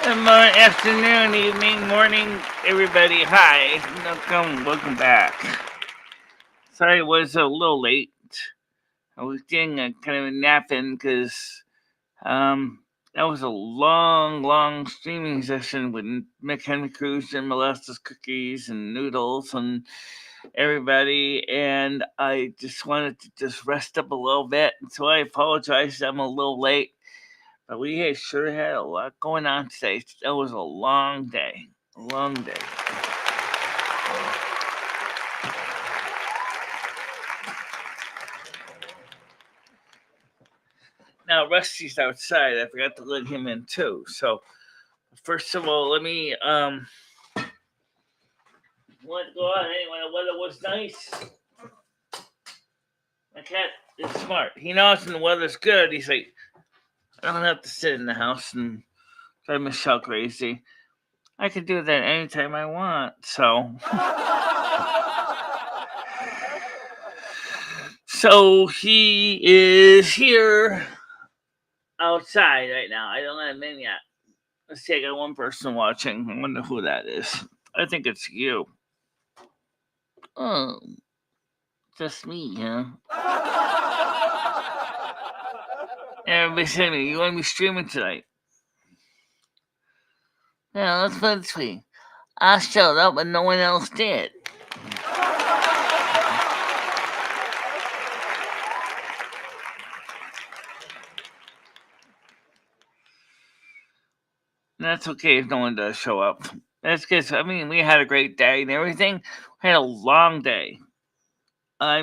Good morning, afternoon, evening, morning, everybody. Hi, welcome back. Sorry, I was a little late. I was getting a kind of a nap in because that was a long streaming session with Michele Cruz and Molestus Cookies and Noodles and everybody, and I just wanted to just rest up a little bit. So I apologize. I'm a little late. But sure had a lot going on today. That was a long day. A long day. Now, Rusty's outside. I forgot to let him in too. So, first of all, let me want to go on anyway. The weather was nice. My cat is smart. He knows when the weather's good. He's like, I don't have to sit in the house and drive Michelle crazy. I can do that anytime I want. So he is here outside right now. I don't let him in yet. Let's see, I got one person watching. I wonder who that is. I think it's you. Oh, just me, huh? Everybody said to me, you want to be streaming tonight? Yeah, let's put it this way. I showed up and no one else did. That's okay if no one does show up. That's because, we had a great day and everything. We had a long day. I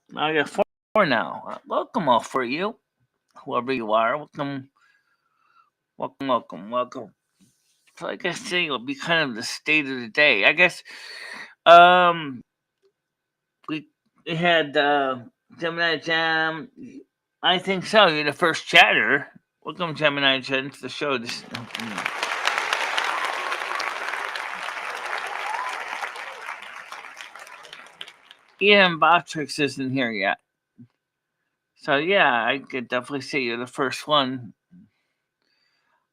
got four now. Welcome all for you, whoever you are. Welcome. So I guess today will be kind of the state of the day. I guess um we had Gemini Jam. I think so. You're the first chatter. Welcome, Gemini Jam, to the show. Ian Botrix isn't here yet. So yeah, I could definitely say you're the first one.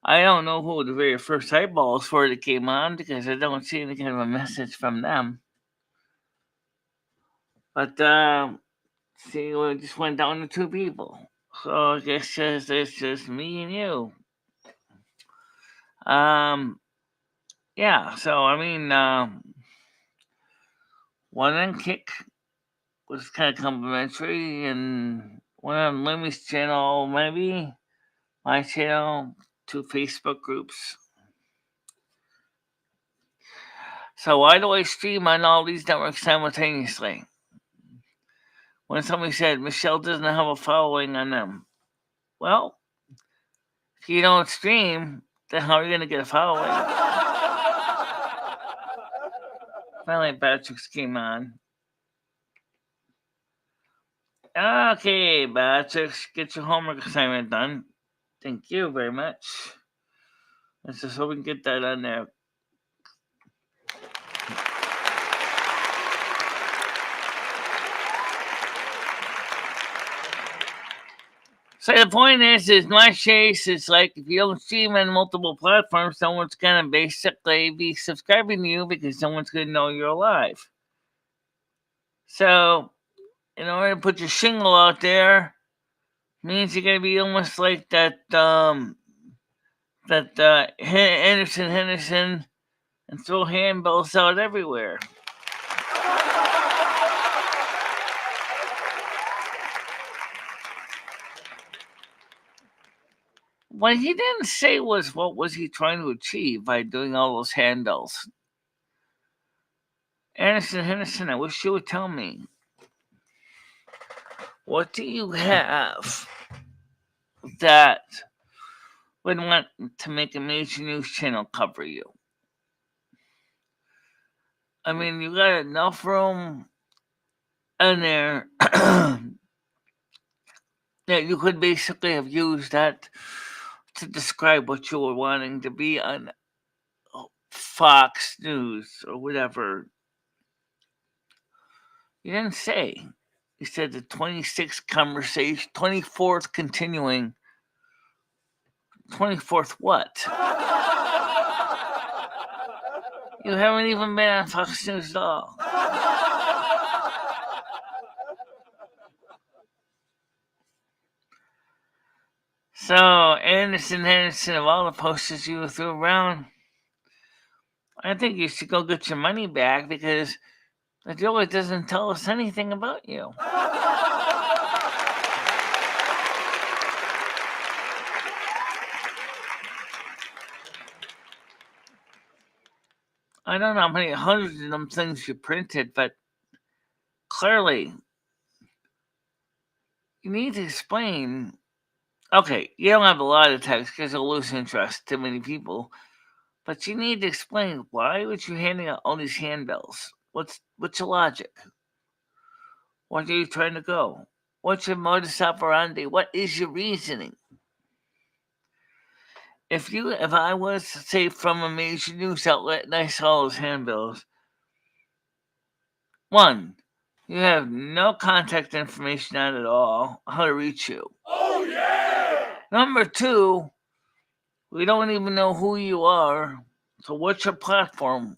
I don't know who the very first eyeballs for that came on because I don't see any kind of a message from them. But see, we just went down to two people. So I guess it's just me and you. Um, yeah. So one on Kick was kind of complimentary, and one on Lumi's channel, maybe my channel, two Facebook groups. So why do I stream on all these networks simultaneously? When somebody said Michelle doesn't have a following on them, well, if you don't stream, then how are you going to get a following? Finally, Patrick's came on. Okay, Patrick, get your homework assignment done. Thank you very much. Let's just hope we can get that on there. So the point is my case, it's like if you don't stream on multiple platforms, someone's gonna basically be subscribing to you because someone's gonna know you're alive. So, in order to put your shingle out there, means you're gonna be almost like that Henderson and throw handbells out everywhere. What he didn't say was what was he trying to achieve by doing all those handbells. Henderson, I wish you would tell me. What do you have that would want to make a major news channel cover you? You got enough room in there that you could basically have used that to describe what you were wanting to be on Fox News or whatever. You didn't say. You said the 24th continuing 24th what? You haven't even been on Fox News at all. So, Anderson Henderson, of all the posters you threw around, I think you should go get your money back because the dealer doesn't tell us anything about you. I don't know how many hundreds of them things you printed, but clearly you need to explain. Okay, you don't have a lot of text because you'll lose interest to many people, but you need to explain why would you handing out all these handbills? What's your logic? What are you trying to go? What's your modus operandi? What is your reasoning? If I was, say, from a major news outlet and I saw those handbills, one, you have no contact information on it at all, how to reach you. Oh, yeah! Number two, we don't even know who you are. So what's your platform?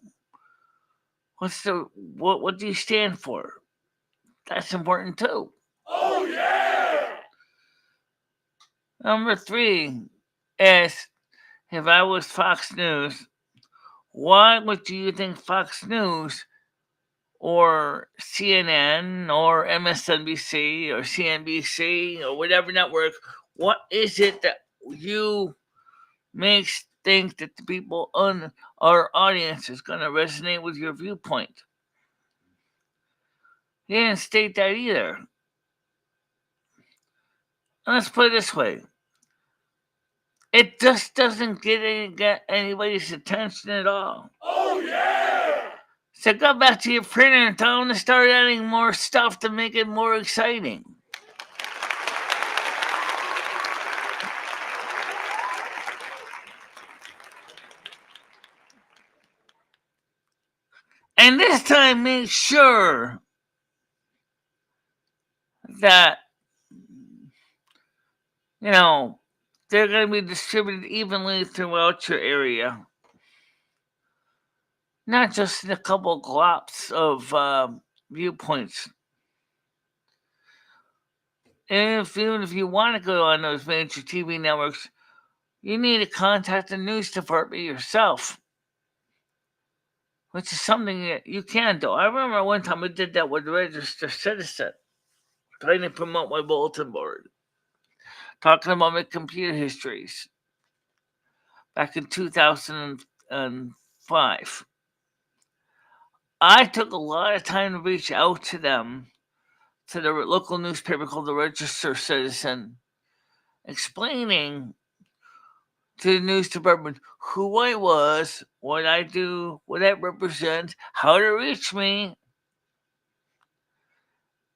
What do you stand for? That's important too. Oh, yeah! Number three is, if I was Fox News, why would you think Fox News or CNN or MSNBC or CNBC or whatever network, what is it that you makes think that the people on our audience is going to resonate with your viewpoint? He didn't state that either. Let's put it this way. It just doesn't get anybody's attention at all. Oh, yeah! So go back to your printer and tell them to start adding more stuff to make it more exciting. And this time, make sure that, they're going to be distributed evenly throughout your area. Not just in a couple glops of viewpoints. And even if you want to go on those major TV networks, you need to contact the news department yourself, which is something that you can do. I remember one time I did that with Register Citizen, trying to promote my bulletin board, talking about my computer histories back in 2005. I took a lot of time to reach out to them, to the local newspaper called the Register Citizen, explaining to the news department who I was, what I do, what I represent, how to reach me,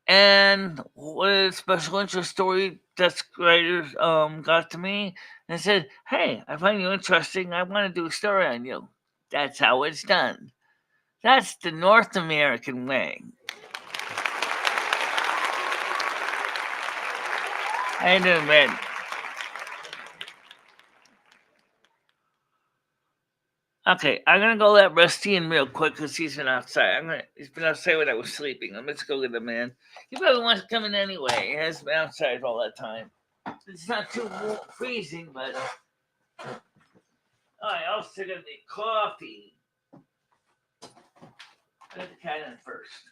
and what a special interest story desk writers got to me and said, "Hey, I find you interesting. I want to do a story on you." That's how it's done. That's the North American way. I do, man. Okay, I'm gonna go let Rusty in real quick because he's been outside. He's been outside when I was sleeping. Let's go get him in. He probably wants to come in anyway. He has been outside all that time. It's not too freezing, but I also got the coffee. I got the cat in first.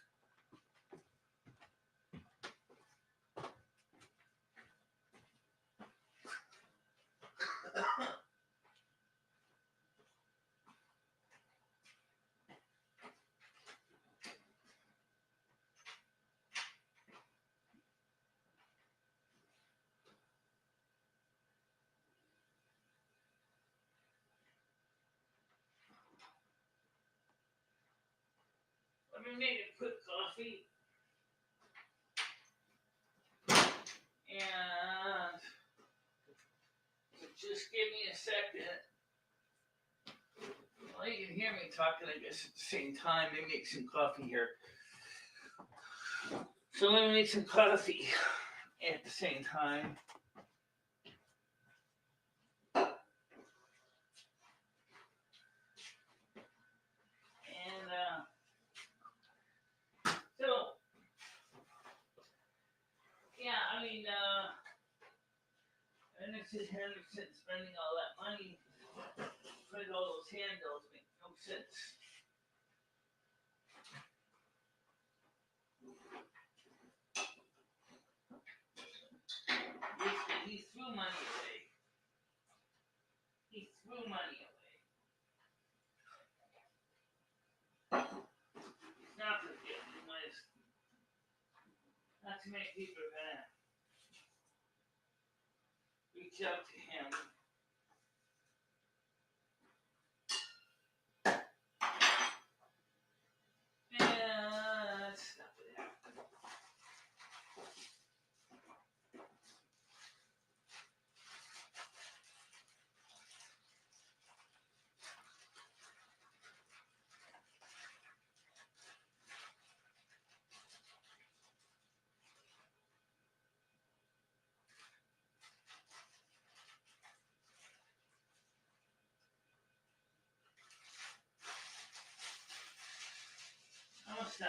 Let me make a quick coffee. And just give me a second. Well, you can hear me talking, I guess, at the same time. Let me make some coffee here. So let me make some coffee at the same time. Francis Henderson spending all that money putting all those handles make no sense. He threw money away. He threw money away. He's not forgetting unless not too many people are gonna reach out to him. That's not gonna happen. Almost done.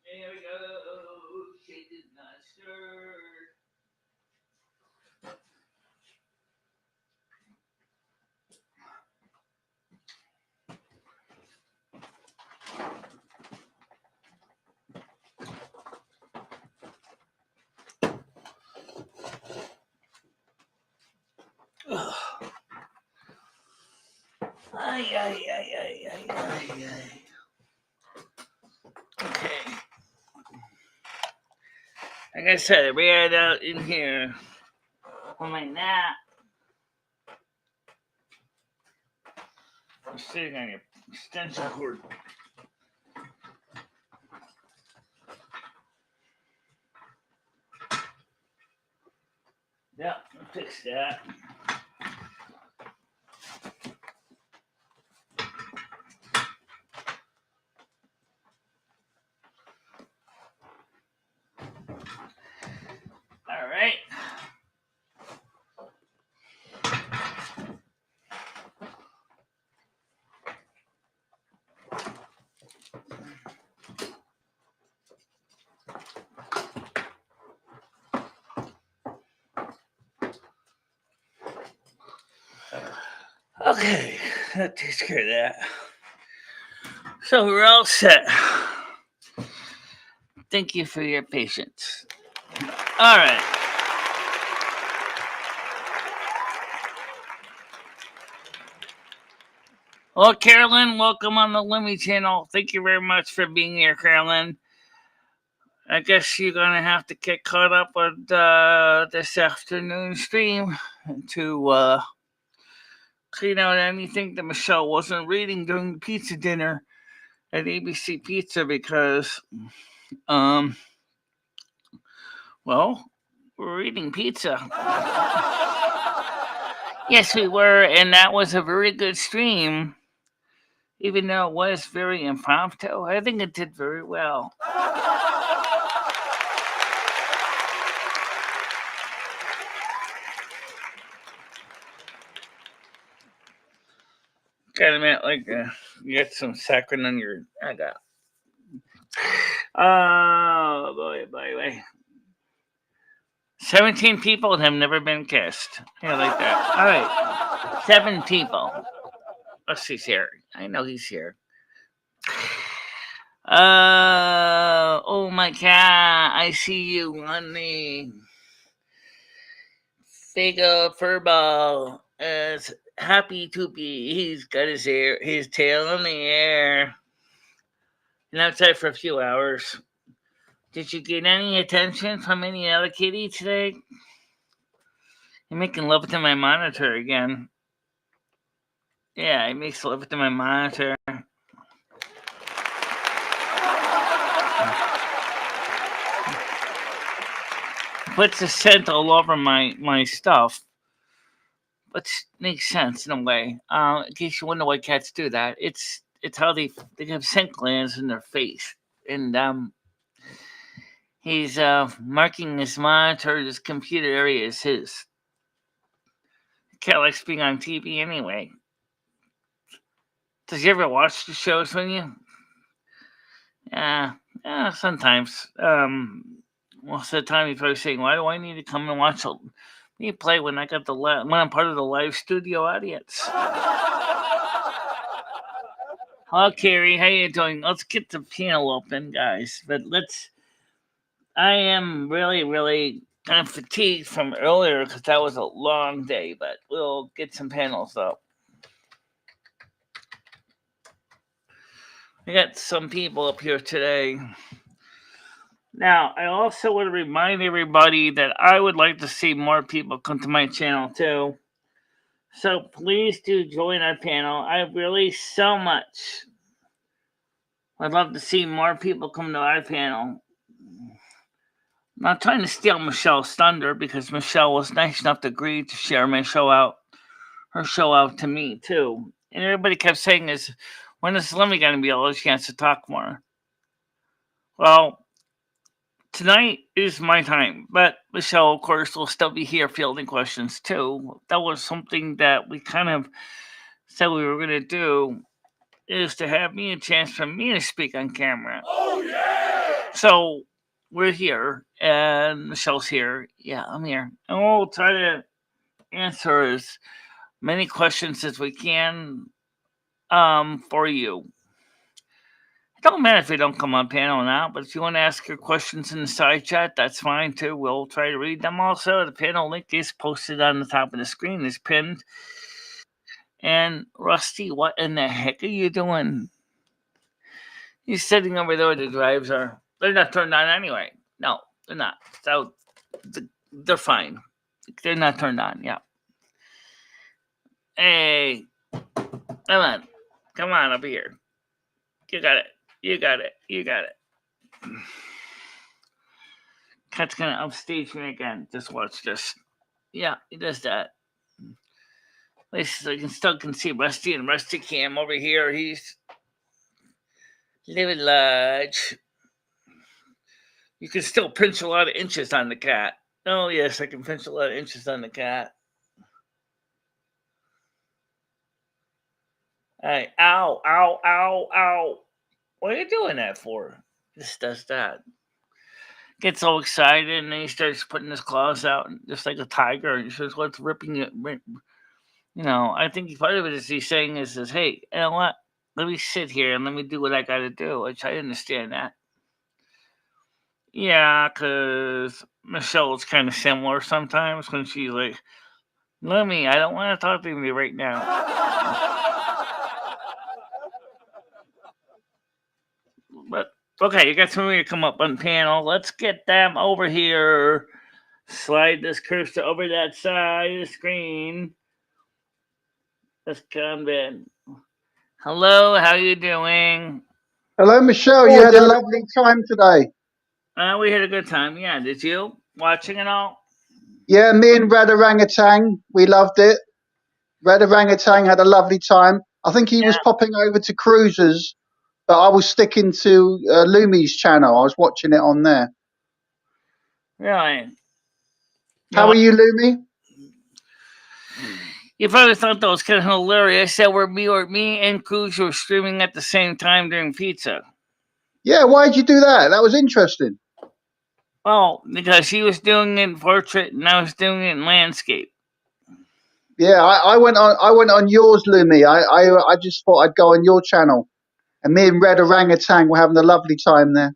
There we go. She did not stir. Ay, ay, ay, ay, ay, ay, ay. Okay. Like I said, I ran out in here on my nap. I'm sitting on your extension cord. Yeah, I'll fix that. All right. Okay, that takes care of that. So we're all set. Thank you for your patience. All right. Well, Carolyn, welcome on the Lumi channel. Thank you very much for being here, Carolyn. I guess you're going to have to get caught up with this afternoon stream to clean out anything that Michele wasn't reading during the pizza dinner at ABC Pizza because, well, we're eating pizza. Yes, we were, and that was a very good stream. Even though it was very impromptu, I think it did very well. Kind of meant like you got some saccharin on your. I got. Oh boy. 17 people have never been kissed. Yeah, like that. All right, 7 people. Let's see, here. I know he's here. Oh my God! I see you on the Fago Furball. As happy to be. He's got his tail in the air. And outside for a few hours. Did you get any attention from any other kitty today? You're making love to my monitor again. Yeah, he makes love to my monitor. Puts a scent all over my stuff. Which makes sense in a way. In case you wonder why cats do that, it's it's how they have scent glands in their face, and he's marking his monitor, his computer area as his. Cat likes being on TV anyway. Does he ever watch the shows with you? Yeah, yeah, sometimes. Most of the time, he's probably saying, "Why do I need to come and watch me play when I got when I'm part of the live studio audience?" Hello, Carrie. How you doing? Let's get the panel open, guys. But let's. I am really, really kind of fatigued from earlier because that was a long day. But we'll get some panels up. We got some people up here today. Now, I also want to remind everybody that I would like to see more people come to my channel too. So please do join our panel. I really so much. I'd love to see more people come to our panel. I'm not trying to steal Michelle's thunder because Michelle was nice enough to agree to share her show out to me too. And everybody kept saying is, when is Lumi going to be able to chance to talk more? Well, tonight is my time, but Michelle, of course, will still be here fielding questions too. That was something that we kind of said we were going to do, is to have me a chance for me to speak on camera. Oh yeah! So we're here, and Michelle's here. Yeah, I'm here, and we'll try to answer as many questions as we can for you. It don't matter if you don't come on panel now, but if you want to ask your questions in the side chat, that's fine too. We'll try to read them also. The panel link is posted on the top of the screen, is pinned. And Rusty, what in the heck are you doing? He's sitting over there where the drives are. They're not turned on anyway. No, they're not. So they're fine. They're not turned on. Yeah. Hey, come on up here. You got it. You got it. You got it. Cat's gonna upstage me again. Just watch this. Yeah, he does that. At least I can see Rusty and Rusty Cam over here. He's living large. You can still pinch a lot of inches on the cat. Oh yes, I can pinch a lot of inches on the cat. Hey, ow, ow, ow, ow. What are you doing that for? Just does that. Gets all excited and then he starts putting his claws out just like a tiger and he says, "What's ripping it?" I think part of it is he's saying is, "Hey, you know what? Let me sit here and let me do what I got to do," which I understand that. Yeah, because Michelle's kind of similar sometimes when she's like, "Lummy, I don't want to talk to you right now." But okay, you got somebody to come up on panel. Let's get them over here. Slide this cursor over that side of the screen. Let's come in. Hello, how you doing? Hello, Michelle. You had a lovely time today. We had a good time. Yeah, did you? Watching it all? Yeah, me and Red Orangutan, we loved it. Red Orangutan had a lovely time. I think he was popping over to Cruisers, but I was sticking to Lumi's channel. I was watching it on there. Really? How are you, Lumi? You probably thought that was kind of hilarious that me and Cruz were streaming at the same time during pizza. Yeah, why'd you do that? That was interesting. Well, because she was doing it in portrait and I was doing it in landscape. Yeah, I went on yours, Lumi. I just thought I'd go on your channel, and me and Red Orangutan were having a lovely time there.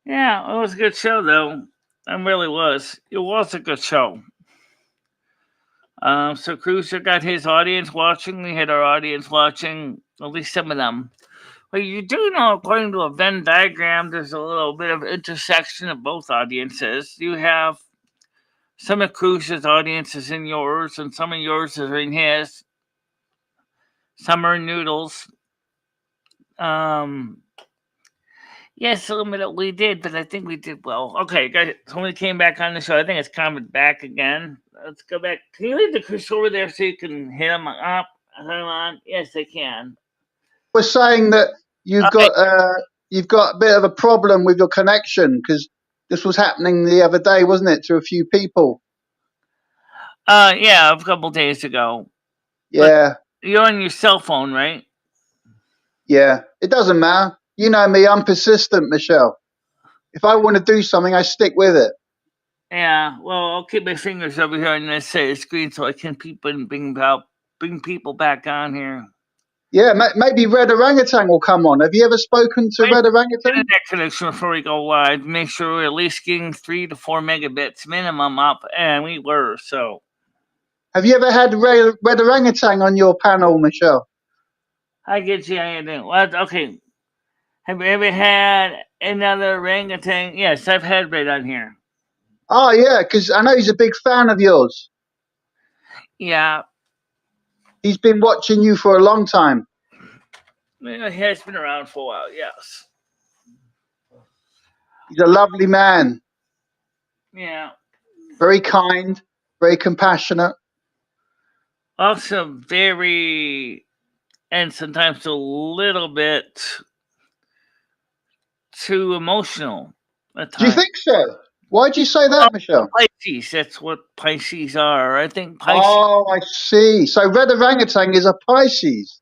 Yeah, it was a good show though. It really was. It was a good show. So Cruiser got his audience watching. We had our audience watching, at least some of them. Well, you do know, according to a Venn diagram, there's a little bit of intersection of both audiences. You have some of Cruiser's audiences in yours, and some of yours are in his. Some are noodles. Yes, a little bit we did, but I think we did well. Okay, guys, somebody came back on the show. I think it's coming back again. Let's go back. Can you leave the cursor over there so you can hit him up? Hit him on? Yes, I can. We're saying that you've got a bit of a problem with your connection because this was happening the other day, wasn't it, to a few people? Yeah, a couple days ago. But Yeah, you're on your cell phone, right? yeah. It doesn't matter. You know me, I'm persistent, Michelle. If I want to do something, I stick with it. Yeah. Well, I'll keep my fingers over here on this side of the screen so I can bring people back on here. Yeah, maybe Red Orangutan will come on. Have you ever spoken to I Red Orangutan? internet connection before we go live. Make sure we're at least getting 3 to 4 megabits minimum up, and we were so. Have you ever had Red Orangutan on your panel, Michelle? I get you. I do. What? Okay. Have you ever had another orangutan? Yes, I've had Red on here. Oh, yeah, because I know he's a big fan of yours. Yeah, He's been watching you for a long time. he has been around for a while. Yes. He's a lovely man, Yeah. very kind, very compassionate. Also very, and sometimes a little bit too emotional at Do you times. think so? Why'd you say that, Michelle? Pisces, that's what Pisces are. I think Pisces. Oh, I see. So Red Orangutan is a Pisces.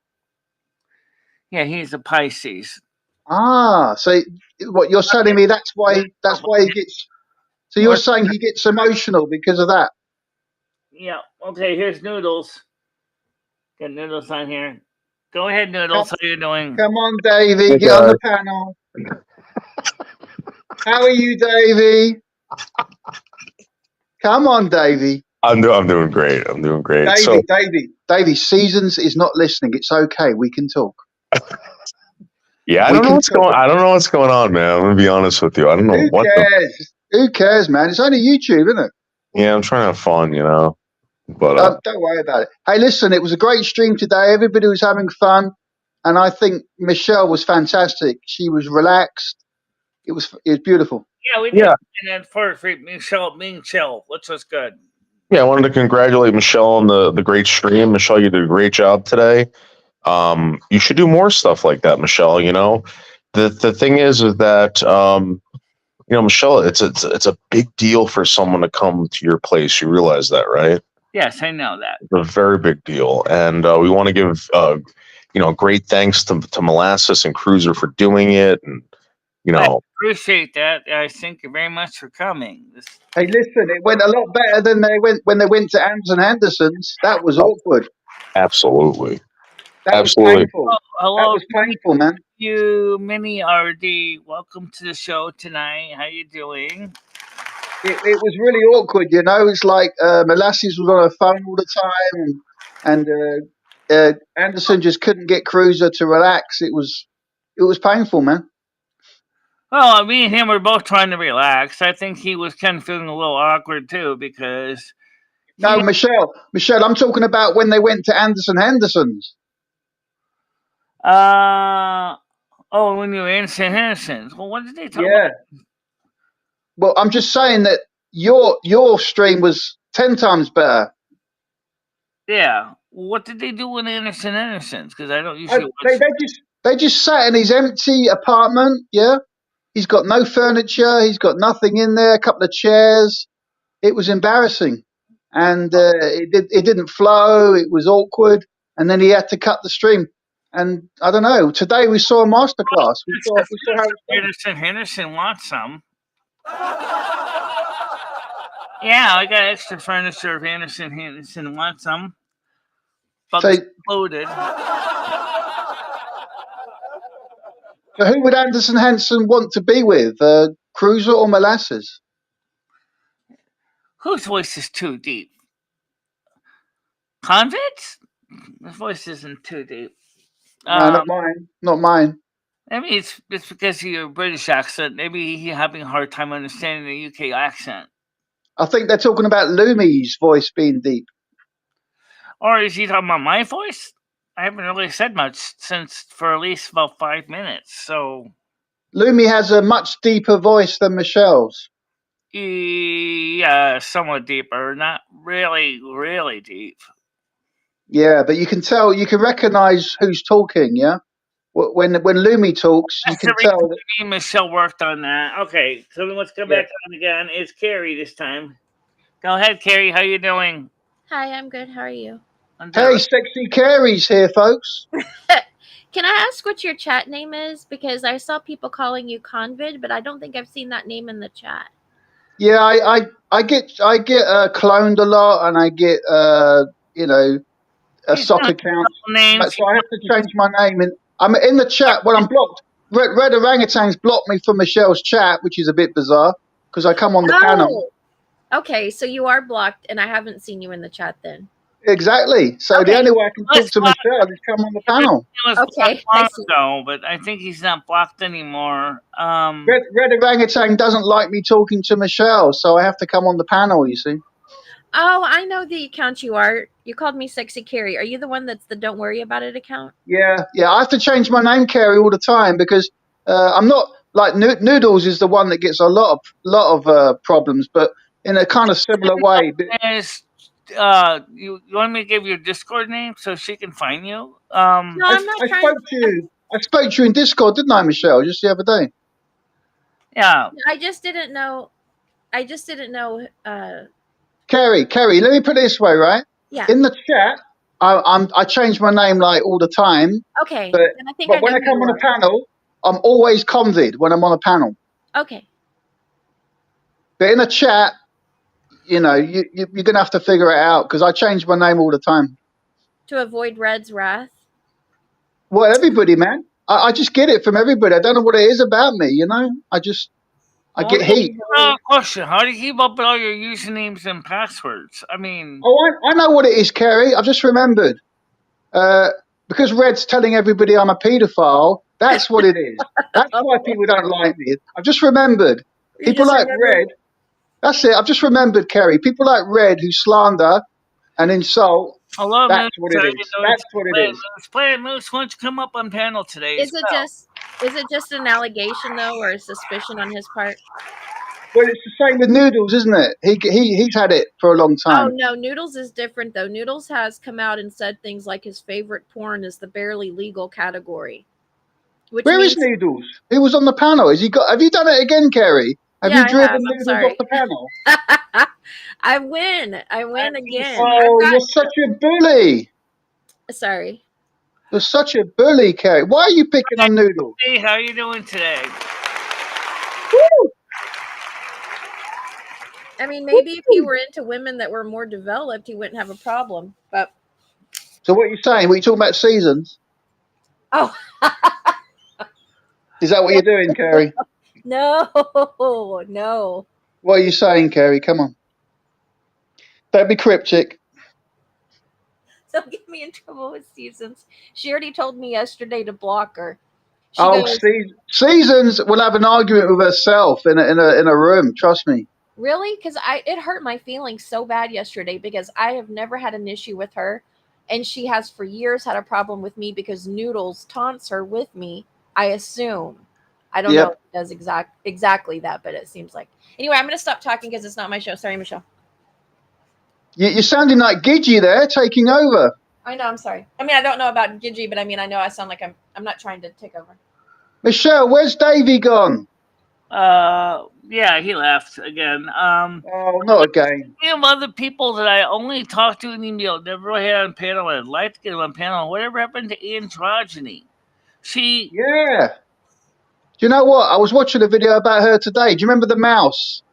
Yeah, he's a Pisces. Ah, so what you're telling me that's why he gets. So you're Or, saying he gets emotional because of that? yeah. Okay, here's Noodles. Got Noodles on here. Go ahead, Come, Noodles. How you doing? come on, Davey, Hey get on guys, the panel. How are you, Davey? Come on, Davey. I'm doing great. I'm doing great. So Davey. Seasons is not listening. It's okay. We can talk. yeah, We can talk. I don't know what's going on, man. I'm gonna be honest with you. I don't know Who what the. cares? Who cares, man? It's only YouTube, isn't it? Yeah, I'm trying to have fun, you know. But Don't worry about it. Hey, listen, it was a great stream today. Everybody was having fun, and I think Michelle was fantastic. She was relaxed. It was beautiful. Yeah, we did. yeah, And then for Michelle, which was good. yeah. I wanted to congratulate Michelle on the great stream. Michelle, you did a great job today. You should do more stuff like that, Michelle. You know, the thing is that you know, Michelle, it's a big deal for someone to come to your place. You realize that, right? Yes, I know that. It's a very big deal, and we want to give you know, great thanks to Molasses and Cruiser for doing it, and you I know, appreciate that. I thank you very much for coming. Hey, listen, it went a lot better than they went when they went to Anderson Henderson's. That was oh, awkward. absolutely, That was absolutely. painful. Oh, That hello, was painful, man. you, Mini RD. Welcome to the show tonight. How you doing? It was really awkward, you know. It's like Molasses was on her phone all the time, and Anderson just couldn't get Cruiser to relax. It was painful, man. Well, me and him were both trying to relax. I think he was kind of feeling a little awkward too because he. No, Michelle, I'm talking about when they went to Anderson Henderson's. Oh, when you were in St. Henderson's. Well, what did they talk about? Yeah. Well, I'm just saying that your stream was 10 times better. Yeah. What did they do in Anderson's? Because I don't Oh, usually watch. they just sat in his empty apartment. Yeah, he's got no furniture. He's got nothing in there. A couple of chairs. It was embarrassing, and it didn't flow. It was awkward, and then he had to cut the stream. And I don't know. Today we saw a masterclass. We saw how it's done. Henderson wants some. Yeah, I got extra furniture if Henderson wants some. So, Bugs loaded. so who would Anderson Hansen want to be with? Cruiser or Molasses? Whose voice is too deep? Convicts? His voice isn't too deep. No, not mine. Not mine. Maybe it's because of your British accent. Maybe he's having a hard time understanding the UK accent. I think they're talking about Lumi's voice being deep. Or is he talking about my voice? I haven't really said much since for at least about 5 minutes. So Lumi has a much deeper voice than Michelle's. yeah, somewhat deeper, not really, really deep. Yeah, but you can tell, you can recognize who's talking. Yeah. when Lumi talks, you That's the can tell reason that. me and Michelle worked on that. Okay, so let's come Yeah. back on again. It's Carrie this time. Go ahead, Carrie. How you doing? Hi, I'm good. How are you? I'm doing Hey, sexy Carrie's here, folks. Can I ask what your chat name is? Because I saw people calling you Convid, but I don't think I've seen that name in the chat. Yeah, I get cloned a lot, and I get a He's sock got account, names. so I have to change my name. And I'm in the chat. Well, I'm blocked. Red Orangutan's blocked me from Michelle's chat, which is a bit bizarre because I come on the panel. Oh, okay. So you are blocked, and I haven't seen you in the chat then. Exactly. So the Okay. only way I can talk Let's to block. Michelle is come on the panel. He was Okay, blocked I long see. ago, but I think he's not blocked anymore. Red Orangutan doesn't like me talking to Michelle, so I have to come on the panel. You see. Oh, I know the account you are. You called me Sexy Carrie. Are you the one that's the Don't Worry About It account? Yeah. I have to change my name, Carrie, all the time because I'm not like Noodles is the one that gets a lot of problems, but in a kind of similar way. Is you want me to give your Discord name so she can find you? No, I'm not I trying. spoke to you. I spoke to you in Discord, didn't I, Michelle? Just the other day. Yeah. I just didn't know. I just didn't know. Carrie. Let me put it this way, right? Yeah. In the chat, I change my name like all the time, Okay. but Then I think I know when I who come you on a are. panel, I'm always convid when I'm on a panel. Okay. But in the chat, you're gonna have to figure it out because I change my name all the time. To avoid Red's wrath. Well, everybody, man. I just get it from everybody. I don't know what it is about me, I get heat. Question: how do you keep up with all your usernames and passwords? I mean, Oh, I know what it is, Kerry. I've just remembered. Because Red's telling everybody I'm a paedophile. That's what it is. That's why people don't like me. I've just remembered. You People just like remembered? Red. That's it. I've just remembered, Kerry. People like Red who slander and insult. hello, That's Moose. what it is. That's what it is. Let's play it, Moose. Why don't you come up on panel today? Is it just an allegation though, or a suspicion on his part? Well, it's the same with Noodles, isn't it? He's had it for a long Oh time. no, Noodles is different though. Noodles has come out and said things like his favorite porn is the barely legal category. Where is Noodles? He was on the panel. Have you done it again, Kerry? Have you driven Noodles off the panel? I win again. Oh, you're such a bully. Sorry. You're such a bully, Kerry. Why are you picking on Noodles? Hey, how are you doing today? Woo! I mean, maybe if he were into women that were more developed, he wouldn't have a problem. But so what are you saying? Were you talking about seasons? Oh. Is that what you're doing, Kerry? No. What are you saying, Kerry? Come on. Don't be cryptic. Don't get me in trouble with Seasons. She already told me yesterday to block her. Seasons will have an argument with herself in a room. Trust me. Really? Because it hurt my feelings so bad yesterday because I have never had an issue with her, and she has for years had a problem with me because Noodles taunts her with me. I assume. I don't know if it does exactly that, but it seems like. Anyway, I'm going to stop talking because it's not my show. Sorry, Michelle. You're sounding like Gidgey there, taking over. I know. I'm sorry. I mean, I don't know about Gidgey, but I mean, I know I sound like I'm not trying to take over. Michelle, where's Davey gone? Yeah, he left again. Oh, not again. We have other people that I only talk to in email, never had on panel. I'd like to get him on panel. Whatever happened to androgyny? Yeah. Do you know what? I was watching a video about her today. Do you remember the mouse?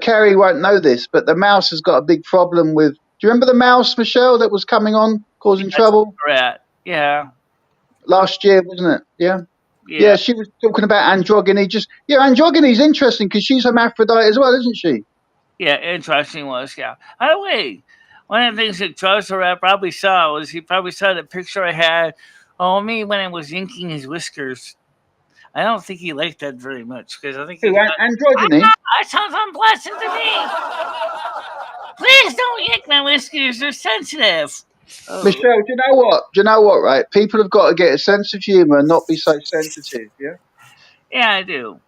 Carrie won't know this, but the mouse has got a big problem with. Do you remember the mouse, Michelle, that was coming on causing trouble? Correct. Yeah. Last year, wasn't it? Yeah. Yeah, she was talking about androgyny. Androgyny is interesting because she's hermaphrodite as well, isn't she? Yeah, interesting was, yeah. By the way, one of the things that Joseph probably saw was he probably saw the picture I had of me when I was inking his whiskers. I don't think he liked that very much because I think androgyny. That sounds unpleasant to me. Please don't yank my whiskers; they're sensitive. Oh. Michelle, do you know what? Right? People have got to get a sense of humor and not be so sensitive. Yeah. Yeah, I do.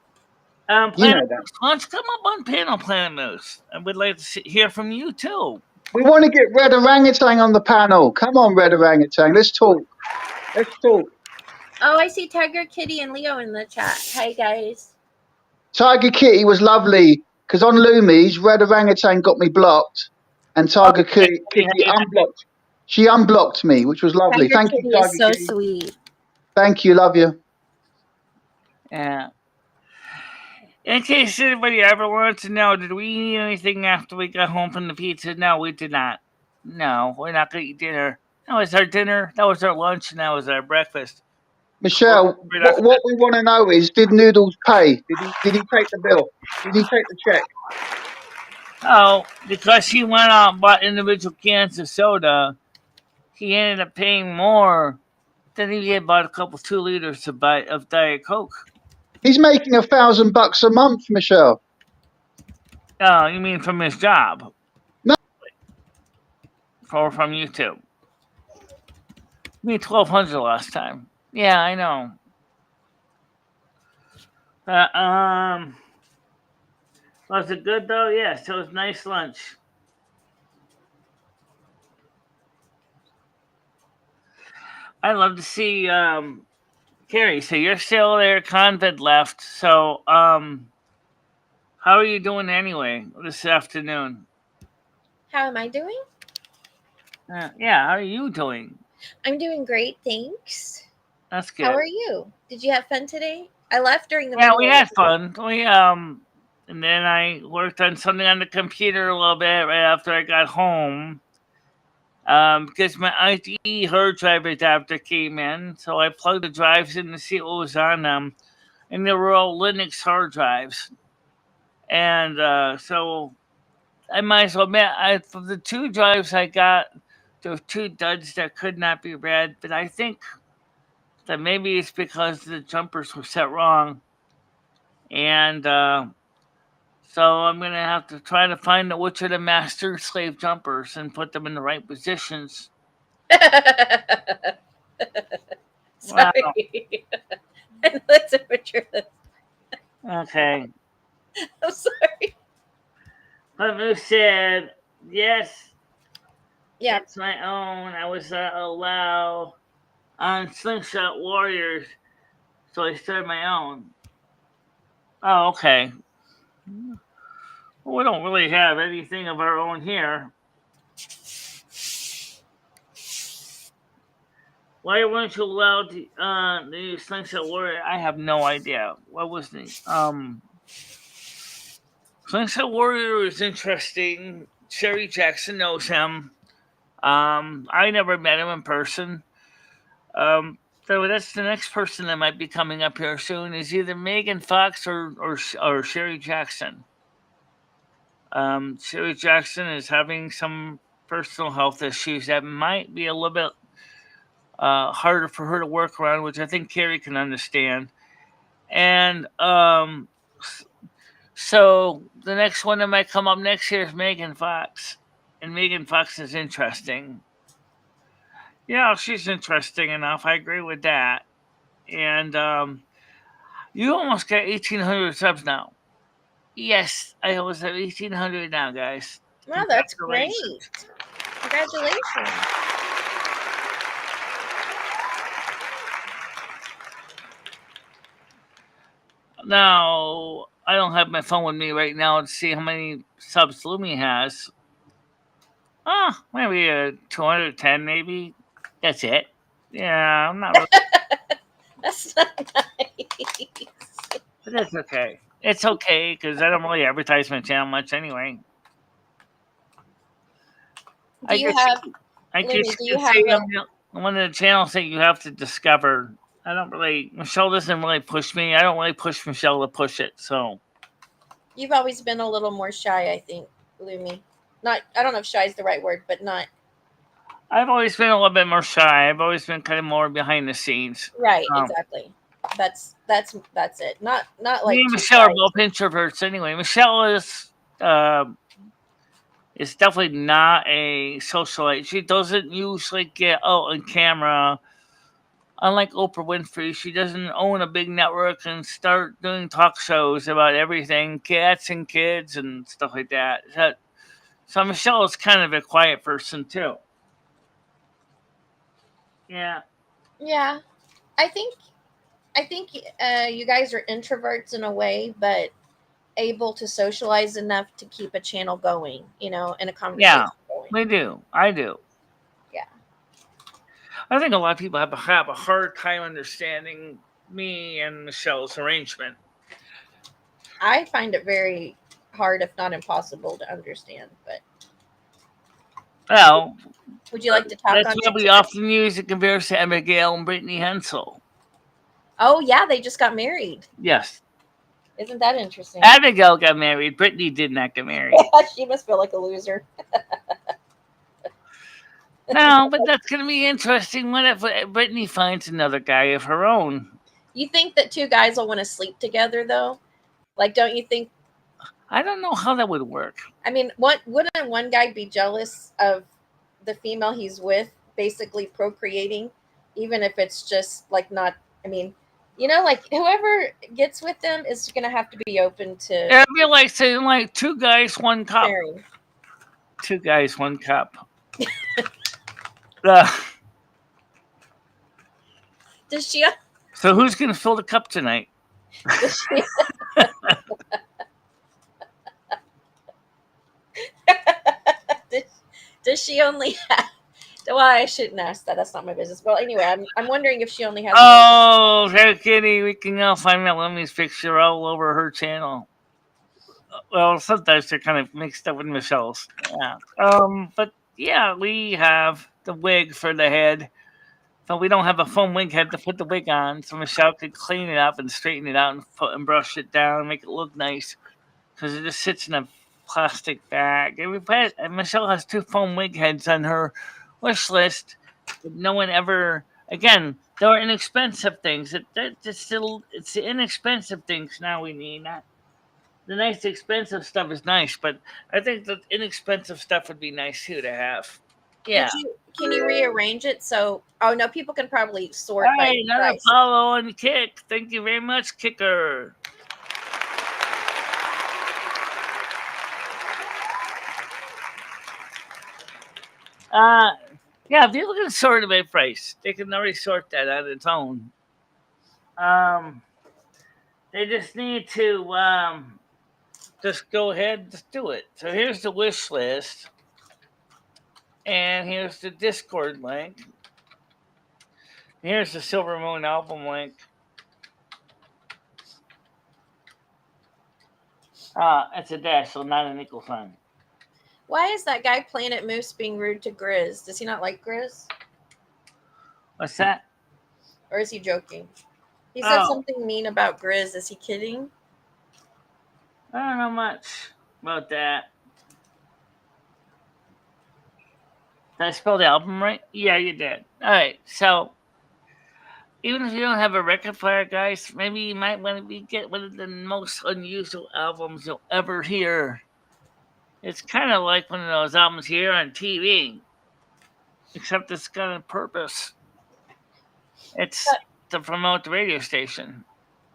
Planet Moose, why don't you come up on panel, Planet Moose? I would like to hear from you too. We want to get Red Orangutan on the panel. Come on, Red Orangutan. Let's talk. Oh, I see Tiger Kitty and Leo in the chat. Hi, guys. Tiger Kitty was lovely because on Lumi's, Red Orangutan got me blocked, and Tiger Kitty unblocked. She unblocked me, which was lovely. Tiger Thank you, Kitty Tiger is so Kitty. sweet. Thank you, love you. Yeah. In case anybody ever wanted to know, did we eat anything after we got home from the pizza? No, we did not. No, we're not going to eat dinner. That was our dinner, that was our lunch, and that was our breakfast. Michelle, what we want to know is, did Noodles pay? Did he take the bill? Did he take the check? Oh, because he went out and bought individual cans of soda, he ended up paying more than he had bought a couple 2 liters of Diet Coke. He's making $1,000 a month, Michelle. Oh, you mean from his job? No. Or from YouTube? Me $1,200 last time. Yeah, I know. Was it good though? Yes, it was a nice lunch. I'd love to see Carrie. So you're still there, Convid left. So how are you doing anyway this afternoon? How am I doing? Yeah, how are you doing? I'm doing great, thanks. That's good. How are you? Did you have fun today? I left during the Yeah, middle we of had the fun. We and then I worked on something on the computer a little bit right after I got home. Because my ID hard drive adapter came in, so I plugged the drives in to see what was on them, and they were all Linux hard drives. And so I might as well admit, for the 2 drives I got, there were 2 duds that could not be read, but I think that maybe it's because the jumpers were set wrong. And so I'm going to have to try to find out which are the master slave jumpers and put them in the right positions. Sorry. Wow. And let's picture this. Okay. I'm sorry. Who said, yes. Yeah. It's my own. I was allowed on Slingshot Warriors, so I started my own. Oh, okay. Well, we don't really have anything of our own here. Why weren't you allowed to use Slingshot Warrior? I have no idea. What was the Slingshot Warrior is interesting. Sherry Jackson knows him. I never met him in person. So that's the next person that might be coming up here soon is either Megan Fox or Sherry Jackson. Sherry Jackson is having some personal health issues that might be a little bit harder for her to work around, which I think Carrie can understand. And so the next one that might come up next year is Megan Fox. And Megan Fox is interesting. Yeah, she's interesting enough. I agree with that. And you almost got 1,800 subs now. Yes, I almost have 1,800 now, guys. Wow, that's great. Congratulations. Now, I don't have my phone with me right now to see how many subs Lumi has. Maybe 210, maybe. That's it. Yeah, I'm not really. That's not nice. But that's okay. It's okay because I don't really advertise my channel much anyway. Do you have one of the channels that you have to discover. I don't really. Michelle doesn't really push me. I don't really push Michelle to push it. So you've always been a little more shy, I think, Lumi. Not. I don't know if shy is the right word, but not. I've always been a little bit more shy. I've always been kind of more behind the scenes. Right. Exactly. That's it. Not like me and Michelle are both introverts anyway. Michelle is definitely not a socialite. She doesn't usually get out on camera. Unlike Oprah Winfrey, she doesn't own a big network and start doing talk shows about everything, cats and kids and stuff like that. So Michelle is kind of a quiet person too. Yeah. Yeah. I think you guys are introverts in a way, but able to socialize enough to keep a channel going, and a Yeah, conversation going. we do. I do. Yeah. I think a lot of people have a hard time understanding me and Michelle's arrangement. I find it very hard, if not impossible, to understand. But Well, would you like to talk that's on why it we today? often use the comparison to Abigail and Brittany Hensel. Oh yeah, they just got married. Yes. Isn't that interesting? Abigail got married. Brittany did not get married. She must feel like a loser. No, but that's going to be interesting. What if Brittany finds another guy of her own? You think that two guys will want to sleep together, though? Like, don't you think? I don't know how that would work. I mean, what wouldn't one guy be jealous of the female he's with, basically procreating, even if it's just like not? I mean, like whoever gets with them is going to have to be open to It'd be like saying, like, two guys, one cup. sharing. Two guys, one cup. Uh, Does she? so who's going to fill the cup tonight? Does she? Does she only have? Well, I shouldn't ask that. That's not my business. Well, anyway, I'm wondering if she only has. Oh, hey, Kitty, we can now find out Lummy's picture all over her channel. Well, sometimes they're kind of mixed up with Michelle's. Yeah. But yeah, we have the wig for the head, but we don't have a foam wig head to put the wig on, so Michelle could clean it up and straighten it out and brush it down, make it look nice, because it just sits in a plastic bag. And Michelle has two foam wig heads on her wish list, but no one ever. Again, they're inexpensive things. It's the inexpensive things now we need. Not the nice expensive stuff is nice, but I think the inexpensive stuff would be nice too to have. Yeah. Can you rearrange it so? Oh no, people can probably sort All by right, another price. follow and kick. Thank you very much, Kicker. Yeah, if you look at sort by price, they can already sort that on its own. They just need to just go ahead and just do it. So here's the wish list, and here's the Discord link. Here's the Silver Moon album link. It's a dash, so not an equal sign. Why is that guy Planet Moose being rude to Grizz? Does he not like Grizz? What's that? Or is he joking? He said Oh. something mean about Grizz. Is he kidding? I don't know much about that. Did I spell the album right? Yeah, you did. All right, so even if you don't have a record player, guys, maybe you might want to get one of the most unusual albums you'll ever hear. It's kind of like one of those albums here on TV, except it's got a purpose. It's to promote the radio station.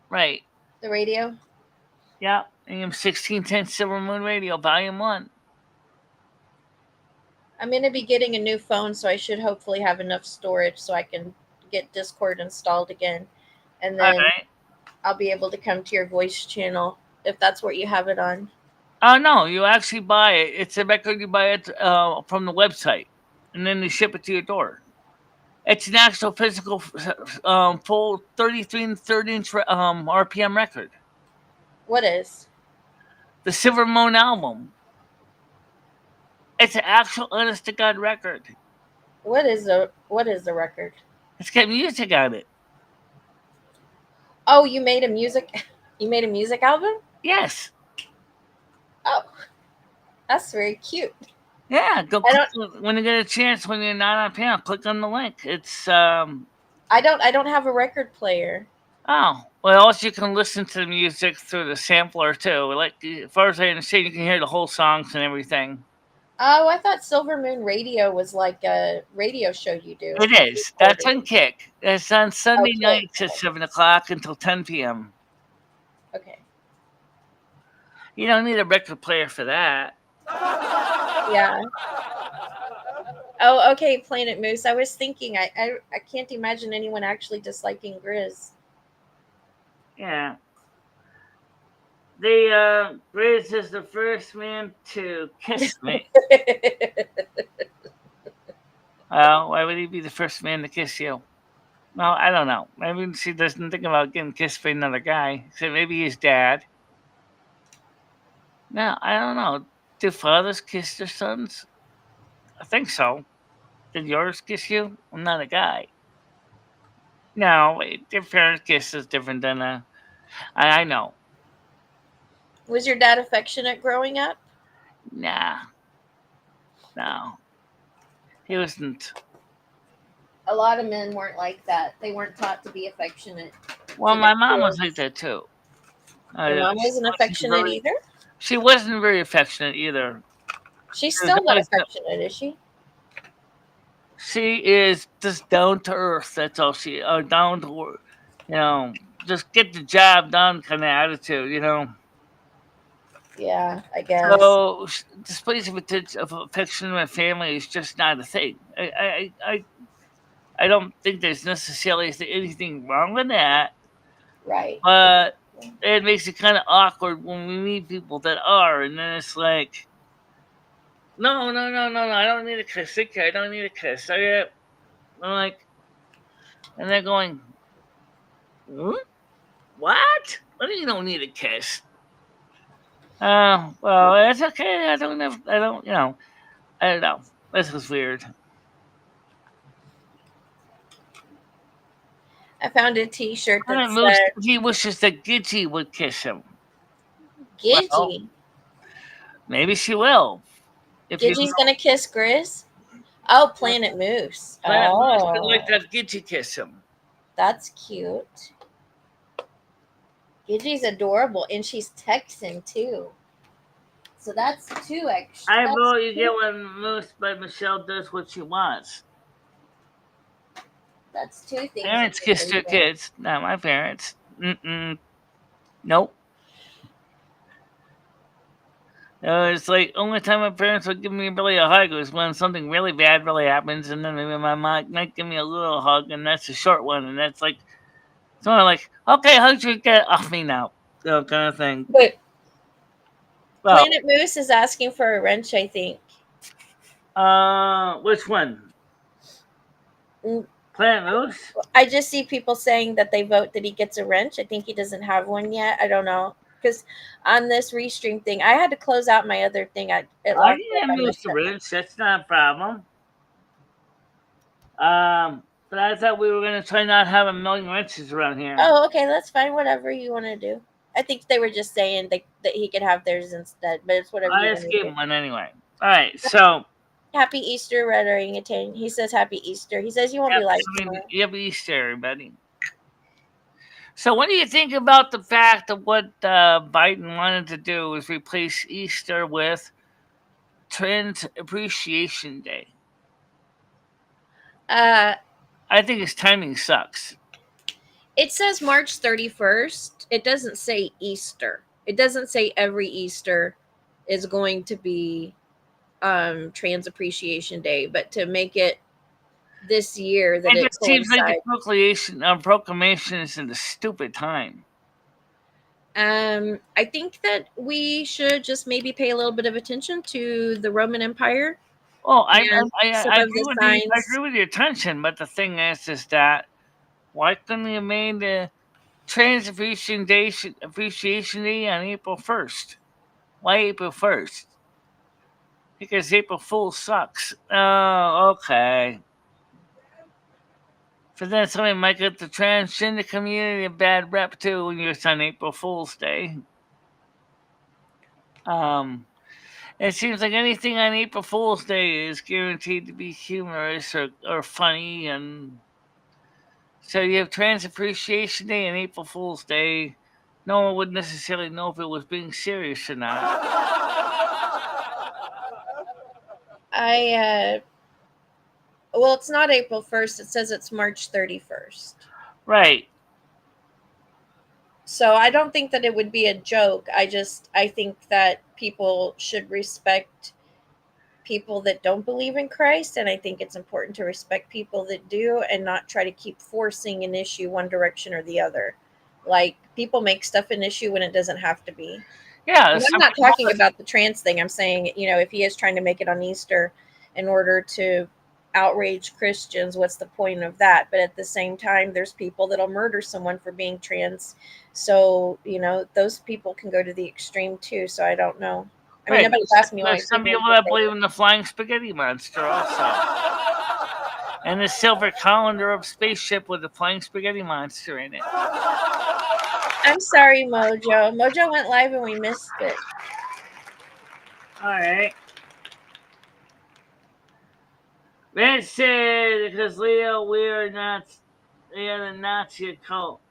Right. The radio? Yeah, AM 1610 Silver Moon Radio, Volume 1. I'm going to be getting a new phone, so I should hopefully have enough storage so I can get Discord installed again. And then I'll be able to come to your voice channel if that's what you have it on. Oh, no, you actually buy it. It's a record you buy it from the website, and then they ship it to your door. It's an actual physical full 33 and 30 inch RPM record. What is? The Silver Moon album. It's an actual honest to God record. What is the record? It's got music on it. Oh, you made a music album? Yes. Oh. That's very cute. Yeah, go when you get a chance, when you're not on panel, click on the link. It's I don't have a record player. Oh, well, also you can listen to the music through the sampler too. Like, as far as I understand, you can hear the whole songs and everything. Oh, I thought Silver Moon Radio was like a radio show you do. It is. That's on Kick. It's on Sunday nights at 7 o'clock until 10 p.m. Okay. You don't need a record player for that. Yeah. Oh, okay, Planet Moose. I was thinking, I can't imagine anyone actually disliking Grizz. Yeah. The Grizz is the first man to kiss me. Why would he be the first man to kiss you? Well, I don't know. Maybe she doesn't think about getting kissed by another guy. So maybe his dad. No, I don't know. Do fathers kiss their sons? I think so. Did yours kiss you? I'm not a guy. No, your parents' kiss is different than a. I know. Was your dad affectionate growing up? Nah, no. He wasn't. A lot of men weren't like that. They weren't taught to be affectionate Well, to their my mom was like kids. that too. Your mom She wasn't wasn't affectionate very. either? She wasn't very affectionate either. She's She was still not always. affectionate, is she? She is just down to earth. That's all she. Down to earth. You know, just get the job done kind of attitude. You know. Yeah, I guess. So displays of affection in my family is just not a thing. I don't think there's necessarily anything wrong with that, Right. but it makes it kind of awkward when we meet people that are, and then it's like, no, no, no, no, no, I don't need a kiss. Okay, I don't need a kiss. I'm like, and they're going, hmm? What? What do you don't need a kiss? Well, it's okay. I don't have, I don't, I don't know. This was weird. I found a T-shirt that Planet Moose, said he wishes that Gidgy would kiss him. Well, Gidgy. maybe she will. If you Gidgy's gonna kiss Grizz. Oh, Planet Moose. Planet Moose would like Oh, to have Gidgy kiss him. that's cute. Gidgy's adorable, and she's Texan too. So that's two extra. I That's vote you get two. one Moose, but Michelle does what she wants. That's two things in Parents kiss their favor. kids, not my parents. Mm-mm. Nope. It's like only time my parents would give me really a hug was when something really bad really happens, and then maybe my mom might give me a little hug, and that's a short one, and that's like sort of like, okay, hug you, get off me now, kind of thing. But Well, Planet Moose is asking for a wrench, I think. which one? Mm, Planet Moose? I just see people saying that they vote that he gets a wrench. I think he doesn't have one yet. I don't know. Because on this restream thing, I had to close out my other thing. It I locked can up. get I Moose messed to up. rinse. That's not a problem. But I thought we were gonna try not have a million wrenches around here. Oh, okay, that's fine. Whatever you want to do. I think they were just saying that he could have theirs instead, but it's whatever I you just want to gave do. him one anyway. All right, so Happy Easter, Red Orangutan. He says Happy Easter. He says you won't be live tomorrow. happy Easter, everybody. So, what do you think about the fact of what Biden wanted to do is replace Easter with Trans Appreciation Day? Uh, I think his timing sucks. it says March 31st. It doesn't say Easter. It doesn't say every Easter is going to be Trans Appreciation Day, but to make it this year that It it just seems like the coincides. proclamation is in a stupid time. I think that we should just maybe pay a little bit of attention to the Roman Empire Oh, and some I of agree the with you. I signs. agree with your attention, but the thing is that why couldn't you made the Trans Appreciation Day on April 1st? Why April 1st? Because April Fool sucks. Oh, okay. So then somebody might get the transgender community a bad rep too when you're on April Fool's Day. Um, it seems like anything on April Fool's Day is guaranteed to be humorous or funny, and so you have Trans Appreciation Day and April Fool's Day. No one would necessarily know if it was being serious or not. I well, it's not April 1st. It says it's March 31st. Right. So I don't think that it would be a joke. I think that people should respect people that don't believe in Christ, and I think it's important to respect people that do and not try to keep forcing an issue one direction or the other. Like, people make stuff an issue when it doesn't have to be. Yeah, And I'm some not people. talking about the trans thing. I'm saying, if he is trying to make it on Easter in order to outrage Christians, what's the point of that? But at the same time, there's people that'll murder someone for being trans. So, those people can go to the extreme too. So I don't know. I mean, Right. nobody's asked me why There's some people people that believe in the flying spaghetti monster also. And the silver colander of spaceship with the flying spaghetti monster in it. I'm sorry, Mojo. Mojo went live and we missed it. Alright. That's it, because Leo, we are not, they are the Nazi cult.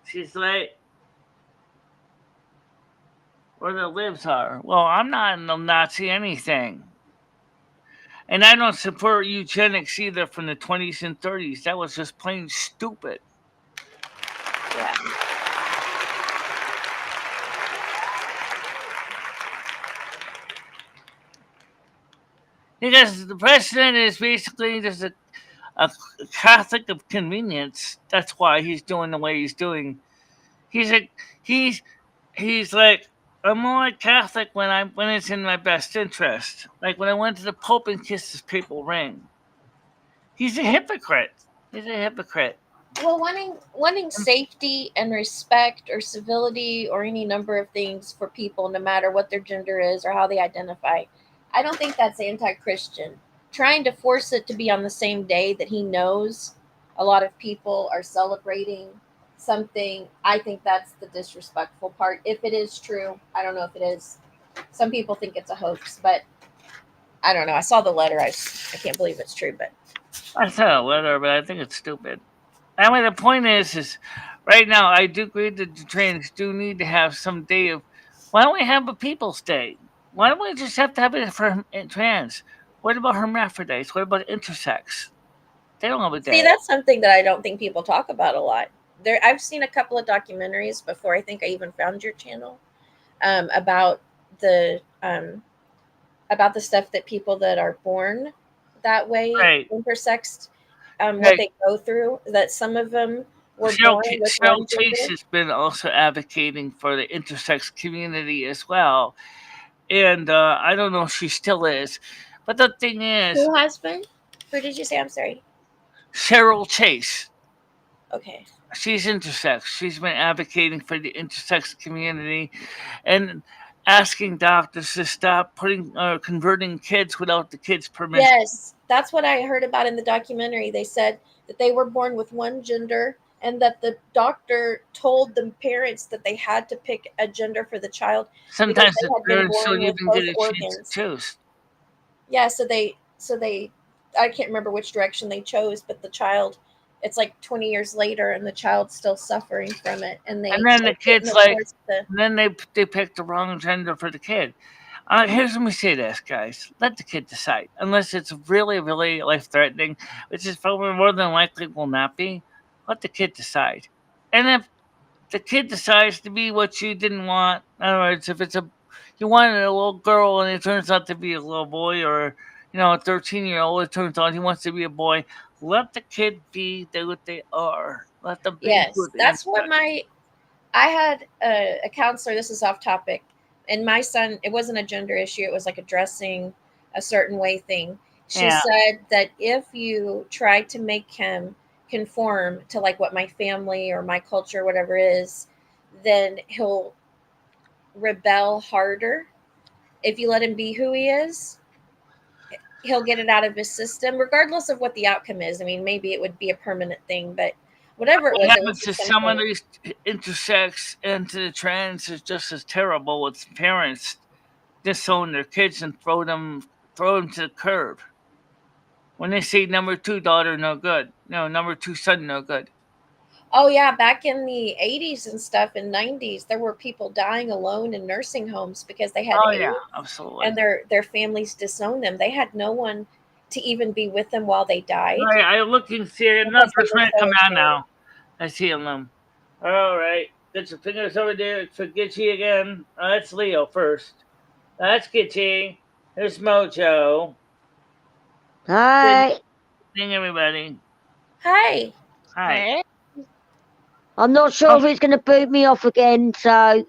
She's like, where the libs are. Well, I'm not a Nazi anything. And I don't support eugenics either from the 20s and 30s. That was just plain stupid. Yeah. Because the president is basically just a Catholic of convenience. That's why he's doing the way he's doing. He's a he's he's like, I'm more like Catholic when it's in my best interest. Like when I went to the Pope and kissed his papal ring. He's a hypocrite. He's a hypocrite. Well, wanting safety and respect or civility or any number of things for people, no matter what their gender is or how they identify, I don't think that's anti-Christian. Trying to force it to be on the same day that he knows a lot of people are celebrating something, I think that's the disrespectful part. If it is true, I don't know if it is. Some people think it's a hoax, but I don't know. I saw the letter. I can't believe it's true, but I saw a letter, but I think it's stupid. I mean, the point is right now I do agree that the trans do need to have some day of. Why don't we have a People's Day? Why don't we just have to have it for trans? What about hermaphrodites? What about intersex? They don't have a see, day. that's something that I don't think people talk about a lot. I've seen a couple of documentaries before. I think I even found your channel about the stuff that people that are born that way, Right. intersexed, what Right. they go through. That some of them were Cheryl, born with Cheryl one Chase gender. has been also advocating for the intersex community as well. And I don't know if she still is. But the thing is, Who has been? Who did you say? I'm sorry. Cheryl Chase, Okay. she's intersex. She's been advocating for the intersex community and asking doctors to stop putting converting kids without the kids' permission. Yes, that's what I heard about in the documentary. They said that they were born with one gender and that the doctor told the parents that they had to pick a gender for the child because Sometimes they the had been parents don't born with even get both a chance to organs. choose. Yeah, so they I can't remember which direction they chose, but the child, it's like 20 years later and the child's still suffering from it, and And they then the they kid's couldn't like, afford to. and then they pick the wrong gender for the kid. Here's let me say this, guys. Let the kid decide. Unless it's really, really life threatening, which is probably more than likely will not be. Let the kid decide. And if the kid decides to be what you didn't want, in other words, if it's a you wanted a little girl and it turns out to be a little boy, or a 13-year-old, it turns out he wants to be a boy. Let the kid be what they are. Let them be who Yes, they that's are. what I had a counselor. This is off topic, and my son. It wasn't a gender issue. It was like a dressing a certain way thing. She Yeah. said that if you try to make him conform to like what my family or my culture, whatever is, then he'll rebel harder. If you let him be who he is, he'll get it out of his system, regardless of what the outcome is. I mean, maybe it would be a permanent thing, but whatever it was What happens to just some of something. these intersex and to the trans is just as terrible with parents disown their kids and throw them to the curb. When they say number two daughter no good. No, number two son no good. Oh yeah, back in the 80s and stuff and 90s, there were people dying alone in nursing homes because they had Oh yeah, AIDS and absolutely. their families disowned them. They had no one to even be with them while they died Alright, I look and see another because they person were ready to so come out ashamed. now. I see him. Alright. Get your fingers over there for Gitchy again. That's Leo first. That's Gitchy. There's Mojo. Hi. Good evening, everybody. Hi. Hi. Hey. I'm not sure if it's going to boot me off again, so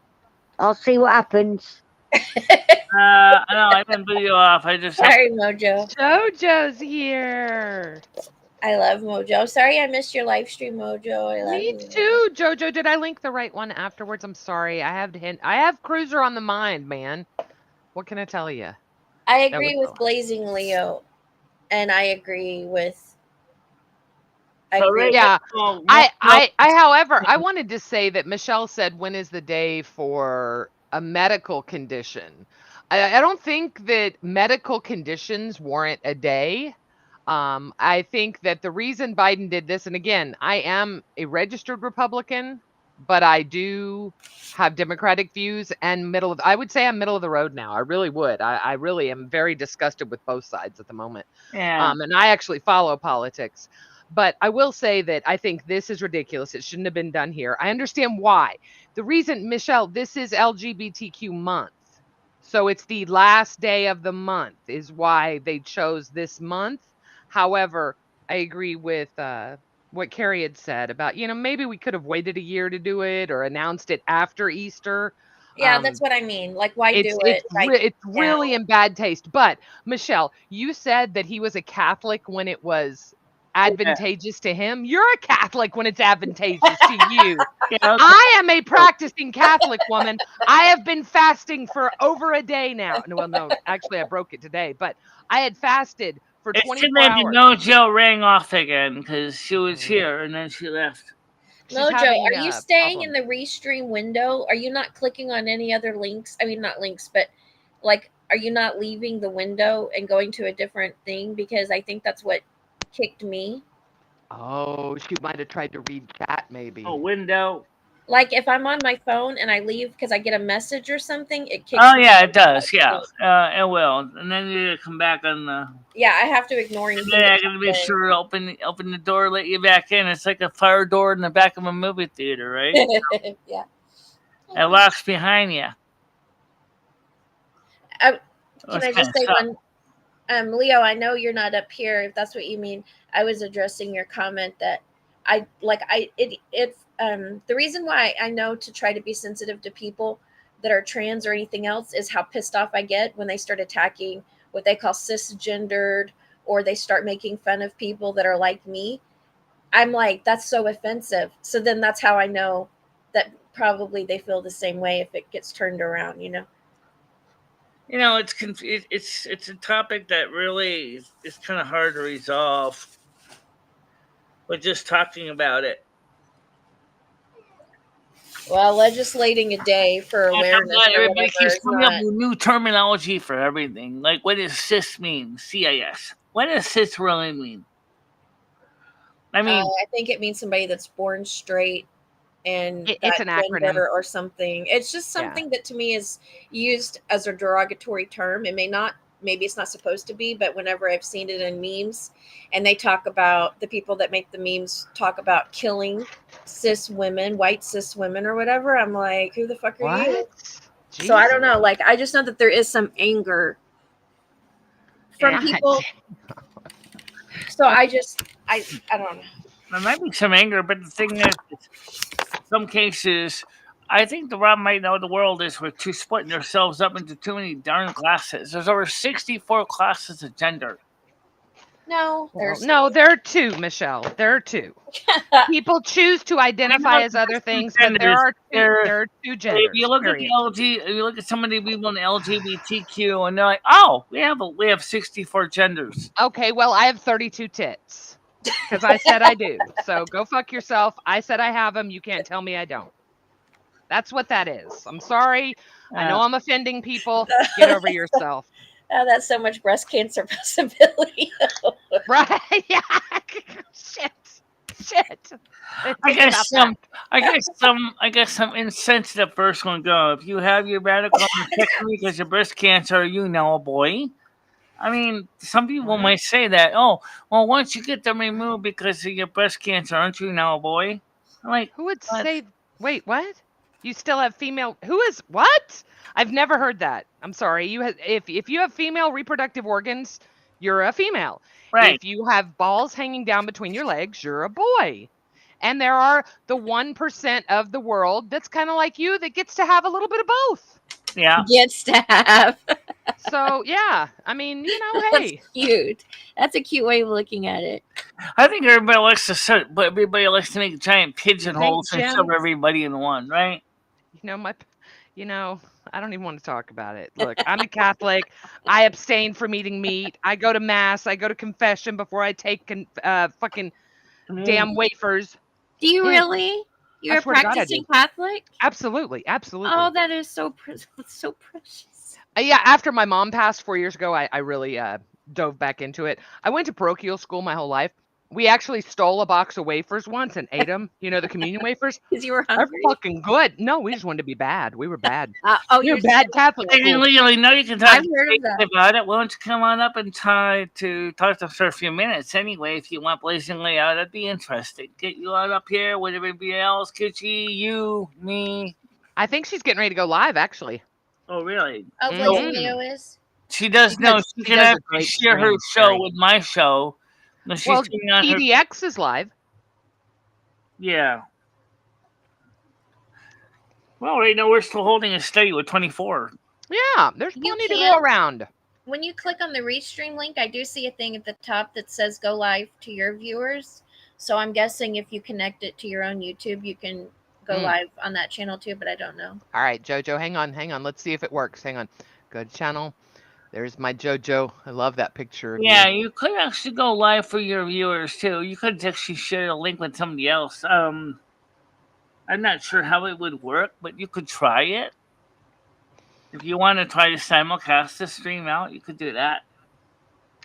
I'll see what happens. I know I didn't boot you off. I just Sorry, Mojo. JoJo's here. I love Mojo. Sorry I missed your live stream, Mojo. I love Me you. too, JoJo. Did I link the right one afterwards? I'm sorry. I have Cruiser on the mind, man. What can I tell you? I That agree was with Blazing Leo, and I agree with. I So agree. right Yeah. now, However, I wanted to say that Michelle said, when is the day for a medical condition? I don't think that medical conditions warrant a day. I think that the reason Biden did this, and again, I am a registered Republican, but I do have Democratic views and I would say I'm middle of the road now. I really would. I really am very disgusted with both sides at the moment. yeah. And I actually follow politics. But I will say that I think this is ridiculous. It shouldn't have been done here. I understand why. The reason, Michelle, this is LGBTQ month. So it's the last day of the month is why they chose this month. However, I agree with what Carrie had said about, maybe we could have waited a year to do it or announced it after Easter. Yeah, that's what I mean. Like, why It's do it's it right it's now? really in bad taste. But Michelle, you said that he was a Catholic when it was advantageous to him. You're a Catholic when it's advantageous to you. Yeah, okay. I am a practicing Catholic woman. I have been fasting for over a day now. Well, no, actually, I broke it today, but I had fasted for It's too 24 bad the hours. Mojo rang off again because she was Mm. here and then she left. She's Mojo, having are you staying in problems. the restream window? Are you not clicking on any other links? I mean, not links, but like, are you not leaving the window and going to a different thing? Because I think that's what kicked me. Oh, she might have tried to read chat, Oh, maybe. window. Like, if I'm on my phone and I leave because I get a message or something, it kicks Oh me yeah, out it of the live does. Yeah, stream. it will. And then you come back on the. Yeah, I have to ignore And anything then that I gotta comes be in. sure to open the door, let you back in. It's like a fire door in the back of a movie theater, right? Yeah. It locks behind you. Can It's I kind just of say sucks. one? Leo, I know you're not up here. If that's what you mean, I was addressing your comment that I like. The reason why I know to try to be sensitive to people that are trans or anything else is how pissed off I get when they start attacking what they call cisgendered, or they start making fun of people that are like me. I'm like, that's so offensive. So then that's how I know that probably they feel the same way if it gets turned around, you know? You know, it's a topic that really is kind of hard to resolve. But just talking about it. Well, legislating a day for And I'm awareness glad or everybody whatever keeps is coming up not. with new terminology for everything. Like, what does cis mean? CIS. What does cis really mean? I mean, I think it means somebody that's born straight and It's that an acronym. gender or something. It's just Yeah. something that to me is used as a derogatory term. It may not, maybe it's not supposed to be, but whenever I've seen it in memes and they talk about the people that make the memes talk about killing cis women, white cis women or whatever, I'm like, who the fuck are you? What? So I don't Jesus. know. Like, I just know that there is some anger from yeah, people. So I don't know. there might be some anger, but the thing is, some cases, I think the problem right now in the world is we're too splitting ourselves up into too many darn classes. There's over 64 classes of gender. No, Well, there's no, there are two, Michelle. There are two. People choose to I identify know as other there's two things, but there genders. are two. There, There are two if you genders. look at the Period. if you look at some of the people in the LGBTQ, and they're like, "Oh, we have 64 genders." Okay, well, I have 32 tits because I said I do. So go fuck yourself. I said I have them. You can't tell me I don't. That's what that is. I'm sorry. I Uh, know I'm offending people. Get over yourself. that's so much breast cancer possibility. Right? Yeah. Shit. Shit. I Think guess about that. some, I guess some insensitive person will go. If you have your radical mastectomy because of breast cancer, you know, a boy. I mean, some people What? might say that. Oh, well, once you get them removed because of your breast cancer, aren't you now a boy? I'm like, Who would what? say? Wait, what? You still have female. Who is what? I've never heard that. I'm sorry. If you have female reproductive organs, you're a female. Right. If you have balls hanging down between your legs, you're a boy. And there are the 1% of the world that's kind of like you that gets to have a little bit of both. Yeah. Gets to have. So yeah, I mean, That's hey, cute. That's a cute way of looking at it. I think everybody likes to make giant pigeonholes and Jim? shove everybody in one, right? my, I don't even want to talk about it. Look, I'm a Catholic. I abstain from eating meat. I go to mass. I go to confession before I take fucking damn wafers. Do you Yeah. really? You're I a swear to God I practicing do. Catholic? Absolutely. Oh, that is so so precious. Yeah, after my mom passed 4 years ago, I really dove back into it. I went to parochial school my whole life. We actually stole a box of wafers once and ate them. The communion wafers. Because you were They're hungry? fucking good. No, we just wanted to be bad. We were bad. Oh, We were you're bad Catholic Hey, school. legally, now you can talk I've heard of that. about it. Why don't you come on up and try to talk to us for a few minutes anyway? If you want blazingly out, that'd be interesting. Get you on up here with everybody else. Kitschy, you, me. I think she's getting ready to go live, actually. Oh, really? Oh, Mhm. Blazing Leo is? She does She know. does- She she can does a actually great share her stream, show Terry. with my show. When she's Well, doing on her, TDX is live. yeah. Well, right now we're still holding a steady with 24. Yeah, there's You plenty to go can't- around. When you click on the Restream link, I do see a thing at the top that says go live to your viewers. So I'm guessing if you connect it to your own YouTube, you can go live on that channel too, but I don't know. All right, Jojo, hang on. Let's see if it works. Hang on. Go to channel. There's my Jojo. I love that picture of Yeah, you. you could actually go live for your viewers too. You could actually share a link with somebody else. I'm not sure how it would work, but you could try it. If you want to try to simulcast the stream out, you could do that.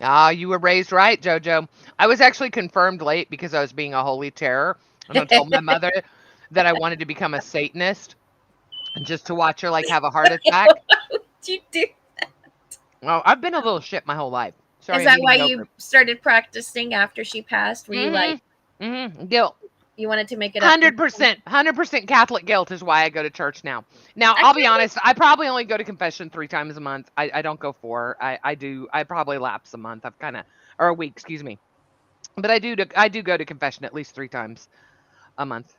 Ah, you were raised right, Jojo. I was actually confirmed late because I was being a holy terror. And I told my mother that I wanted to become a Satanist and just to watch her have a heart attack. Did you do? Well, I've been a little shit my whole life. Sorry, Is that I'm why eating you yogurt. started practicing after she passed? Were you like, Guilt? you wanted to make it up? 100% Catholic guilt is why I go to church now. Now, I'll be honest, I probably only go to confession 3 times a month. I don't go 4. I probably lapse a month. Or a week, excuse me. But I do go to confession at least 3 times a month.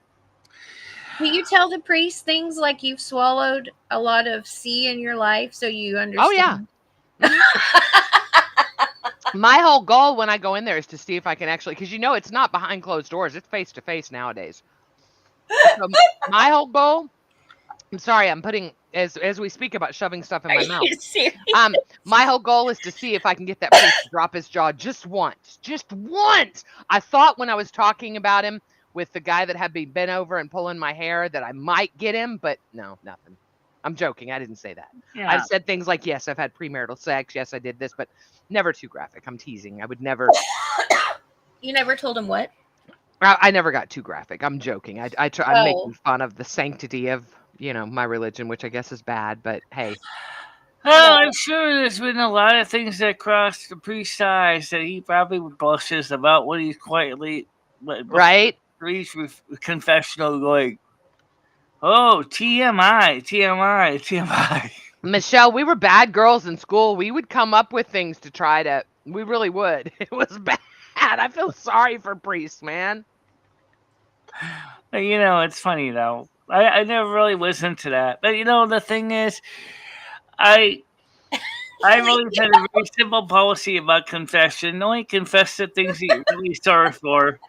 Will you tell the priest things like you've swallowed a lot of C in your life so you understand? Oh yeah. My whole goal when I go in there is to see if I can actually, because it's not behind closed doors, it's face to face nowadays. So my whole goal, I'm sorry, I'm putting as we speak about shoving stuff in my mouth. You serious? My whole goal is to see if I can get that priest to drop his jaw just once. Just once. I thought when I was talking about him with the guy that had me bent over and pulling my hair that I might get him, but no, nothing. I'm joking. I didn't say that. Yeah. I've said things like, yes, I've had premarital sex. Yes, I did this, but never too graphic. I'm teasing. I would never. You never told him what? I never got too graphic. I'm joking. I'm Oh. making fun of the sanctity of, my religion, which I guess is bad, but hey. Oh, I'm sure there's been a lot of things that crossed the priest's eyes that he probably blushes about when he's quietly, Right? Priest with confessional going, oh, TMI, TMI, TMI. Michelle, we were bad girls in school. We would come up with things to try to. We really would. It was bad. I feel sorry for priests, man. It's funny though. I never really listened to that, but the thing is, I really had a very simple policy about confession. Only confess the things that you're really sorry for.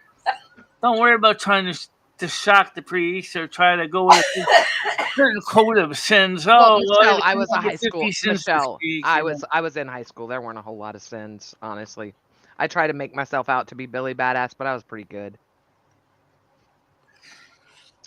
Don't worry about trying to shock the priest or try to go with a certain code of sins. Well, Oh, Michelle, I was a high 50 school. sins to Michelle, speak, I was in high school. There weren't a whole lot of sins, honestly. I tried to make myself out to be Billy Badass, but I was pretty good.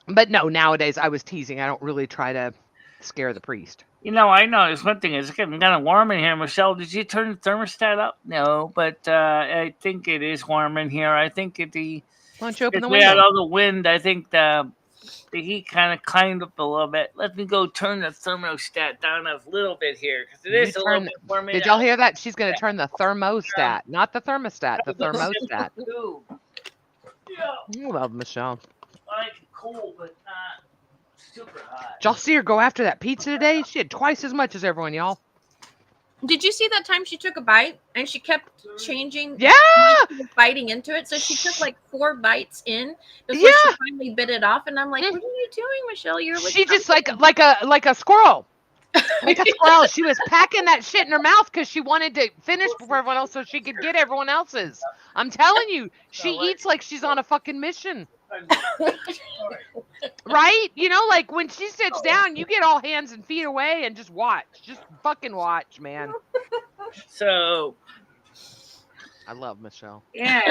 But no, nowadays I was teasing. I don't really try to scare the priest. I know there's one thing. It's getting kind of warm in here. Michelle, did you turn the thermostat up? No, but I think it is warm in here. I think Why don't you open the we had window? all the wind. I think the heat kind of climbed up a little bit. Let me go turn the thermostat down a little bit here because it is a little bit warm. Did y'all hear that? She's going to turn the thermostat, not the thermostat, the thermostat. Yeah. I love Michelle. I like it cool, but not super hot. Did y'all see her go after that pizza today? She had twice as much as everyone, y'all. Did you see that time she took a bite and she kept changing? Yeah! She was biting into it. So she took like 4 bites in before Yeah. she finally bit it off. And I'm like, what are you doing, Michelle? You're She just like a squirrel. Like a squirrel. She was packing that shit in her mouth because she wanted to finish before everyone else so she could get everyone else's. I'm telling you, she eats like she's on a fucking mission. Right? You know, like when she sits down, you get all hands and feet away and just watch. Just fucking watch, man. So I love Michelle. yeah,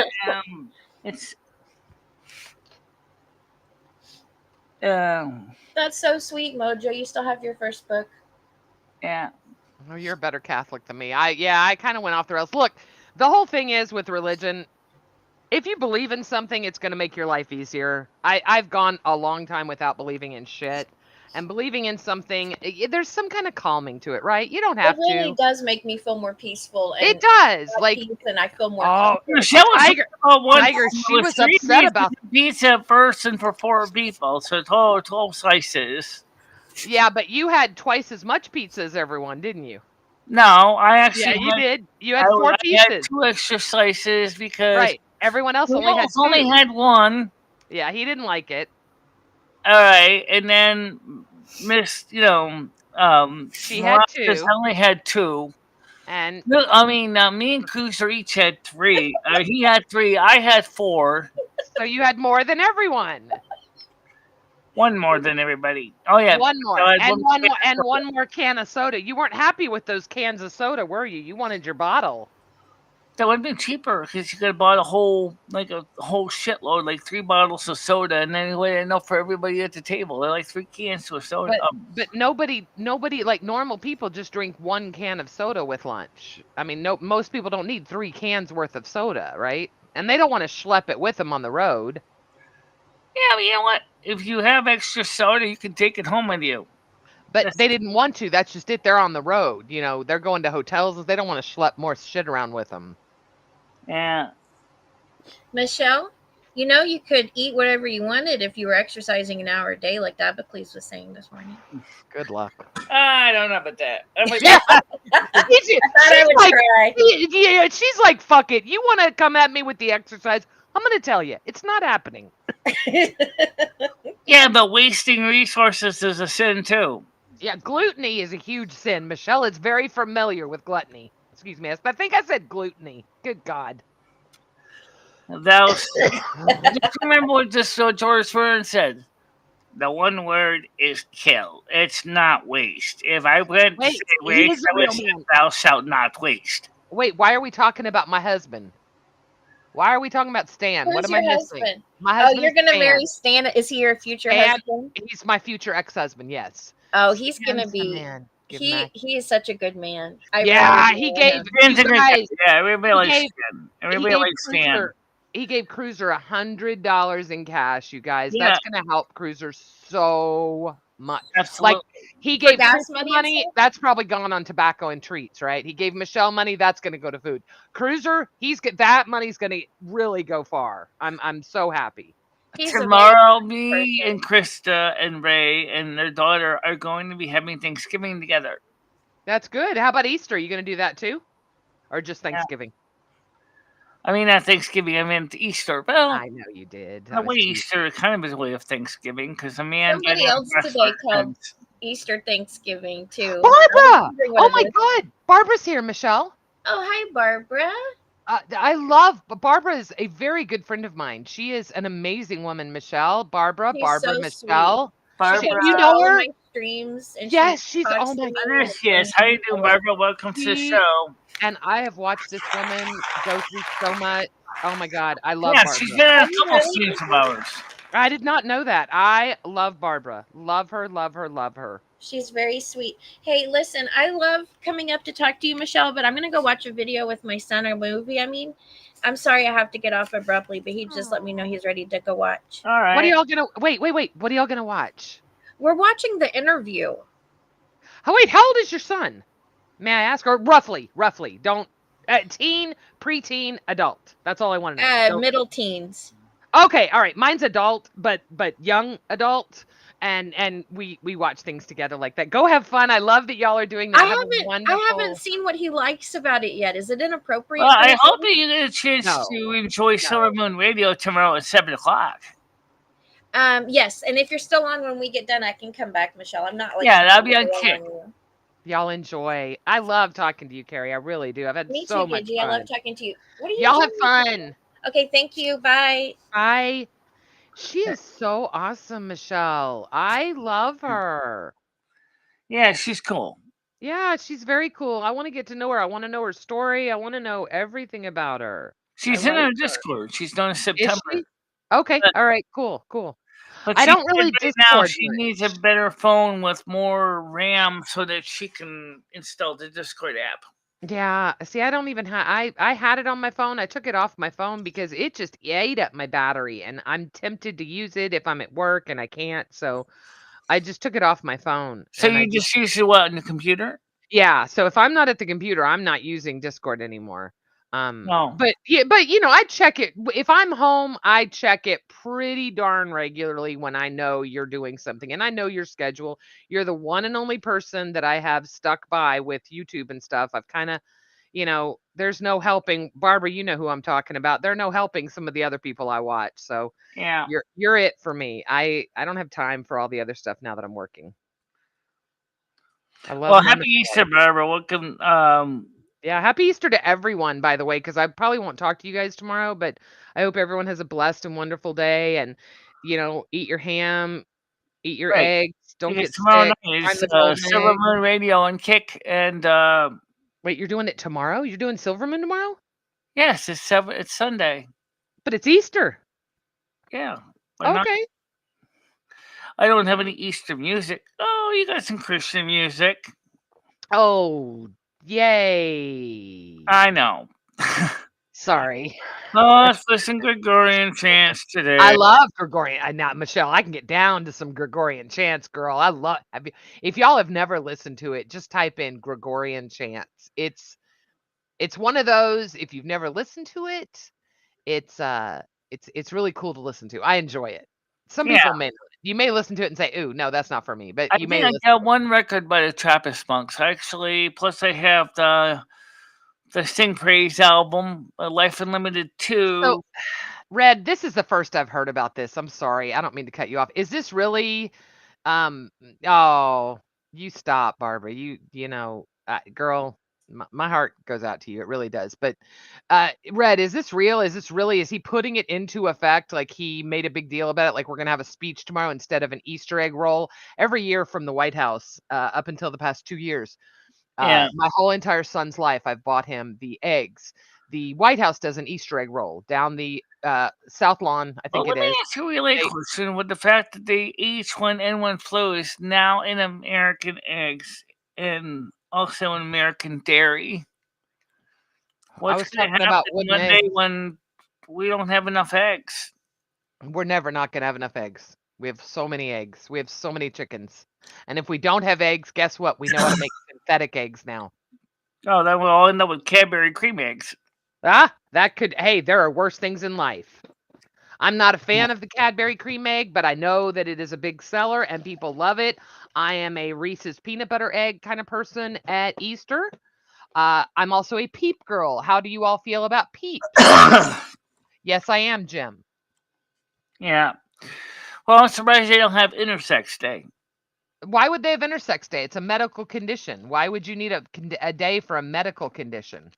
it's That's so sweet, Mojo. You still have your first book. yeah. Oh, you're a better Catholic than me. I kind of went off the rails. Look, the whole thing is with religion, if you believe in something, it's going to make your life easier. I've gone a long time without believing in shit. And believing in something, there's some kind of calming to it, right? You don't have It really to. does make me feel more peaceful. And It does. at Like, peace, and I feel more oh, Michelle was Tiger, she was three upset pieces about. of pizza first and for 4 people, so total 12 slices. Yeah, but you had twice as much pizza as everyone, didn't you? No, I actually Yeah, you had, did. You had 4 I pieces. had 2 extra slices because Right. Everyone else only had 2. only had 1. Yeah, he didn't like it. All right, and then Miss, She had Miraculous 2. only had 2. And No, I mean, me and Cruiser each had 3. He had 3. I had 4. so you had more than everyone. 1 more than everybody. Oh yeah, One more. I had And one one more. more and one more can of soda. You weren't happy with those cans of soda, were you? You wanted your bottle. That would have been cheaper because you could have bought a whole shitload, like 3 bottles of soda, and then you would have enough for everybody at the table. They're like 3 cans of soda. But nobody like normal people just drink 1 can of soda with lunch. I mean, most people don't need 3 cans worth of soda, right? And they don't want to schlep it with them on the road. Yeah, but you know what? If you have extra soda, you can take it home with you. But they didn't want to. That's just it. They're on the road. You know, they're going to hotels. They don't want to schlep more shit around with them. Yeah. Michelle, you could eat whatever you wanted if you were exercising an hour a day, like Dabocles was saying this morning. Good luck. I don't know about that. Yeah. She's like, fuck it. You want to come at me with the exercise? I'm going to tell you, it's not happening. Yeah, but wasting resources is a sin too. Yeah, gluttony is a huge sin. Michelle is very familiar with gluttony. Excuse me. I think I said gluttony. Good God. Just remember what George Fern said. The one word is kill. It's not waste. If I went to say waste, I would say thou shalt not waste. Wait, why are we talking about my husband? Why are we talking about Stan? Who's what am your I missing? husband? My husband. Oh, you're gonna marry Stan. Is he your future husband? He's my future ex-husband. Yes. Oh, he's gonna be. Man. He is such a good man. He gave. Everybody likes Stan. He gave Cruiser $100 in cash, you guys. Yeah. That's gonna help Cruiser so much. Absolutely. Like he gave gas money. That's probably gone on tobacco and treats, right? He gave Michelle money. That's gonna go to food. Cruiser, that money's gonna really go far. I'm so happy. Tomorrow, me and Krista and Ray and their daughter are going to be having Thanksgiving together. That's good. How about Easter? Are you going to do that too? Or just Thanksgiving? Yeah. I mean, not Thanksgiving. I meant Easter. Well, I know you did. The way Easter kind of is a way of Thanksgiving because a man. Somebody else today called Easter Thanksgiving too. Barbara! Oh my God! Barbara's here, Michelle. Oh, hi, Barbara. I love Barbara is a very good friend of mine. She is an amazing woman, Michelle. Barbara, so Michelle. Barbara, you know her? My streams. And yes, she's oh my goodness. Yes, how you doing, Barbara? Welcome to the show. And I have watched this woman go through so much. Oh my God, I love Barbara. Yeah, she's been on a couple streams of ours. I did not know that. I love Barbara. Love her, love her, love her. She's very sweet. Hey, listen, I love coming up to talk to you, Michelle, but I'm going to go watch a video with my son, a movie. I mean, I'm sorry I have to get off abruptly, but he just let me know he's ready to go watch. All right. What are y'all going to wait. What are y'all going to watch? We're watching The Interview. Oh, wait, how old is your son? May I ask? Or roughly. Don't teen, preteen, adult. That's all I want to know. Middle teens. Okay, all right. Mine's adult, but young adult. and we watch things together like that. Go have fun. I love that y'all are doing that. Have a I wonderful. haven't seen what he likes about it yet. Is it inappropriate? Well, for I his hope age? that you get a chance No, to enjoy Silver Moon Radio tomorrow at 7 o'clock. Yes, and if you're still on when we get done, I can come back, Michelle. I'm not like Yeah, that'll be trying on to Kick. roll on you. y'all enjoy. I love talking to you, Carrie. I really do. I've had Me so too, much Gigi. I fun. love talking to you. What are you Y'all have doing? fun. Okay, thank you. Bye. She is so awesome, Michelle. I love her. Yeah, she's cool. Yeah, she's very cool. I want to get to know her. I want to know her story. I want to know everything about her. She's in our Discord. She's done in Is September. she? Okay. But, All right. Cool. but I she don't said really right now Discord she much. needs a better phone with more RAM so that she can install the Discord app. Yeah. See, I don't even have. I had it on my phone. I took it off my phone because it just ate up my battery, and I'm tempted to use it if I'm at work and I can't. So I just took it off my phone, So and I you just just use it what on the computer? yeah. So if I'm not at the computer, I'm not using Discord anymore. No. But yeah, but I check it if I'm home. I check it pretty darn regularly when I know you're doing something and I know your schedule. You're the one and only person that I have stuck by with YouTube and stuff. I've kind of, there's no helping. Barbara, you know who I'm talking about. There's no helping some of the other people I watch. So Yeah. you're it for me. I don't have time for all the other stuff now that I'm working. I love Well, my happy Michelle. Easter, Barbara. Welcome. Yeah, happy Easter to everyone, by the way, because I probably won't talk to you guys tomorrow, but I hope everyone has a blessed and wonderful day and, eat your ham, eat your Right. eggs, don't Because get tomorrow sick, night find is the golden Silver egg. Moon Radio and Kick, and Wait, you're doing it tomorrow? You're doing Silverman tomorrow? yes, it's Sunday. But it's Easter. Yeah. Why not? Okay. I don't have any Easter music. Oh, you got some Christian music. Oh, yay. I know. Sorry. Oh, let's listen to Gregorian chants today. I love Gregorian. Now, Michelle, I can get down to some Gregorian chants, girl. If y'all have never listened to it, just type in Gregorian chants. It's one of those. If you've never listened to it, it's really cool to listen to. I enjoy it. Some Yeah. people may not. You may listen to it and say, "Ooh, no, that's not for me." But I you think may I listen. got one record by the Trappist Monks, actually. Plus, I have the Sing Praise album, Life Unlimited 2. So, Red, this is the first I've heard about this. I'm sorry. I don't mean to cut you off. Is this really oh, you stop, Barbara. Girl, my heart goes out to you. It really does. But Red, is this real? Is he putting it into effect? Like he made a big deal about it? Like we're going to have a speech tomorrow instead of an Easter egg roll? Every year from the White House, up until the past 2 years, Yeah. my whole entire son's life, I've bought him the eggs. The White House does an Easter egg roll down the South Lawn, I Well, think let it me is. ask you a really question with the fact that the H1N1 flu is now in American eggs and also in American dairy. I What's was going to talking about happen wooden one day eggs. when we don't have enough eggs? We're never not going to have enough eggs. We have so many eggs. We have so many chickens. And if we don't have eggs, guess what? We know how to make synthetic eggs now. Oh, then we'll all end up with Cadbury cream eggs. Hey, there are worse things in life. I'm not a fan of the Cadbury cream egg, but I know that it is a big seller and people love it. I am a Reese's peanut butter egg kind of person at Easter. I'm also a Peep girl. How do you all feel about Peeps? Yes, I am, Jim. Yeah. Well, I'm surprised they don't have Intersex Day. Why would they have Intersex Day? It's a medical condition. Why would you need a day for a medical condition?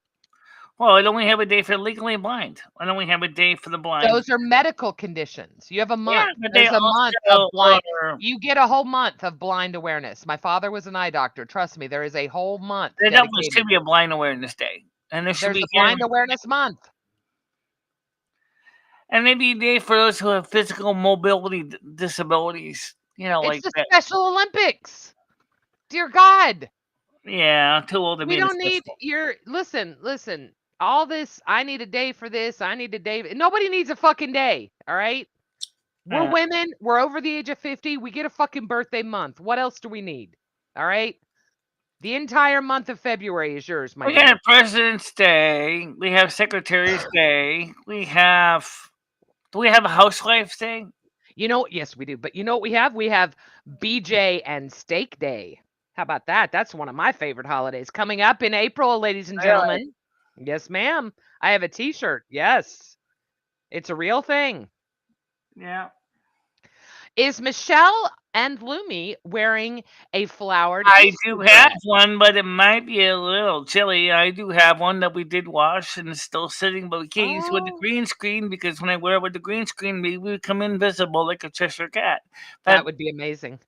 Well, I only have a day for legally blind. I only have a day for the blind. Those are medical conditions. You have a month. Yeah, but There's they a month of also blind. are- You get a whole month of blind awareness. My father was an eye doctor. Trust me, there is a whole month There definitely dedicated. should be a blind awareness day, and there should There's be a blind awareness month. and maybe a day for those who have physical mobility disabilities. You know, like It's the that. Special Olympics. Dear God. Yeah, too old to be We in the don't need special. your listen. All this, I need a day for this. I need a day. Nobody needs a fucking day. All right. We're Yeah. women. We're over the age of 50. We get a fucking birthday month. What else do we need? All right. The entire month of February is yours, my We dear. have President's Day. We have Secretary's Day. Do we have a Housewife's Day? Yes, we do. But you know what we have? We have BJ and Steak Day. How about that? That's one of my favorite holidays coming up in April, ladies and Really? gentlemen. Yes, ma'am. I have a t-shirt. Yes. It's a real thing. Yeah. Is Michelle and Lumi wearing a flowered I Easter do have dress? one, but it might be a little chilly. I do have one that we did wash and it's still sitting, but we can't use it with the Oh, green screen because when I wear it with the green screen, maybe we become invisible like a Cheshire cat. But that would be amazing.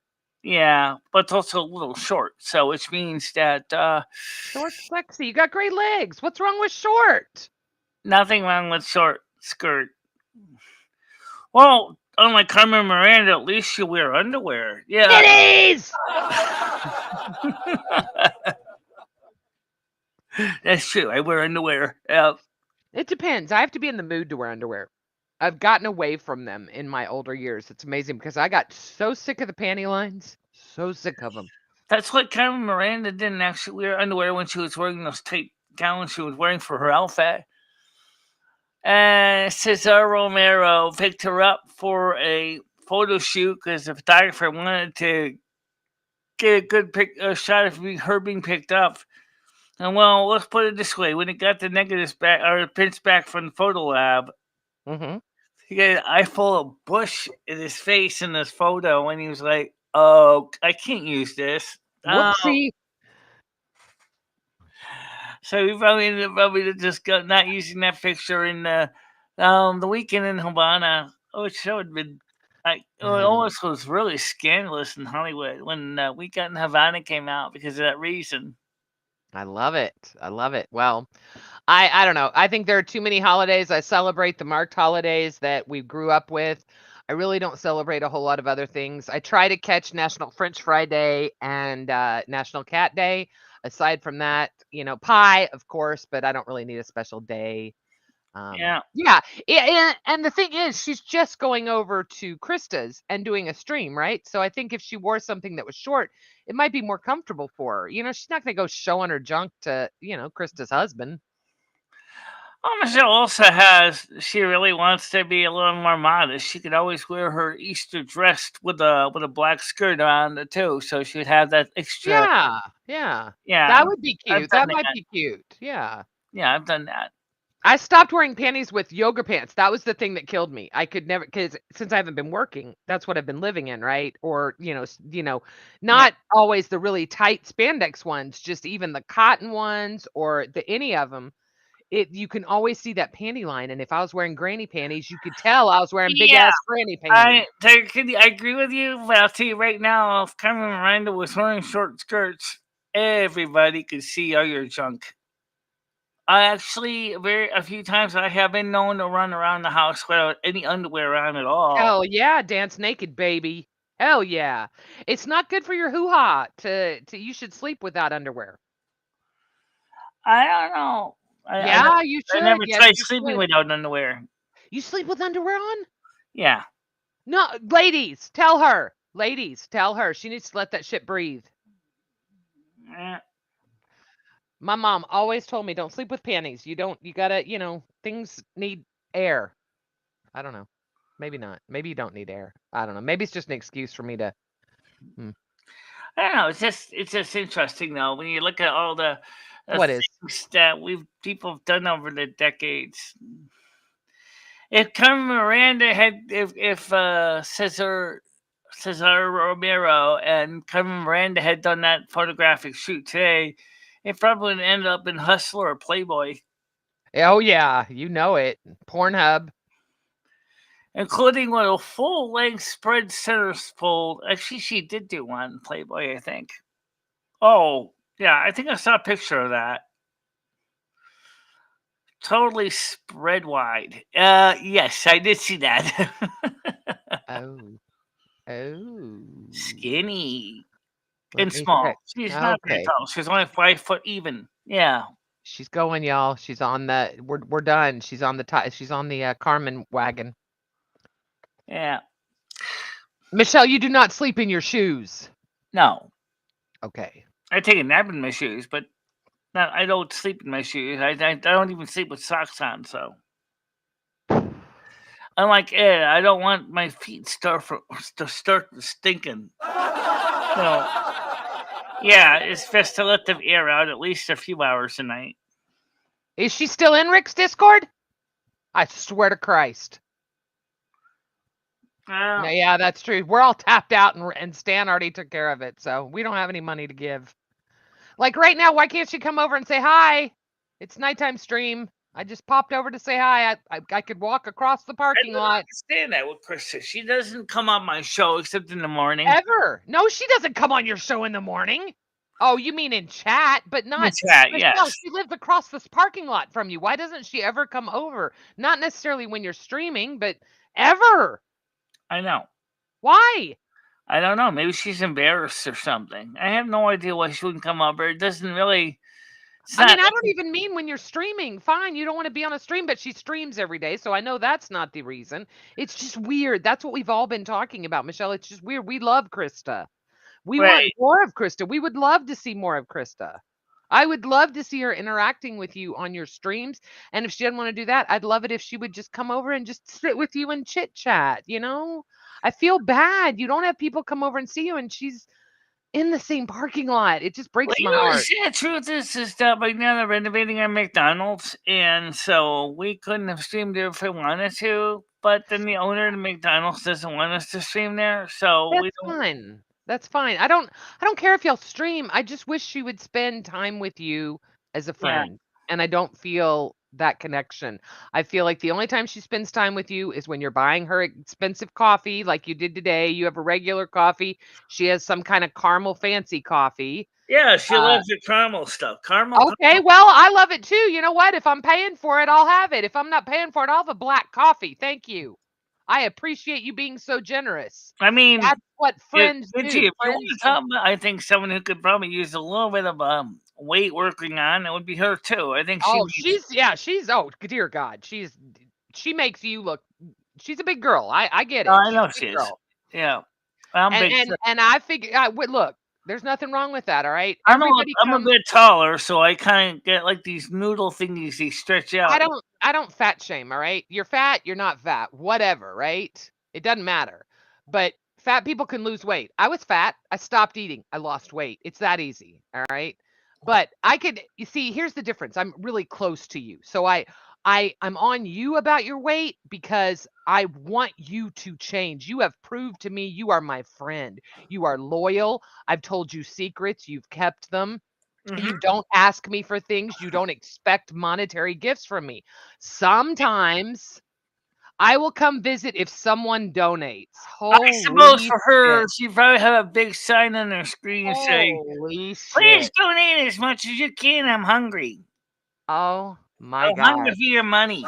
yeah, but it's also a little short, so which means that Short, sexy. You got great legs. What's wrong with short? nothing wrong with short skirt. Well, unlike Carmen Miranda, at least you wear underwear. Yeah. Titties! That's true. I wear underwear. It depends. I have to be in the mood to wear underwear. I've gotten away from them in my older years. It's amazing because I got so sick of the panty lines. So sick of them. That's what Carmen Miranda didn't actually wear underwear when she was wearing those tight gowns she was wearing for her outfit. And Cesar Romero picked her up for a photo shoot because the photographer wanted to get a good shot of her being picked up. And well, let's put it this way: when he got the negatives back or prints back from the photo lab, Mm-hmm. he got an eye full of bush in his face in this photo, and he was like, "Oh, I can't use this." Oh, Whoopsie. so we probably ended up just not using that picture in the weekend in Havana, which that would have been like it almost was really scandalous in Hollywood when Weekend in Havana came out because of that reason. I love it. I love it. Well, I don't know. I think there are too many holidays. I celebrate the marked holidays that we grew up with. I really don't celebrate a whole lot of other things. I try to catch National French Fry Day and National Cat Day. Aside from that, pie, of course, but I don't really need a special day. Yeah, Yeah, and the thing is, she's just going over to Krista's and doing a stream, right? So I think if she wore something that was short, it might be more comfortable for her. She's not going to go showing her junk to, Krista's husband. well, Michelle also has. She really wants to be a little more modest. She could always wear her Easter dress with a black skirt on it too, so she would have that extra. Yeah, yeah. Yeah, That would be I've cute. done That might that. be cute. Yeah. Yeah, I've done that. I stopped wearing panties with yoga pants. That was the thing that killed me. I could never, because since I haven't been working, that's what I've been living in, right? Or Yeah, not always the really tight spandex ones, just even the cotton ones or the any of them. You can always see that panty line, and if I was wearing granny panties, you could tell I was wearing big yeah. ass granny panties. I agree with you, but I'll tell you right now, if Carmen Miranda was wearing short skirts, everybody could see all your junk. I actually a few times I have been known to run around the house without any underwear on at all. Hell yeah, dance naked, baby. Hell yeah. It's not good for your hoo-ha to you should sleep without underwear. I don't know. Yeah, you I should. never Yes, tried you sleeping should. without underwear. You sleep with underwear on? Yeah. No, ladies, tell her. Ladies, tell her. She needs to let that shit breathe. Eh, My mom always told me don't sleep with panties. You gotta, things need air. I don't know. Maybe not. Maybe you don't need air. I don't know. Maybe it's just an excuse for me to. Hmm. I don't know. It's just interesting though when you look at all the What is? things that people have done over the decades. If Carmen Miranda had, if Cesar Romero and Carmen Miranda had done that photographic shoot today, it probably would end up in Hustler or Playboy, Oh yeah, you know it. Pornhub. including with a full length spread centerfold. Actually, she did do one in Playboy, I think. Oh, yeah, I think I saw a picture of that. Totally spread wide. Yes, I did see that. Oh. Oh. Skinny Let and me small. check. She's not very Okay. tall. She's only 5 foot even. Yeah, She's going, y'all. She's on the. We're done. She's on the She's on the Carmen wagon. yeah. Michelle, you do not sleep in your shoes. No, Okay. I take a nap in my shoes, but not. I don't sleep in my shoes. I don't even sleep with socks on. So Unlike Ed, I don't want my feet to start stinking. So, yeah, it's best to let them air out at least a few hours a night. Is she still in Rick's Discord? I swear to Christ. No, yeah, that's true. We're all tapped out, and Stan already took care of it, so we don't have any money to give. Like right now, why can't she come over and say hi? It's nighttime stream. I just popped over to say hi. I could walk across the parking lot. I understand that with Krista. She doesn't come on my show except in the morning. Ever. No, she doesn't come on your show in the morning. Oh, you mean in chat, but not in chat, Michelle, yes. she lives across this parking lot from you. Why doesn't she ever come over? Not necessarily when you're streaming, but ever. I know. Why? I don't know. Maybe she's embarrassed or something. I have no idea why she wouldn't come over. It doesn't really. I mean, I don't even mean when you're streaming. Fine, you don't want to be on a stream, but she streams every day, so I know that's not the reason. It's just weird. That's what we've all been talking about, Michelle. It's just weird. We love Krista. We want more of Krista. We would love to see more of Krista. I would love to see her interacting with you on your streams. And if she didn't want to do that, I'd love it if she would just come over and just sit with you and chit chat. You know, I feel bad. You don't have people come over and see you, and she's in the same parking lot. It just breaks my heart. The truth is that right now they're renovating our McDonald's, and so we couldn't have streamed there if we wanted to. But then the owner of the McDonald's doesn't want us to stream there, so we don't. Fine. That's fine. I don't care if y'all stream. I just wish she would spend time with you as a friend. Yeah. And I don't feel that connection. I feel like the only time she spends time with you is when you're buying her expensive coffee like you did today. You have a regular coffee. She has some kind of caramel fancy coffee. Yeah, she loves the caramel stuff. Okay, well, I love it too. You know what? If I'm paying for it, I'll have it. If I'm not paying for it, I'll have a black coffee. Thank you. I appreciate you being so generous. I mean, that's what friends do. If you want to talk about, I think someone who could probably use a little bit of weight working on, it would be her too. I think she's dear God, she makes you look. She's a big girl. I get it. I know she is. Yeah, and I figure. Look, there's nothing wrong with that. All right. I'm a bit taller, so I kind of get like these noodle thingies. They stretch out. I don't fat shame. All right. You're fat. You're not fat. Whatever. Right. It doesn't matter. But fat people can lose weight. I was fat. I stopped eating. I lost weight. It's that easy. All right. But you see, here's the difference. I'm really close to you. So I'm on you about your weight because I want you to change. You have proved to me you are my friend. You are loyal. I've told you secrets. You've kept them. Mm-hmm. You don't ask me for things. You don't expect monetary gifts from me. Sometimes I will come visit if someone donates. I suppose for her, she probably have a big sign on her screen saying, "Please donate as much as you can. I'm hungry." Oh my God! I'm hungry for your money.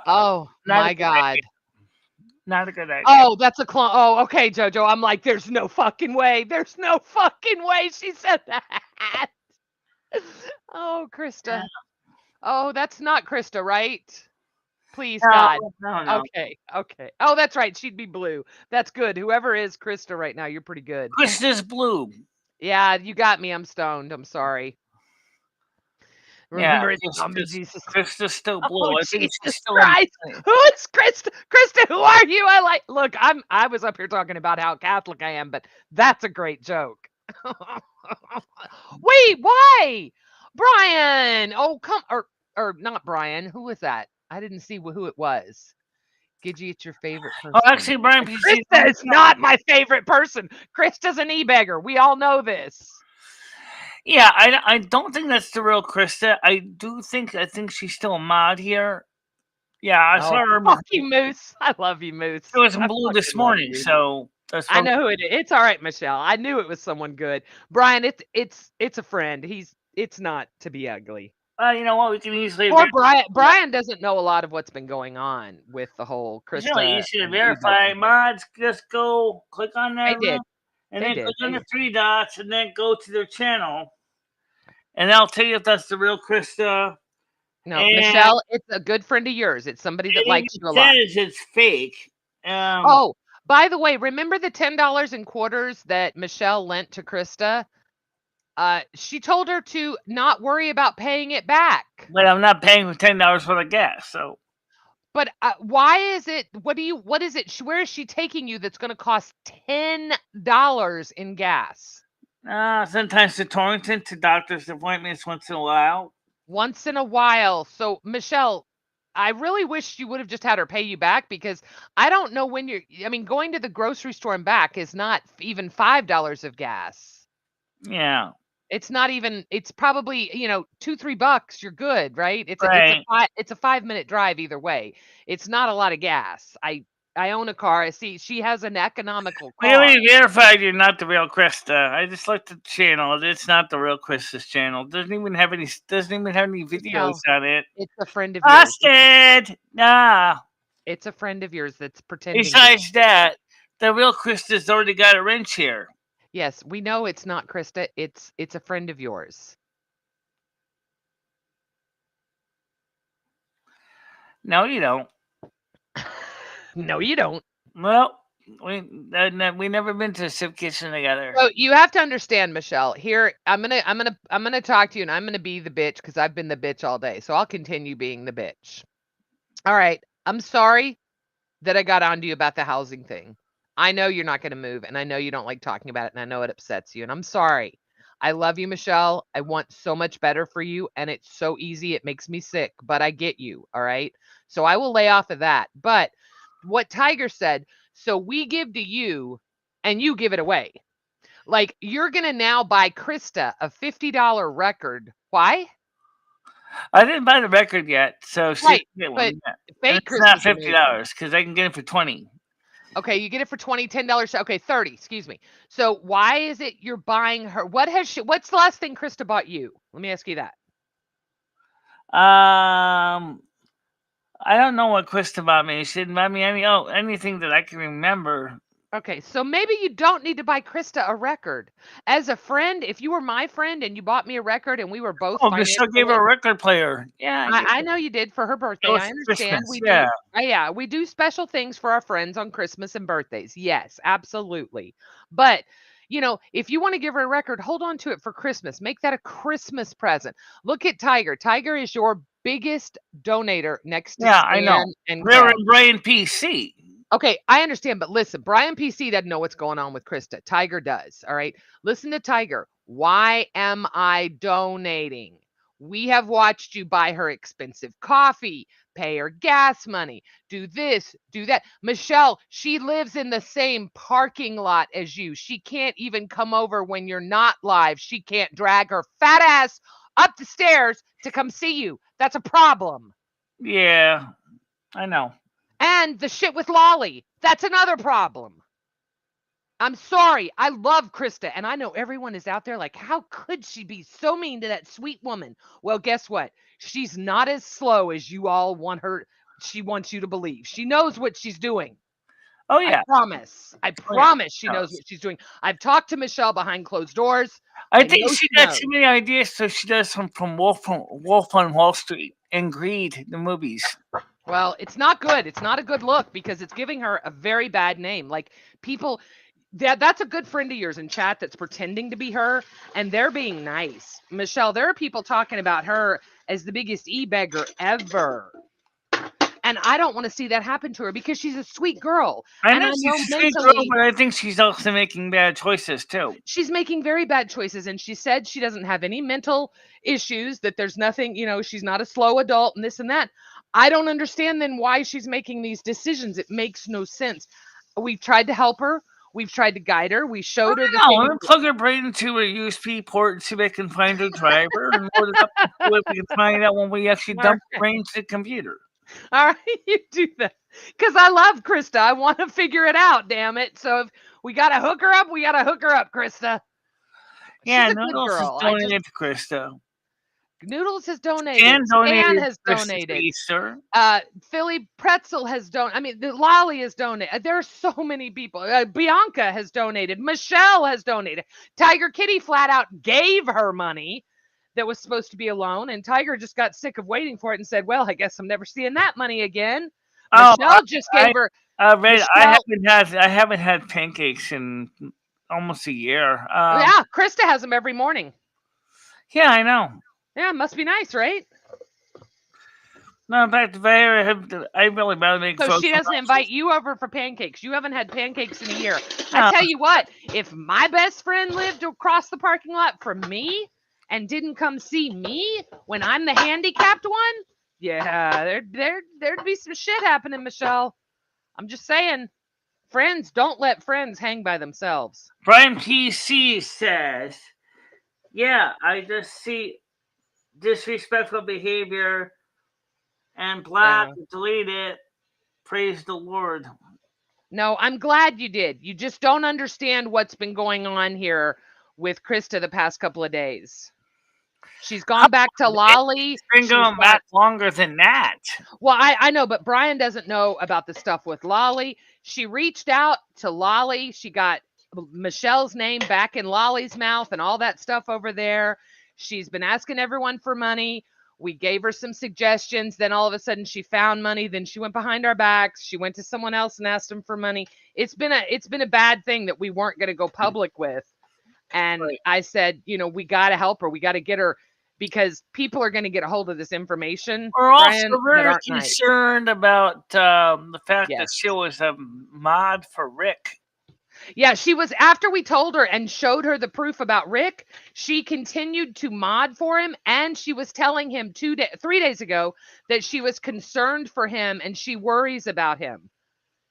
Oh my God! Not a good idea. Oh, that's a clone. Oh, okay, Jojo. I'm like, there's no fucking way. There's no fucking way she said that. Oh, Krista. Oh, that's not Krista, right? Please, God. No. Okay. Oh, that's right. She'd be blue. That's good. Whoever is Krista right now, you're pretty good. Krista's blue. Yeah, you got me. I'm stoned. I'm sorry. Remember, it's Jesus. Krista's still blue. Oh, Jesus Christ. Who is Krista? Krista, who are you? Look, I was up here talking about how Catholic I am, but that's a great joke. Wait, why? Brian. Oh, come or not Brian. Who was that? I didn't see who it was. Gidgy, it's your favorite person. Oh, actually, Brian, Krista is not my favorite person. Krista's an e-beggar. We all know this. Yeah, I don't think that's the real Krista. I think she's still a mod here. Yeah, I saw her. Fuck you, Moose. I love you, Moose. It was in blue this morning, so that's. I know who it is. It's all right, Michelle. I knew it was someone good. Brian, it's a friend. It's not to be ugly. You know what? We can easily. Or Brian doesn't know a lot of what's been going on with the whole Krista. You know, you should verify mods. Just go click on that. And then click on the 3 dots and then go to their channel. And I'll tell you if that's the real Krista. No, Michelle, it's a good friend of yours. It's somebody that likes you a lot. It says it's fake. Oh, by the way, remember the $10 in quarters that Michelle lent to Krista? She told her to not worry about paying it back. But I'm not paying $10 for the gas, so. But why is it? What is it? Where is she taking you? That's going to cost $10 in gas Sometimes to Torrington to doctor's appointments once in a while. once in a while. So Michelle, I really wish you would have just had her pay you back, because I don't know when you're. I mean, going to the grocery store and back is not even $5 of gas. Yeah. It's not even. It's probably $2-3. You're good, right? Right. It's a 5-minute drive either way. It's not a lot of gas. I own a car. I see she has an economical We car. already verified you're not the real Krista. I just looked at the channel. It's not the real Krista's channel. Doesn't even have any videos Michelle, on it. it's a friend of yours. Busted! Nah. It's a friend of yours that's pretending. Besides that, the real Krista's already got a wrench here. Yes, we know it's not Krista. It's a friend of yours. No, you don't. No, you don't. Well, we never been to a soup kitchen together. So you have to understand, Michelle. Here, I'm gonna talk to you, and I'm gonna be the bitch because I've been the bitch all day. So I'll continue being the bitch. All right. I'm sorry that I got onto you about the housing thing. I know you're not gonna move, and I know you don't like talking about it, and I know it upsets you, and I'm sorry. I love you, Michelle. I want so much better for you, and it's so easy. It makes me sick, but I get you. All right. So I will lay off of that. But what Tiger said, so we give to you and you give it away. Like, you're going to now buy Krista a $50 record. Why? I didn't buy the record yet, so she Right. can get But one. And fake it's not Krista's amazing. because I can get it for 20. Okay, you get it for $10. Okay, 30, excuse me. So why is it you're buying her? What's the last thing Krista bought you? Let me ask you that. I don't know what Krista bought me. She didn't buy me anything that I can remember. Okay, so maybe you don't need to buy Krista a record. As a friend, if you were my friend and you bought me a record and we were both Oh, Michelle gave her financially, a record player. Yeah, I know you did for her it birthday. was I for understand. Christmas. We Yeah. do. Yeah, we do special things for our friends on Christmas and birthdays. Yes, absolutely. But if you want to give her a record, hold on to it for Christmas. Make that a Christmas present. Look at Tiger. Tiger is your biggest donator next to Yeah, I know. Stan and We're Kev. in Brian PC. Okay, I understand, but listen, Brian PC doesn't know what's going on with Krista. Tiger does. All right. Listen to Tiger. Why am I donating? We have watched you buy her expensive coffee, pay her gas money, do this, do that. Michelle, she lives in the same parking lot as you. She can't even come over when you're not live. She can't drag her fat ass up the stairs to come see you. That's a problem. Yeah, I know. And the shit with Lolly, that's another problem. I'm sorry. I love Krista, and I know everyone is out there like, how could she be so mean to that sweet woman? Well, guess what? She's not as slow as you all want her. She wants you to believe. She knows what she's doing. Oh yeah. I promise. I Oh, yeah. promise she knows what she's doing. I've talked to Michelle behind closed doors. I think know she she got knows. too many ideas, so she does from Wolf on Wall Street and Greed, the movies. Well, it's not good. It's not a good look because it's giving her a very bad name. Like, people, that's a good friend of yours in chat that's pretending to be her, and they're being nice. Michelle, there are people talking about her as the biggest e-beggar ever. And I don't want to see that happen to her because she's a sweet girl. I And know I she's know a sweet girl, mentally but I think she's also making bad choices too. she's making very bad choices. And she said she doesn't have any mental issues, that there's nothing, she's not a slow adult and this and that. I don't understand then why she's making these decisions. It makes no sense. We've tried to help her. We've tried to guide her. We showed her the No, things. I'm plug her brain into a USB port and see if I can find her driver and load it up and see if we can find out when we actually All dump right. brains to the computer. All right, you do that. Because I love Krista. I want to figure it out, damn it. So if we got to hook her up, we got to hook her up, Krista. Yeah, She's a good Noodles is girl. donated to Krista. Noodles has donated. Dan donated Stan to has Krista's donated. Easter. Philly Pretzel has donated. I mean, the Lolly has donated. There are so many people. Bianca has donated. Michelle has donated. Tiger Kitty flat out gave her money that was supposed to be a loan, and Tiger just got sick of waiting for it and said, "Well, I guess I'm never seeing that money again." Oh, Michelle just gave her. Red, Michelle, I haven't had pancakes in almost a year. yeah, Krista has them every morning. Yeah, I know. Yeah, must be nice, right? No, back to there. I really want to make So folks. she doesn't invite you over for pancakes. You haven't had pancakes in a year. I No. tell you what, if my best friend lived across the parking lot from me and didn't come see me when I'm the handicapped one, yeah, there'd be some shit happening, Michelle. I'm just saying, friends, don't let friends hang by themselves. Brian PC says, "Yeah, I just see disrespectful behavior and black. Yeah. Delete it. Praise the Lord." No, I'm glad you did. You just don't understand what's been going on here with Krista the past couple of days. She's gone back to Lolly. It's been She's going got back longer than that. Well, I know, but Brian doesn't know about the stuff with Lolly. She reached out to Lolly. She got Michelle's name back in Lolly's mouth and all that stuff over there. She's been asking everyone for money. We gave her some suggestions. Then all of a sudden she found money. Then she went behind our backs. She went to someone else and asked them for money. It's been a bad thing that we weren't going to go public with. And Right. I said, we got to help her. We got to get her because people are going to get a hold of this information, We're also Brian, that very aren't nice. concerned about the fact that Yes. she was a mod for Rick. Yeah, she was after we told her and showed her the proof about Rick, she continued to mod for him and she was telling him 3 days ago that she was concerned for him and she worries about him.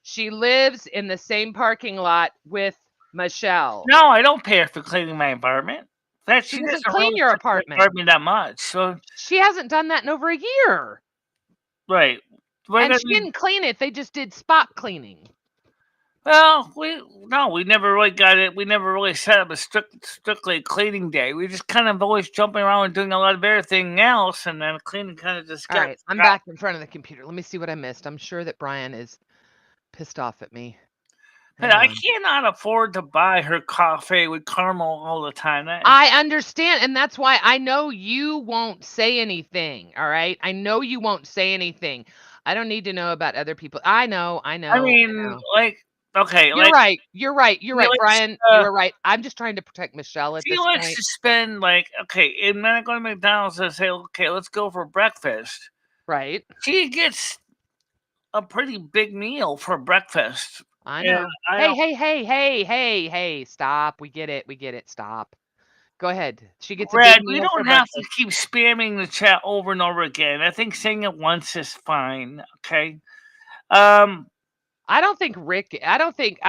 She lives in the same parking lot with Michelle. No, I don't pay her for cleaning my apartment. That She she doesn't doesn't clean really your clean my apartment. apartment that much. So She hasn't done that in over a year. right. And she didn't clean it. They just did spot cleaning. Well, we never really got it. We never really set up a strictly cleaning day. We just kind of always jumping around and doing a lot of everything else, and then cleaning kind of just All got. right, I'm back in front of the computer. Let me see what I missed. I'm sure that Brian is pissed off at me. But I cannot afford to buy her coffee with caramel all the time. I understand, and that's why I know you won't say anything. All right, I know you won't say anything. I don't need to know about other people. I know. I mean, like, okay, You're like right. You're right. You're right, likes, Brian. You are right. I'm just trying to protect Michelle at she this likes point. to spend like, okay, and then I go to McDonald's and say, okay, let's go for breakfast. Right. She gets a pretty big meal for breakfast. I Yeah, know. Hey. Stop. We get it. We get it. Stop. Go ahead. She gets a Red, big we meal for don't have to breakfast. keep spamming the chat over and over again. I think saying it once is fine. Okay. I don't think Rick. I don't think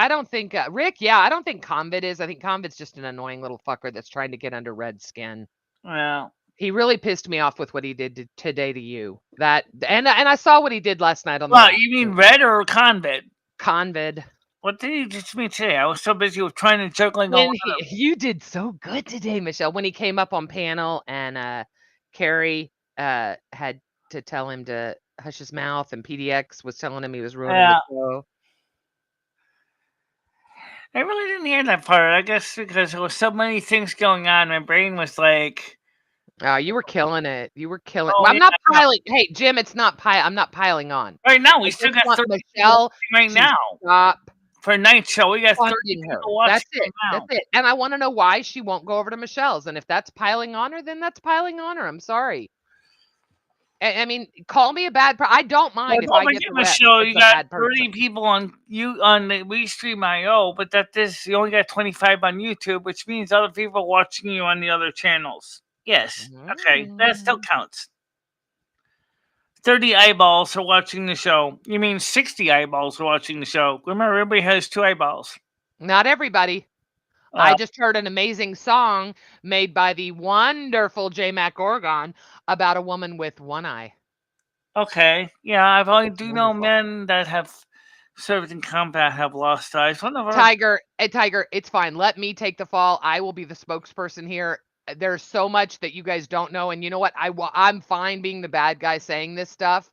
Rick. Yeah, I don't think Convid is. I think Convid's just an annoying little fucker that's trying to get under Red's skin. Well, He really pissed me off with what he did today to you. That and I saw what he did last night on the. What, you mean Red or Convid? Convid. What did he just me today? I was so busy with trying to juggling all. You did so good today, Michelle. When he came up on panel and Carrie had to tell him to hush his mouth, and PDX was telling him he was ruining the show. I really didn't hear that part. I guess because there was so many things going on, my brain was like. Oh, you were killing it. You were killing. Oh, Well, I'm not piling. Hey, Jim, it's not I'm not piling on. Right now, we still got 30 Michelle right now. Stop For a night show, we got 30 funding her. people watching That's it. now. That's it. And I want to know why she won't go over to Michelle's. And if that's piling on her, then that's piling on her. I'm sorry. I mean, call me a bad. I don't mind if I get the Michelle, you got 30 people on the WeStream.io, but you only got 25 on YouTube, which means other people are watching you on the other channels. Yes. Okay, that still counts. 30 eyeballs are watching the show. You mean 60 eyeballs are watching the show. Remember, everybody has 2 eyeballs. Not everybody. I just heard an amazing song made by the wonderful J. Mac Oregon about a woman with one eye. Okay. Yeah, I only do know men that have served in combat have lost eyes. Tiger, it's fine. Let me take the fall. I will be the spokesperson here. There's so much that you guys don't know. And you know what? I'm fine being the bad guy saying this stuff.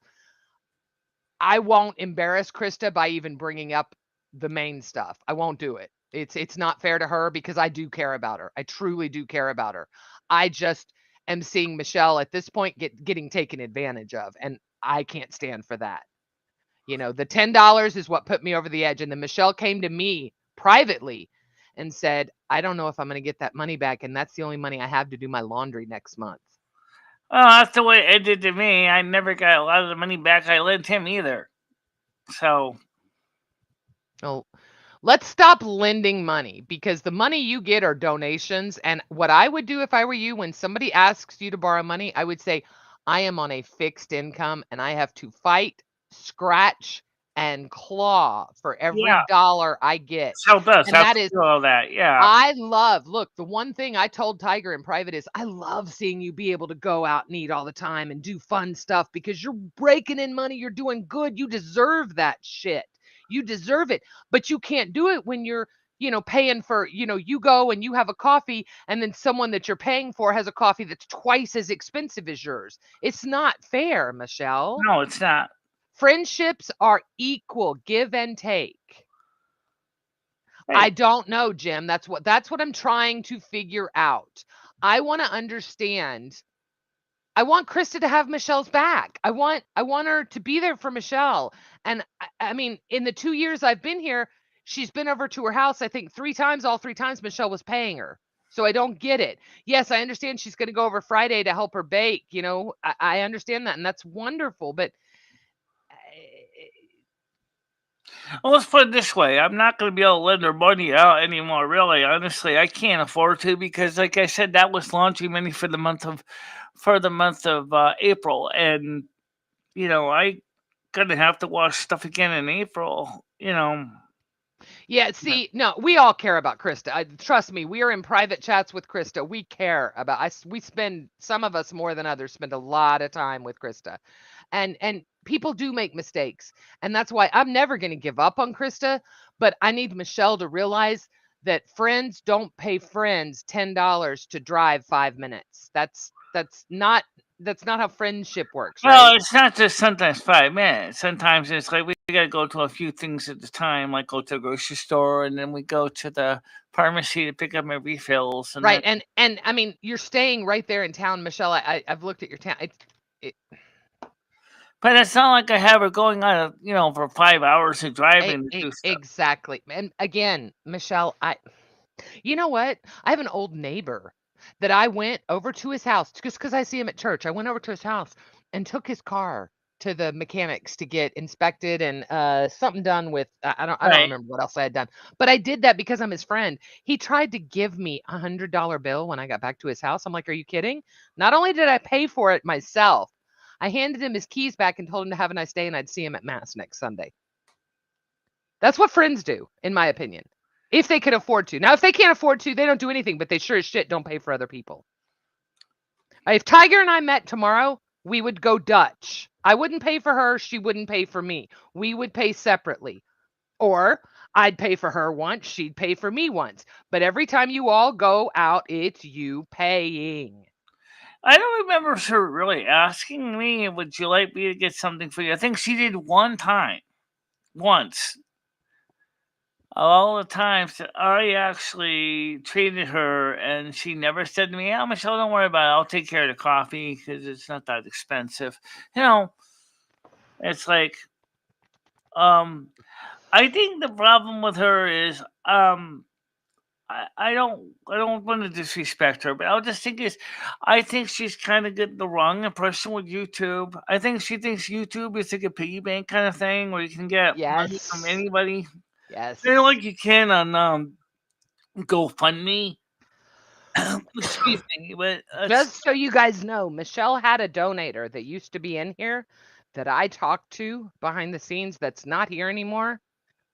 I won't embarrass Krista by even bringing up the main stuff. I won't do it. It's not fair to her because I do care about her. I truly do care about her. I just am seeing Michelle at this point getting taken advantage of, and I can't stand for that. The $10 is what put me over the edge. And then Michelle came to me privately and said, I don't know if I'm going to get that money back. And that's the only money I have to do my laundry next month. Well, that's the way it did to me. I never got a lot of the money back I lent him either. So, Oh, let's stop lending money because the money you get are donations. And what I would do if I were you, when somebody asks you to borrow money, I would say, I am on a fixed income and I have to fight, scratch, and claw for every yeah, dollar I get. self does And have that to is, do all that. Yeah. look, the one thing I told Tiger in private is I love seeing you be able to go out and eat all the time and do fun stuff because you're breaking in money. You're doing good. You deserve that shit. You deserve it. But you can't do it when you're, paying for, you go and you have a coffee and then someone that you're paying for has a coffee that's twice as expensive as yours. It's not fair, Michelle. No, it's not. Friendships are equal, give and take. Hey, I don't know, Jim. That's what I'm trying to figure out. I want to understand. I want Krista to have Michelle's back. I want her to be there for Michelle. And I mean, in the 2 years I've been here, she's been over to her house, I think 3 times. All 3 times Michelle was paying her. So I don't get it. Yes, I understand she's going to go over Friday to help her bake. I understand that, and that's wonderful. But well, let's put it this way. I'm not going to be able to lend her money out anymore, really. Honestly, I can't afford to because, like I said, that was laundry money for the month of April. And, I gonna have to wash stuff again in April. yeah, see, no, we all care about Krista. Trust me, we are in private chats with Krista. We care about we spend, some of us more than others spend a lot of time with Krista. And people do make mistakes. And that's why I'm never going to give up on Krista, but I need Michelle to realize that friends don't pay friends $10 to drive 5 minutes. That's not how friendship works, Well, right? it's not just sometimes 5 minutes. Sometimes it's like we gotta go to a few things at a time, like go to the grocery store, and then we go to the pharmacy to pick up my refills, and then. Right. And I mean, you're staying right there in town, Michelle. I've looked at your town. It, But it's not like I have her going on, for 5 hours of driving to do stuff. exactly. And again, Michelle, you know what? I have an old neighbor that I went over to his house just because I see him at church. I went over to his house and took his car to the mechanics to get inspected and something done with I don't Right. remember what else I had done. But I did that because I'm his friend. He tried to give me $100 bill when I got back to his house. I'm like, "Are you kidding?" Not only did I pay for it myself, I handed him his keys back and told him to have a nice day and I'd see him at mass next Sunday. That's what friends do, in my opinion. If they could afford to. Now, if they can't afford to, they don't do anything, but they sure as shit don't pay for other people. If Tiger and I met tomorrow, we would go Dutch. I wouldn't pay for her. She wouldn't pay for me. We would pay separately. Or I'd pay for her once. She'd pay for me once. But every time you all go out, it's you paying. I don't remember her really asking me, "Would you like me to get something for you?" I think she did one time, once. All the times that I actually treated her, and she never said to me, "Oh, Michelle, don't worry about it. I'll take care of the coffee because it's not that expensive." You know, it's like, um, I think the problem with her is, I don't want to disrespect her, but I'll just think is, I think she's kind of getting the wrong impression with YouTube. I think she thinks YouTube is like a piggy bank kind of thing where you can get money from Yes. anybody. Yes. Like you can on GoFundMe. Excuse me, but Just so you guys know, Michelle had a donator that used to be in here that I talked to behind the scenes that's not here anymore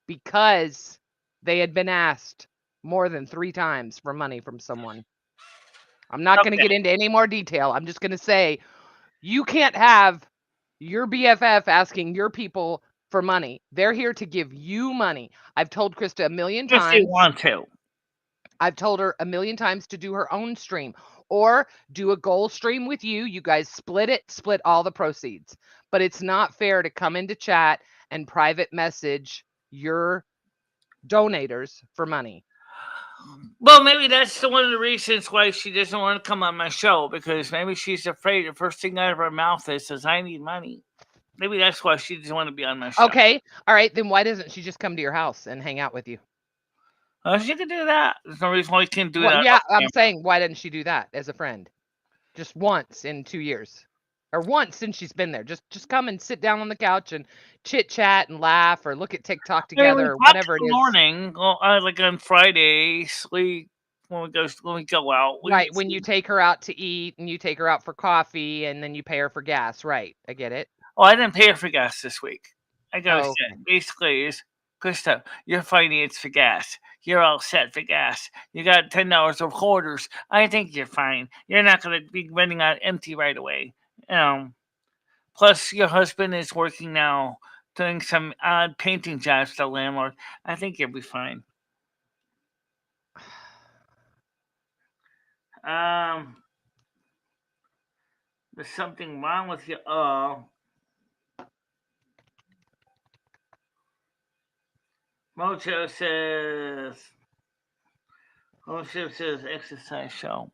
because they had been asked more than 3 times for money from someone. I'm not going to okay. get into any more detail. I'm just going to say you can't have your BFF asking your people for money. They're here to give you money. I've told Krista a million If they times. want to. I've told her a million times to do her own stream or do a goal stream with you. You guys split all the proceeds. But it's not fair to come into chat and private message your donators for money. Well, maybe that's one of the reasons why she doesn't want to come on my show because maybe she's afraid the first thing out of her mouth is says, "I need money." Maybe that's why she doesn't want to be on my show. Okay. All right. Then why doesn't she just come to your house and hang out with you? She can do that. There's no reason why she can't do Well, that. yeah, I'm saying why didn't she do that as a friend? just once in 2 years. Or once since she's been there. Just come and sit down on the couch and chit chat and laugh or look at TikTok I mean, we together or talk in whatever it the is. morning, like on Fridays, when we go out. Right, when you take her out to eat and you take her out for coffee and then you pay her for gas. Right. I get it. Oh, I didn't pay her for gas this week. I gotta Oh, say, basically, is Krista, you're financed for gas. You're all set for gas. You got $10 of quarters. I think you're fine. You're not gonna be running out empty right away. Plus, your husband is working now, doing some odd painting jobs for the landlord. I think you'll be fine. There's something wrong with you. Mojo says exercise show.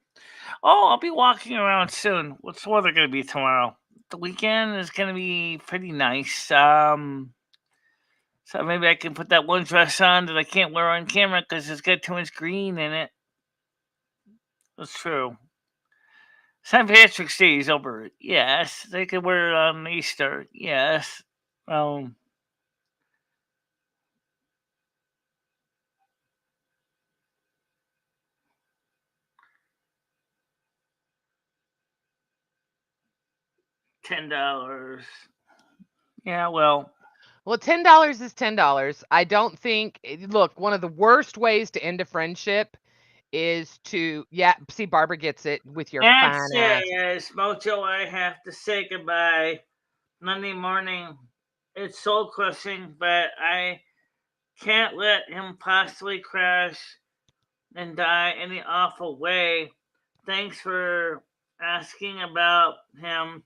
Oh, I'll be walking around soon. What's the weather going to be tomorrow? The weekend is going to be pretty nice. So maybe I can put that one dress on that I can't wear on camera because it's got too much green in it. That's true. St. Patrick's Day is over. Yes, they could wear it on Easter. Yes. Um. $10. Yeah, well. Well, $10 is $10. I don't think look, one of the worst ways to end a friendship is to see Barbara gets it with your That fine ass. says, Mojo, I have to say goodbye. Monday morning. It's soul crushing, but I can't let him possibly crash and die any awful way. Thanks for asking about him.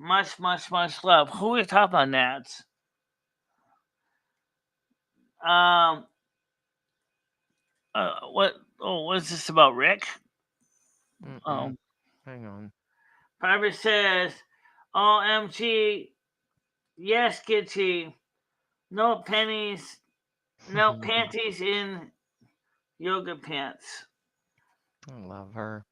Much, much, much love. Who are you talking about, Nats? What? Oh, what's this about, Rick? Oh, hang on. Barbara says, "OMG, yes, Gitchy. No pennies, no panties in yoga pants." I love her.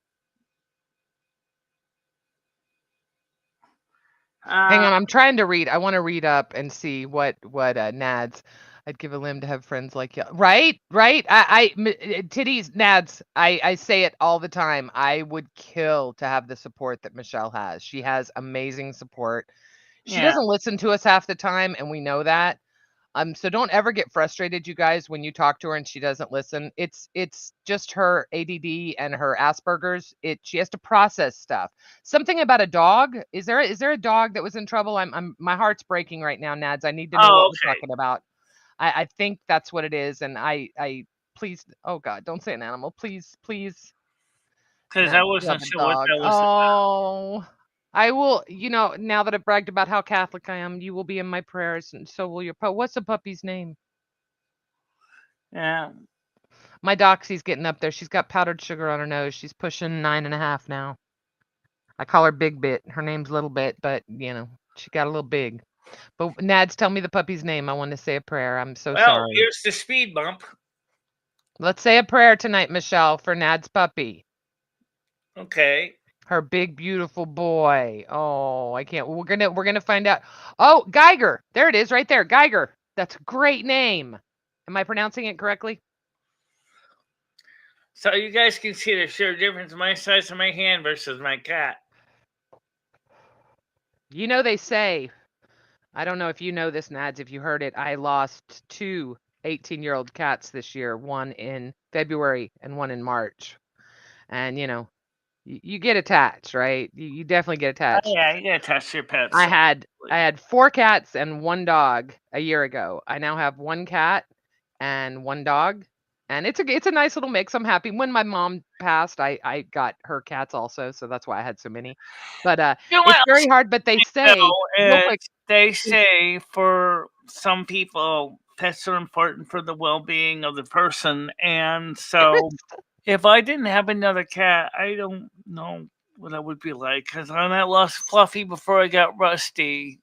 Hang on, I'm trying to read. I want to read up and see what Nads. I'd give a limb to have friends like you. Right, right. Titties, Nads. I say it all the time. I would kill to have the support that Michele has. She has amazing support. She Yeah. doesn't listen to us half the time, and we know that. So don't ever get frustrated, you guys, when you talk to her and she doesn't listen. It's just her ADD and her Asperger's. She has to process stuff. Something about a dog. Is there a dog that was in trouble? My heart's breaking right now, Nads. I need to know what we're talking about. I think that's what it is, and I please, oh God, don't say an animal, please. Because No, I you wasn't have a sure what dog. that was. Oh. I will, now that I've bragged about how Catholic I am, you will be in my prayers, and so will your What's the puppy's name? Yeah. My doxy's getting up there. She's got powdered sugar on her nose. She's pushing 9.5 now. I call her Big Bit. Her name's Little Bit, but she got a little big. But Nads, tell me the puppy's name. I want to say a prayer. I'm so sorry. Here's the speed bump. Let's say a prayer tonight, Michele, for Nad's puppy. Okay. Her big, beautiful boy. Oh, I can't. We're gonna find out. Oh, Geiger. There it is, right there. Geiger. That's a great name. Am I pronouncing it correctly? So you guys can see the sheer difference in my size of my hand versus my cat. They say, I don't know if you know this, Nads, if you heard it, I lost 2 18-year-old cats this year, one in February and one in March. And, you get attached, right? You definitely get attached. Oh, yeah, you gotta attach your pets. I had 4 cats and 1 dog a year ago. I now have 1 cat and 1 dog, and it's a nice little mix. I'm happy. When my mom passed, I got her cats also, so that's why I had so many. But it's very hard. But they say, real quick, they say for some people, pets are important for the well-being of the person, and so if I didn't have another cat, I don't know what I would be like. Because when I lost Fluffy before I got Rusty,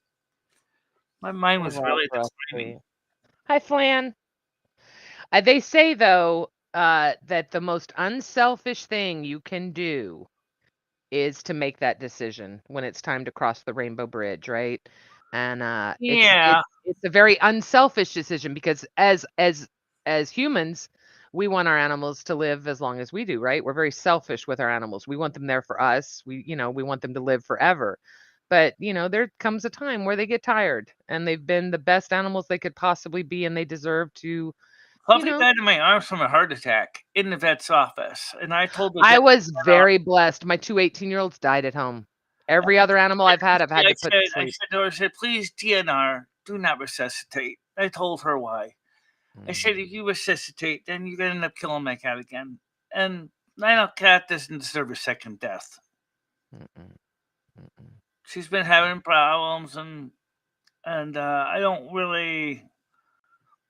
my mind was really disappointing. Hi, Flan. They say, though, that the most unselfish thing you can do is to make that decision when it's time to cross the rainbow bridge, right? And Yeah. it's a very unselfish decision because as humans, we want our animals to live as long as we do, right? We're very selfish with our animals. We want them there for us. We want them to live forever. But, there comes a time where they get tired and they've been the best animals they could possibly be and they deserve to, Fluffy died in my arms from a heart attack in the vet's office, and I told the I vet, was very blessed. My 2 18-year-olds died at home. Every other animal I've had I to put to said, I sleep. said to her, I said, please, DNR, do not resuscitate. I told her why. I said, if you resuscitate, then you're going to end up killing my cat again. And I know cat doesn't deserve a second death. She's been having problems, and I don't really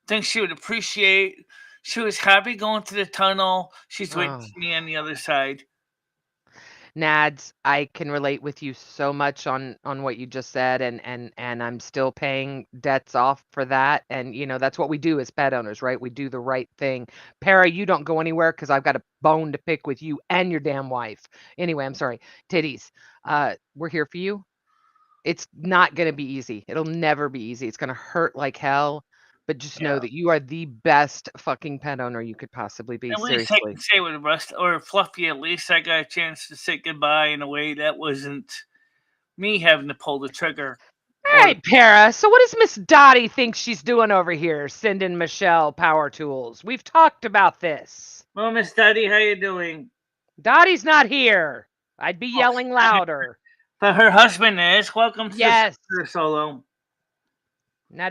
think she would appreciate. She was happy going to the tunnel. She's waiting Oh. for me on the other side. Nads, I can relate with you so much on what you just said, and I'm still paying debts off for that. And that's what we do as pet owners, right? We do the right thing. Para, you don't go anywhere because I've got a bone to pick with you and your damn wife. Anyway, I'm sorry. Titties, we're here for you. It's not gonna be easy. It'll never be easy. It's gonna hurt like hell. But just know Yeah. that you are the best fucking pet owner you could possibly be. At least I Seriously. can say with Rust or Fluffy, at least I got a chance to say goodbye in a way that wasn't me having to pull the trigger. All right, Para. So what does Miss Dottie think she's doing over here, sending Michele power tools? We've talked about this. Well, Miss Dottie, how you doing? Dottie's not here. I'd be yelling louder. But her husband is. Welcome to Yes. the solo. Now,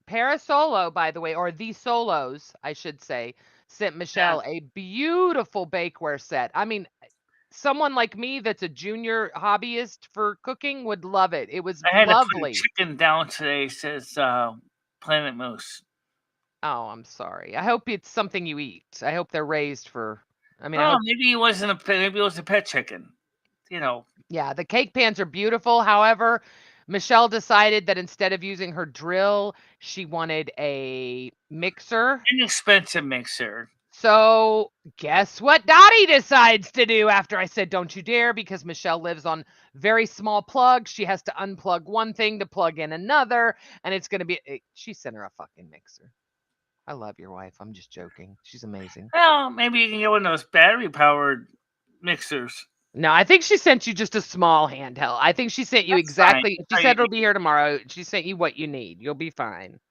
Para Solo, by the way, or the Solos, I should say, sent Michele a beautiful bakeware set. I mean, someone like me that's a junior hobbyist for cooking would love it. It was I had to put a lovely. chicken down today, says Planet Moose. Oh, I'm sorry. I hope it's something you eat. I hope they're raised for. I mean, maybe it wasn't a pet. Maybe it was a pet chicken. Yeah, the cake pans are beautiful. However, Michele decided that instead of using her drill, she wanted a mixer. Inexpensive mixer. So guess what Dottie decides to do after I said, don't you dare, because Michele lives on very small plugs. She has to unplug one thing to plug in another. And it's going to be, she sent her a fucking mixer. I love your wife. I'm just joking. She's amazing. Well, maybe you can get one of those battery powered mixers. No, I think she sent you just a small handheld. I think she sent you That's exactly. fine. She said it'll be here tomorrow. She sent you what you need. You'll be fine.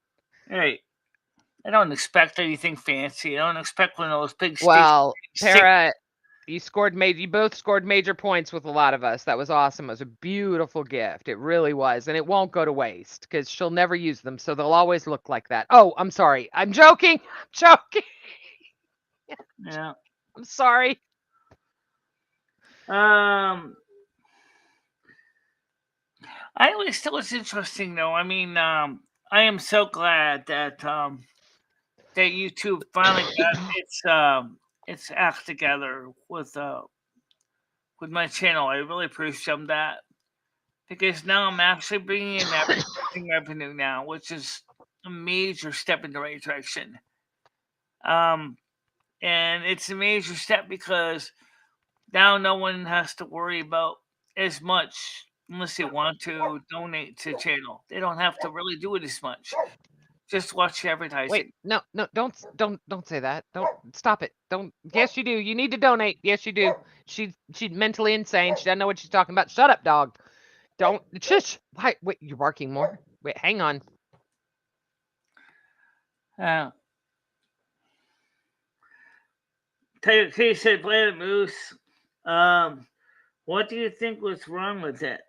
Hey, I don't expect anything fancy. I don't expect one of those big. Well, Para, you both scored major points with a lot of us. That was awesome. It was a beautiful gift. It really was, and it won't go to waste because she'll never use them, so they'll always look like that. Oh, I'm sorry. I'm joking. I'm joking. Yeah. I'm sorry. I always thought it's interesting though. I mean, I am so glad that that YouTube finally got its act together with my channel. I really appreciate that because now I'm actually bringing in advertising revenue now, which is a major step in the right direction. And it's a major step because now no one has to worry about as much unless they want to donate to the channel. They don't have to really do it as much. Just watch the advertising. Wait, no, don't say that. Don't stop it. Don't. Yes, you do. You need to donate. Yes, you do. She's mentally insane. She doesn't know what she's talking about. Shut up, dog. Don't shush. Wait, you're barking more. Wait, hang on. He said, Planet Moose, what do you think was wrong with it?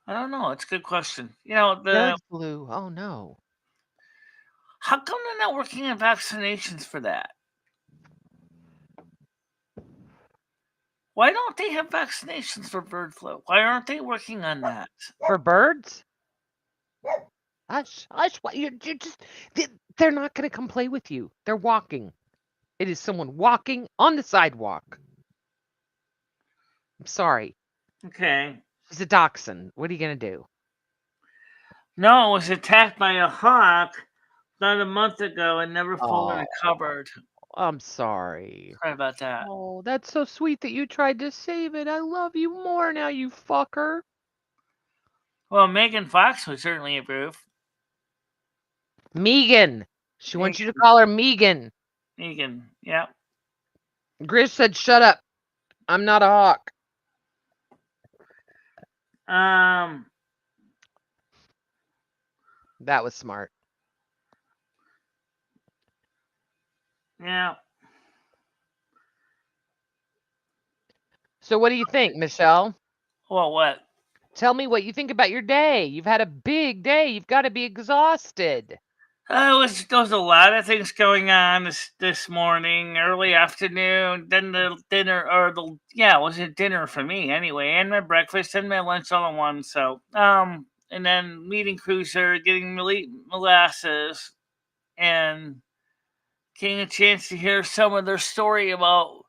I don't know. It's a good question. Bird flu. Oh no. How come they're not working on vaccinations for that? Why don't they have vaccinations for bird flu? Why aren't they working on that? For birds? Hush. You're just. They're not going to come play with you. They're walking. It is someone walking on the sidewalk. I'm sorry. Okay. It's a dachshund. What are you going to do? No, it was attacked by a hawk about a month ago and never fully recovered. I'm sorry. Sorry about that. Oh, that's so sweet that you tried to save it. I love you more now, you fucker. Well, Megan Fox would certainly approve. Megan. She wants you to call her Megan. Megan, yeah. Grish said, shut up. I'm not a hawk. That was smart. Yeah. So what do you think, Michelle? Well, what? Tell me what you think about your day. You've had a big day. You've got to be exhausted. There was a lot of things going on this morning, early afternoon, then the dinner, it was a dinner for me anyway, and my breakfast and my lunch all in one. So and then meeting Cruiser, getting molasses, and getting a chance to hear some of their story about,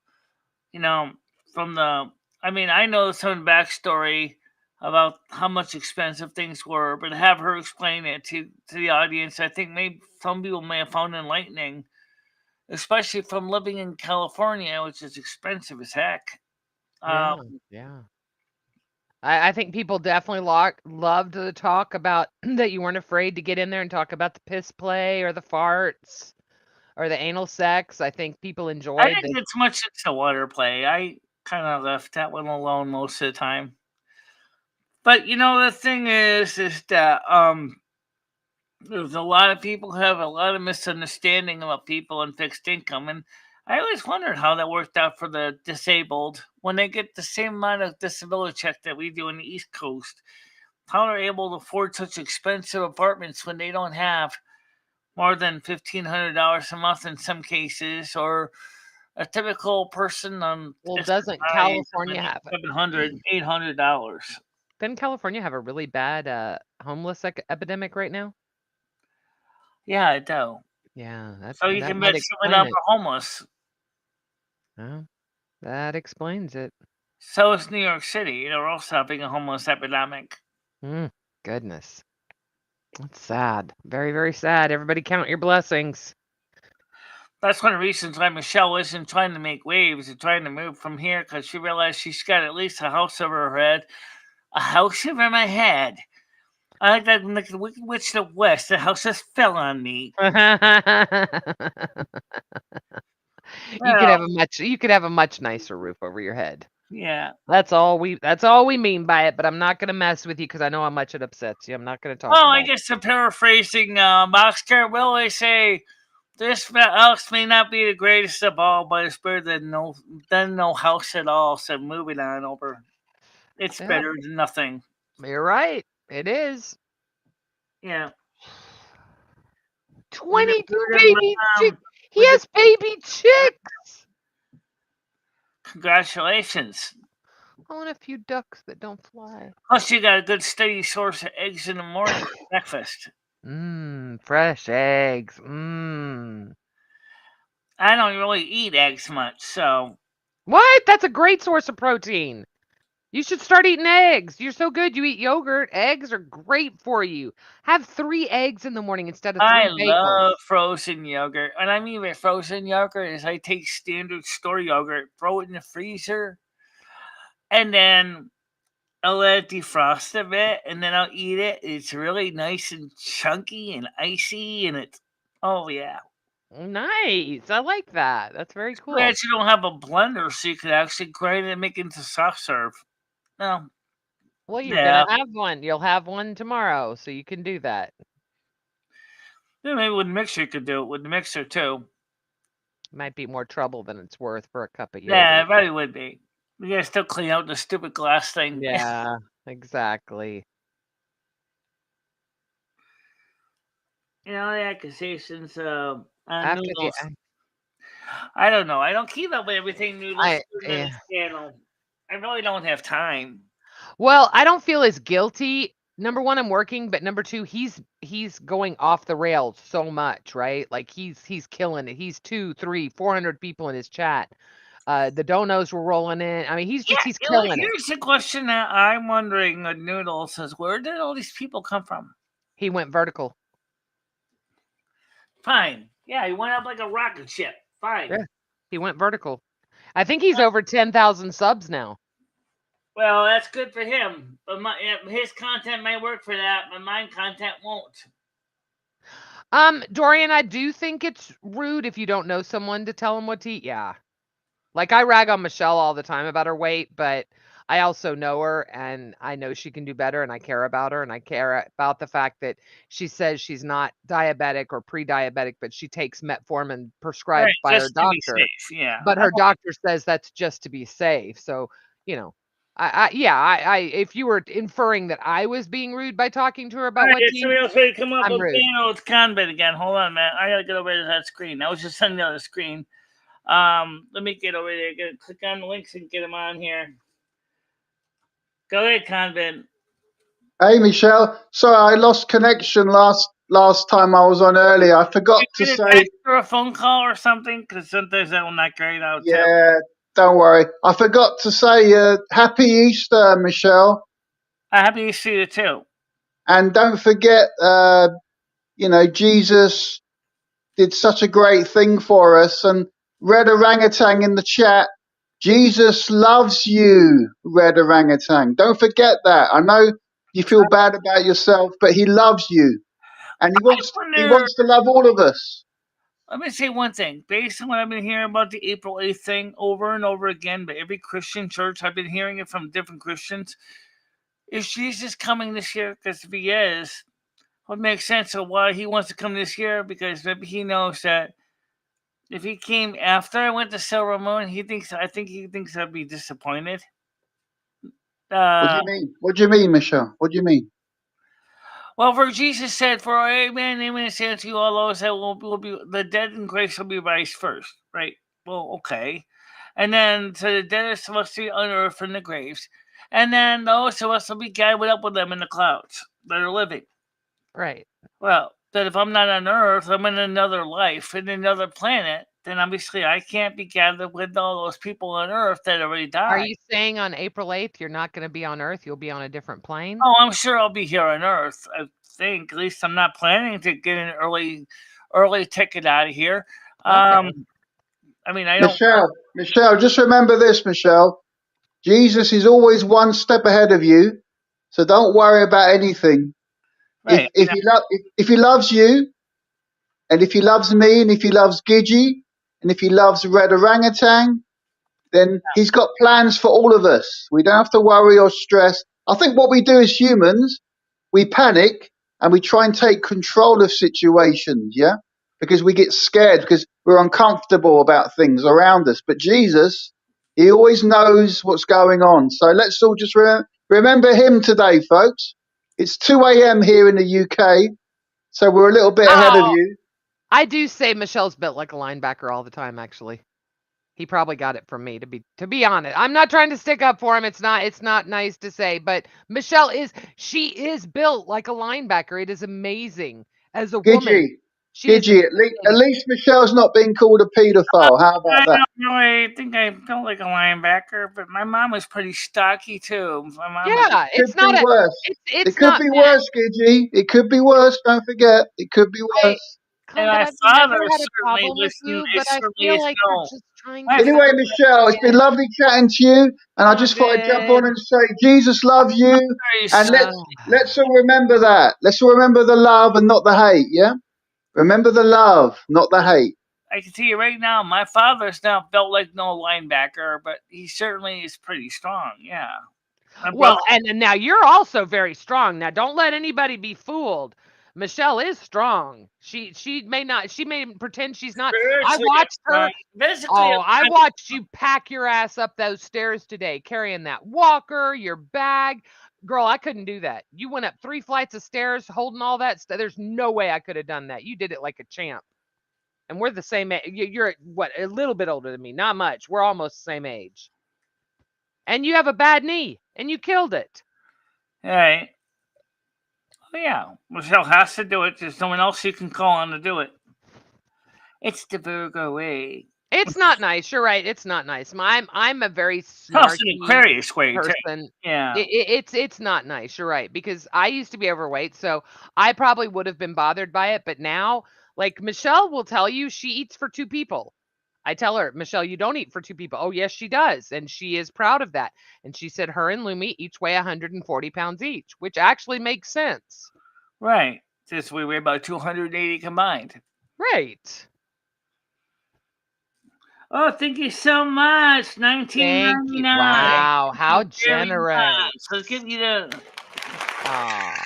you know, from the. I mean, I know some of the backstory about how much expensive things were, but have her explain it to the audience, I think maybe some people may have found enlightening, especially from living in California, which is expensive as heck. Yeah, yeah. I think people definitely loved the talk about that you weren't afraid to get in there and talk about the piss play or the farts or the anal sex. I think people I enjoyed didn't the get much into water play. I kind of left that one alone most of the time. But the thing is that there's a lot of people who have a lot of misunderstanding about people and fixed income, and I always wondered how that worked out for the disabled when they get the same amount of disability check that we do in the East Coast. How they're able to afford such expensive apartments when they don't have more than $1,500 a month in some cases, or a typical person on well, doesn't SSI is California have $700, $800. Doesn't California have a really bad homeless epidemic right now? Yeah, I do. Yeah, So you that can might bet some of explain them it. are homeless. Well, that explains it. So is New York City. They're also having a homeless epidemic. Goodness. That's sad. Very, very sad. Everybody count your blessings. That's one of the reasons why Michelle isn't trying to make waves and trying to move from here, because she realized she's got at least a house over her head. A house over my head. I like that like the Wicked Witch of the West. The house just fell on me. You could Well, have a much nicer roof over your head. yeah. That's all we mean by it, but I'm not gonna mess with you because I know how much it upsets you. I'm not gonna talk Well, about I guess I'm paraphrasing Boxcar Will, I say this house may not be the greatest of all, but it's better than no house at all. So moving on over. It's it. better than nothing. You're right. It is. Yeah. 22 Good, baby chicks. He with the- has baby chicks. Congratulations. I want a few ducks that don't fly. Plus, you got a good steady source of eggs in the morning for breakfast. Fresh eggs. Mmm. I don't really eat eggs much, so What? That's a great source of protein. You should start eating eggs. You're so good. You eat yogurt. Eggs are great for you. Have 3 eggs in the morning instead of 3 I bagels. love frozen yogurt. And I mean by frozen yogurt is I take standard store yogurt, throw it in the freezer, and then I'll let it defrost a bit, and then I'll eat it. It's really nice and chunky and icy, and oh yeah. Nice. I like that. That's very cool. Glad you don't have a blender so you could actually grind it and make it into soft serve. No. Well, you're Yeah. gonna have one. You'll have one tomorrow, so you can do that. Yeah, maybe with the mixer you could do it with the mixer too. Might be more trouble than it's worth for a cup of Yeah, it yogurt. probably would be. You gotta still clean out the stupid glass thing. Yeah, exactly. The accusations on After the noodles. I don't know. I don't keep up with everything noodles I do on this channel. I really don't have time. Well, I don't feel as guilty. Number 1, I'm working, but number 2, he's going off the rails so much, right? Like he's killing it. He's 2, 3, 400 people in his chat. The donos were rolling in. I mean, he's killing it. Here's the question that I'm wondering with noodles is where did all these people come from? He went vertical. Fine. Yeah, he went up like a rocket ship. Fine. Yeah. He went vertical. I think he's over 10,000 subs now. Well, that's good for him. But his content might work for that, but mine content won't. Dorian, I do think it's rude if you don't know someone to tell them what to eat. Yeah. Like I rag on Michelle all the time about her weight, but I also know her and I know she can do better and I care about her and I care about the fact that she says she's not diabetic or pre-diabetic, but she takes metformin Right, prescribed by her just to be doctor. safe. Yeah. But her doctor says that's just to be safe. So, you know, if you were inferring that I was being rude by talking to her about what to eat, Somebody else ready to come up I'm with rude. It's Convent again. Hold on, man. I gotta get over to that screen. I was just on the other screen. Let me get over there. Click on the links and get them on here. Go ahead, Convent. Hey, Michelle. Sorry, I lost connection last time I was on earlier. I forgot to Get a say. text or a phone call or something, because sometimes that will not great out too. Yeah, don't worry. I forgot to say Happy Easter, Michelle. Happy to see you too. And don't forget, Jesus did such a great thing for us. And Red Orangutan in the chat, Jesus loves you, Red Orangutan. Don't forget that. I know you feel bad about yourself, but he loves you. And he wants to love all of us. Let me say one thing. Based on what I've been hearing about the April 8th thing over and over again, but every Christian church, I've been hearing it from different Christians. Is Jesus coming this year? Because if he is, it would make sense of why he wants to come this year, because maybe he knows that if he came after I went to Silver Moon, I think he thinks I'd be disappointed. What do you mean? What do you mean, Michelle? What do you mean? Well, for Jesus said, "For amen, amen, I say unto you, all those that will be the dead in Christ will be raised first." Right? Well, okay. And then to the dead of us to be unearthed from the graves, and then those of us will be gathered up with them in the clouds that are living. Right. Well, that if I'm not on Earth, I'm in another life, in another planet, then obviously I can't be gathered with all those people on Earth that already died. Are you saying on April 8th you're not going to be on Earth? You'll be on a different plane? Oh, I'm sure I'll be here on Earth. I think. At least I'm not planning to get an early ticket out of here. Okay. I mean, I don't. Michelle, just remember this, Michelle. Jesus is always one step ahead of you, so don't worry about anything. Right. If he loves you, and if he loves me, and if he loves Gigi, and if he loves Red Orangutan, then he's got plans for all of us. We don't have to worry or stress. I think what we do as humans, we panic and we try and take control of situations, yeah? Because we get scared, because we're uncomfortable about things around us. But Jesus, he always knows what's going on. So let's all just remember him today, folks. It's 2 a.m. here in the UK, so we're a little bit ahead of you. I do say Michelle's built like a linebacker all the time, actually. He probably got it from me to be honest. I'm not trying to stick up for him. It's not nice to say, but Michelle is built like a linebacker. It is amazing as a woman. Gigi, at least Michelle's not being called a paedophile. How about that? I think I felt like a linebacker, but my mom was pretty stocky too. It's not worse. It could be worse, Gigi. It could be worse. Don't forget, it could be worse. And my father certainly listened. But I feel like we're just trying to. Anyway, Michelle, it's been lovely chatting to you, and I just thought I'd jump on and say Jesus loves you, and let's all remember that. Let's all remember the love and not the hate. Yeah, remember the love, not the hate. I can tell you right now, my father's now built like no linebacker, but he certainly is pretty strong. Yeah. Well, and now you're also very strong. Now, don't let anybody be fooled. Michelle is strong. She may pretend she's not. I watched her. I watched you pack your ass up those stairs today, carrying that walker, your bag. Girl, I couldn't do that. You went up 3 flights of stairs holding all that stuff. There's no way I could have done that. You did it like a champ. And we're the same age. You're what, a little bit older than me, not much. We're almost the same age. And you have a bad knee, and you killed it. All right. Oh, yeah. Michelle has to do it. There's no one else you can call on to do it. It's the Virgo way. It's not nice. You're right. It's not nice. I'm a very snarky Aquarius way person. Yeah. It's not nice. You're right. Because I used to be overweight, so I probably would have been bothered by it. But now, like Michelle will tell you, she eats for 2 people. I tell her, Michelle, you don't eat for 2 people. Oh, yes, she does. And she is proud of that. And she said her and Lumi each weigh 140 pounds each, which actually makes sense. Right. Since we weigh about 280 combined. Right. Oh, thank you so much. Thank you. $19.99. Wow, how Thank you very generous. much. Let's give you the. Aw.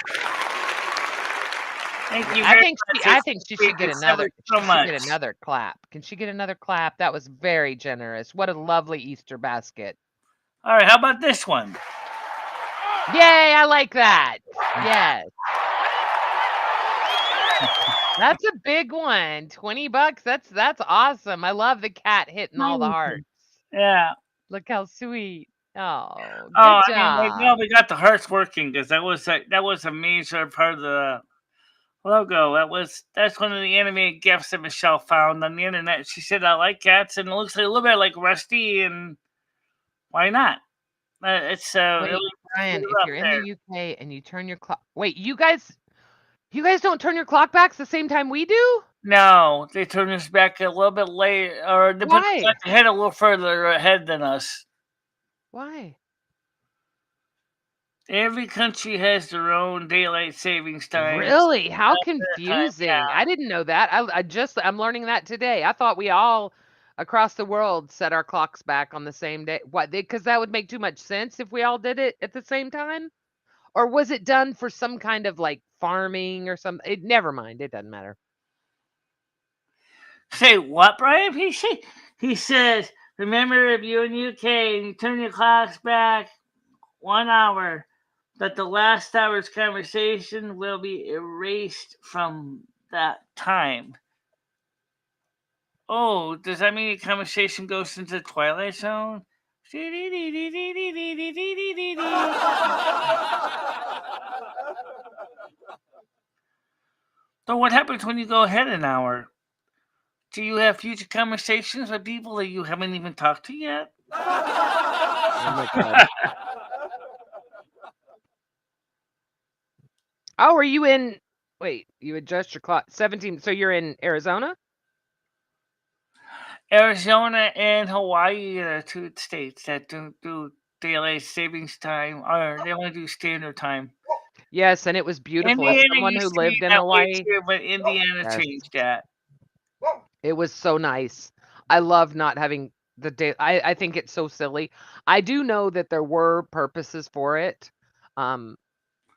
Thank you I very think much. I think she should get It's ever another. so She should much. get another clap. Can she get another clap? That was very generous. What a lovely Easter basket. All right, how about this one? Yay, I like that. Yes. That's a big one. $20. That's awesome. I love the cat hitting all the hearts. Yeah. Look how sweet. Oh, good Oh, job. I mean, well, we got the hearts working because that was a major part of the logo. That's one of the animated gifs that Michelle found on the internet. She said, "I like cats, and it looks like a little bit like Rusty, and why not?" It's Wait, it was Brian, up if you're in there. the UK and you turn your clock. Wait, you guys don't turn your clock backs the same time we do? No, they turned us back a little bit late, or they put the Why? clock ahead a little further ahead than us. Why? Every country has their own daylight savings times. Really? How Time, confusing. yeah. I didn't know that. I'm learning that today. I thought we all across the world set our clocks back on the same day. What? Because that would make too much sense if we all did it at the same time? Or was it done for some kind of like farming or something? Never mind. It doesn't matter. Say what, Brian? He says, remember if you're in the UK and you turn your clocks back 1 hour, that the last hour's conversation will be erased from that time. Oh, does that mean the conversation goes into the Twilight Zone? So what happens when you go ahead an hour? Do you have future conversations with people that you haven't even talked to yet? Oh my god. Oh, are you in? Wait, you adjust your clock 17. So you're in Arizona? Arizona and Hawaii are two states that don't do daylight savings time, or they only do standard time. Yes, and it was beautiful. As Indiana someone who used to be lived in that way Hawaii, too, but Indiana yes, changed that. it was so nice. I love not having the day. I think it's so silly. I do know that there were purposes for it, um,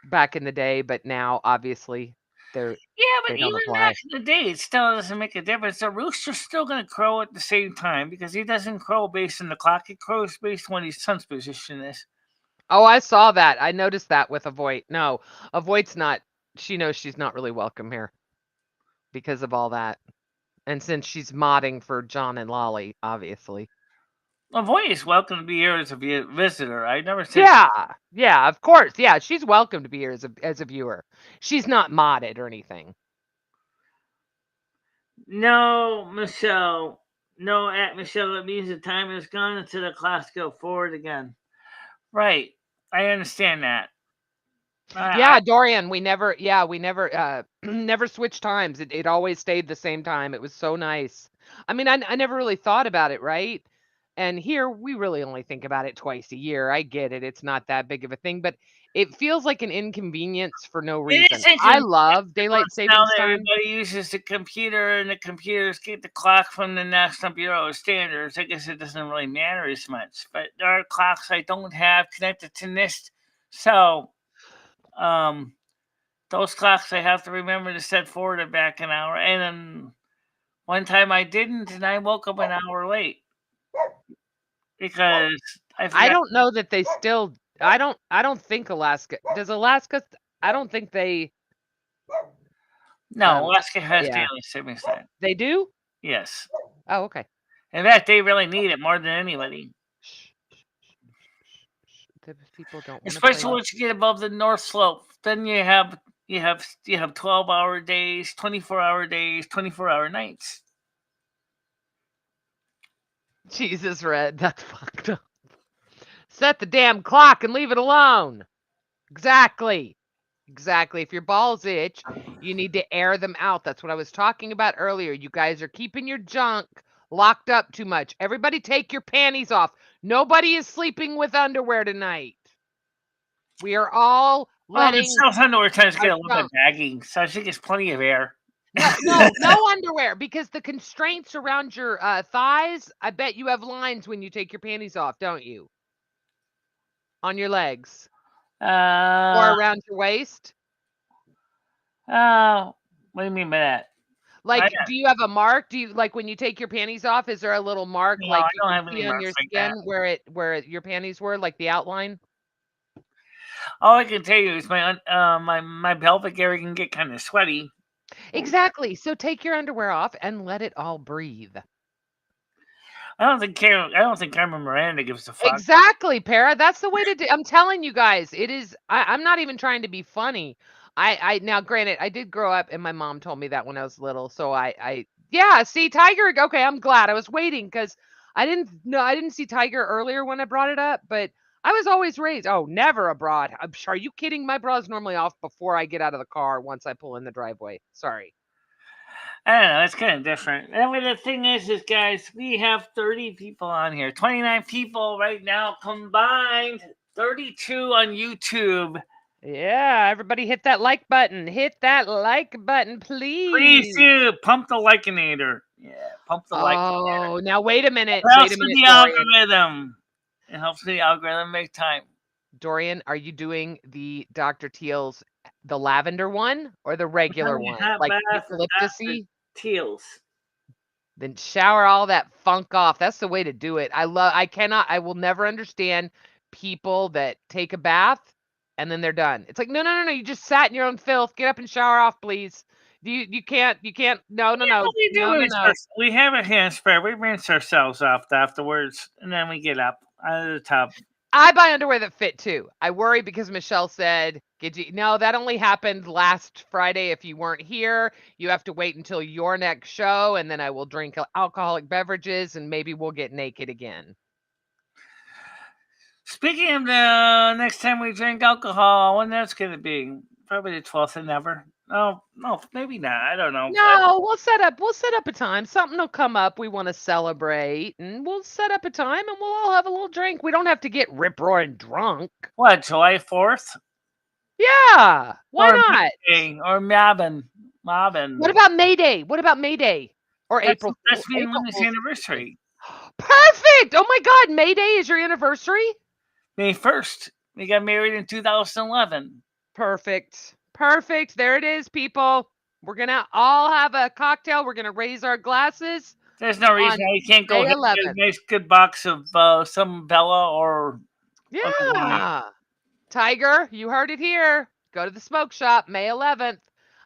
back in the day, but now obviously they're Yeah, but they don't even back apply. in the day, it still doesn't make a difference. The rooster's still going to crow at the same time because he doesn't crow based on the clock. He crows based on what his sun's position is. Oh, I saw that. I noticed that with Avoid. No, Avoid's not. She knows she's not really welcome here because of all that. And since she's modding for John and Lolly, obviously. Avoy is welcome to be here as a visitor. I never said. Yeah, of course. Yeah, she's welcome to be here as a viewer. She's not modded or anything. No, Michelle. No, at Michelle, it means the time is gone until the clocks go forward again. Right. I understand that. Yeah, Dorian, we never never switched times. It always stayed the same time. It was so nice. I mean, I never really thought about it, right? And here we really only think about it twice a year. I get it. It's not that big of a thing, but it feels like an inconvenience for no It reason. is I inconvenient love daylight now savings that time. everybody uses the computer and the computers get the clock from the National Bureau of Standards. I guess it doesn't really matter as much. But there are clocks I don't have connected to NIST. So, those clocks I have to remember to set forward and back an hour. And then one time I didn't, and I woke up an hour late because I I forgot. don't know that they still I don't think Alaska does Alaska I don't think they No, Alaska has yeah. daily savings time. They do? Yes. Oh, okay. In fact, they really need it more than anybody. Shh, shh, shh, shh. The people don't want to play. Especially once you get above the North Slope, then you have 12-hour days, 24-hour days, 24-hour nights. Jesus, Red, that's fucked up. Set the damn clock and leave it alone. Exactly. Exactly. If your balls itch, you need to air them out. That's what I was talking about earlier. You guys are keeping your junk locked up too much. Everybody take your panties off. Nobody is sleeping with underwear tonight. We are all letting Michelle's underwear tends to our get a little bit chunk. baggy, so she gets plenty of air. No underwear, because the constraints around your thighs, I bet you have lines when you take your panties off, don't you? On your legs or around your waist? What do you mean by that? Like, do you have a mark? Do you, like, when you take your panties off, is there a little mark No, like I you don't can have see any on marks your like skin that. where your panties were, like the outline? All I can tell you is my pelvic area can get kind of sweaty. Exactly. So take your underwear off and let it all breathe. I don't think Carmen Miranda gives a fuck. Exactly, Para. That's the way to do. I'm telling you guys, it is. I'm not even trying to be funny. I now, granted, I did grow up, and my mom told me that when I was little. So yeah. See, Tiger. Okay, I'm glad. I was waiting because I didn't see Tiger earlier when I brought it up, but I was always raised. Oh, never abroad. Are you kidding? My bra's normally off before I get out of the car once I pull in the driveway. Sorry. I don't know. It's kind of different. And the thing is, guys, we have 30 people on here. 29 people right now combined. 32 on YouTube. Yeah, everybody hit that like button. Hit that like button, Please please. do. Pump the likinator. Yeah, pump the like. Oh, now wait a minute. It Wait helps a with minute, the Dorian. algorithm. It helps with the algorithm make time. Dorian, are you doing the Dr. Teal's, the lavender one or the regular Honey, one? hot Like bath, eucalyptusy? Teals. Then shower all that funk off. That's the way to do it. I will never understand people that take a bath and then they're done. It's like, no. You just sat in your own filth. Get up and shower off, please. You can't, no. What we do is we have a hand spray. We rinse ourselves off afterwards, and then we get up out of the tub. I buy underwear that fit too. I worry because Michelle said, no, that only happened last Friday. If you weren't here, you have to wait until your next show, and then I will drink alcoholic beverages, and maybe we'll get naked again. Speaking of the next time we drink alcohol, when that's going to be? Probably the 12th of never. Oh, no, maybe not. I don't know. No, we'll set up a time. Something will come up we want to celebrate, and we'll set up a time, and we'll all have a little drink. We don't have to get rip-roaring drunk. What, July 4th? Yeah, why not? May or Mobbin. What about May Day? Or April Fool's? That's me and Lily's anniversary. Perfect! Oh my God, May Day is your anniversary? May 1st. We got married in 2011. Perfect. There it is, people. We're going to all have a cocktail. We're going to raise our glasses. There's no reason why you can't go get a nice good box of some Bella or... Yeah. Tiger, you heard it here. Go to the smoke shop, May 11th.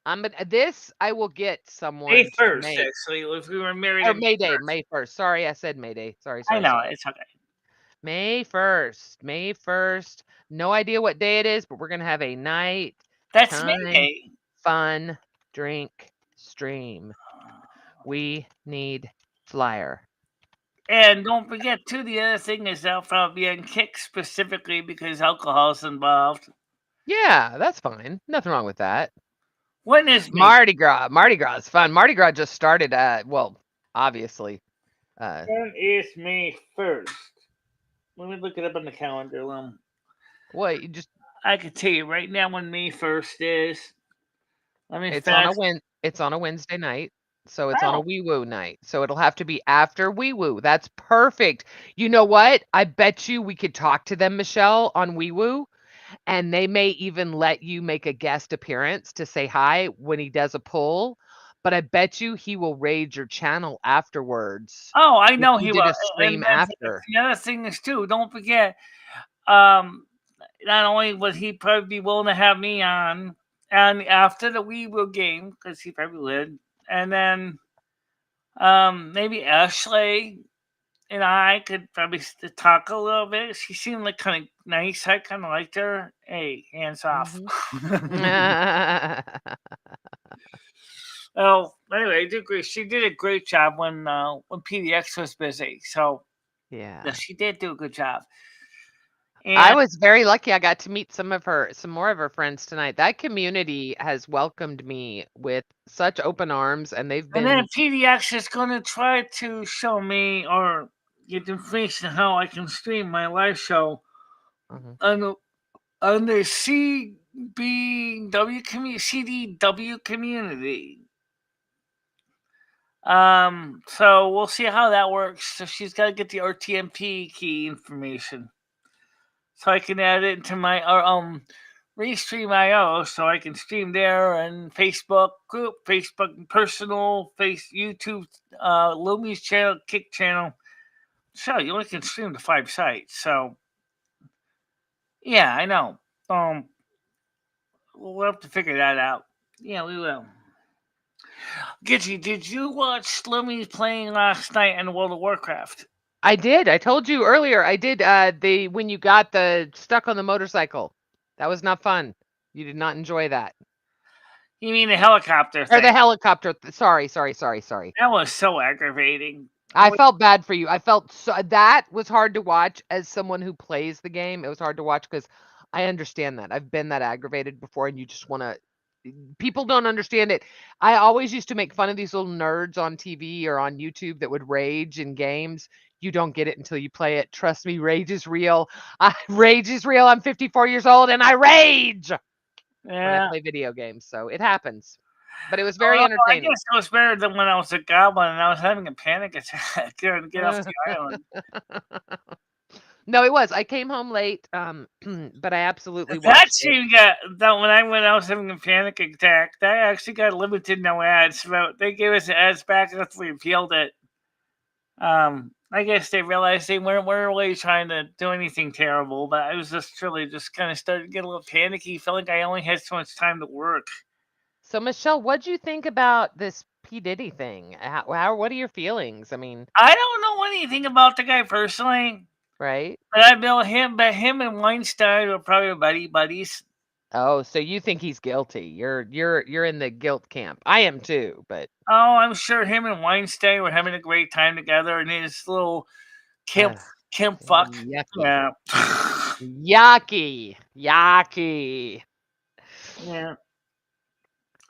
I will get someone. May 1st, actually, if we were married. Or May Day, May 1st. Sorry, I said May Day. Sorry. I know, it's okay. May 1st. No idea what day it is, but we're going to have a night. That's May Day. Fun drink stream. We need flyer. And don't forget, too, the other thing is I'll be on kick specifically because alcohol is involved. Yeah, that's fine. Nothing wrong with that. When is Mardi Gras? Mardi Gras is fun. Mardi Gras just started, well, obviously. When is May 1st? Let me look it up on the calendar. What, I can tell you right now when May 1st is. It's on a Wednesday night. So it's on a wee woo night. So it'll have to be after wee woo. That's perfect. You know what? I bet you we could talk to them, Michelle, on wee woo, and they may even let you make a guest appearance to say hi when he does a pull. But I bet you he will raid your channel afterwards. Oh, I know he will. Did a stream after. The other thing is too. Don't forget. Not only would he probably be willing to have me on, and after the wee woo game, because he probably would. And then maybe Ashley and I could probably talk a little bit. She seemed like kind of nice. I kind of liked her. Hey, hands off. Oh, anyway, she did a great job when PDX was busy. So yeah, she did do a good job. I And was very lucky. I got to meet some more of her friends tonight. That community has welcomed me with such open arms, and they've and then been. PDX is going to try to show me or get information how I can stream my live show Mhm. on the CDW community. So we'll see how that works. So she's got to get the RTMP key information, so I can add it into my Restream IO, so I can stream there and Facebook group, Facebook personal, YouTube, Lumi's channel, Kick channel. So you only can stream to 5 sites. So yeah, I know. We'll have to figure that out. Yeah, we will. Gitchy, did you watch Slummy playing last night in World of Warcraft? I did. I told you earlier. I did. When you got the stuck on the motorcycle, that was not fun. You did not enjoy that, You mean the helicopter or the thing? helicopter. Sorry. That was so aggravating. I felt bad for you. I felt that was hard to watch as someone who plays the game. It was hard to watch because I understand that. I've been that aggravated before, and you just want to. People don't understand it. I always used to make fun of these little nerds on TV or on YouTube that would rage in games. You don't get it until you play it. Trust me, rage is real. Rage is real. I'm 54 years old and I rage when I Yeah. play video games. So it happens. But it was Oh, very I entertaining. guess it was better than when I was a goblin and I was having a panic attack trying to get off the island. No, it was. I came home late, but I absolutely That watched it. scene got that when I was having a panic attack. That actually got limited no ads. But they gave us the ads back after we appealed it. I guess they realized they weren't really trying to do anything terrible, but I was just really just kind of started to get a little panicky. Felt like I only had so much time to work. So, Michelle, what'd you think about this P. Diddy thing? What are your feelings? I mean, I don't know anything about the guy personally, right? but I know him. But him and Weinstein are probably buddies. Oh, so you think he's guilty? You're in the guilt camp. I am too, but Oh, I'm sure him and Weinstein were having a great time together in his little Kim uh, Kim fuck. yucky, Yeah. yucky. Yeah.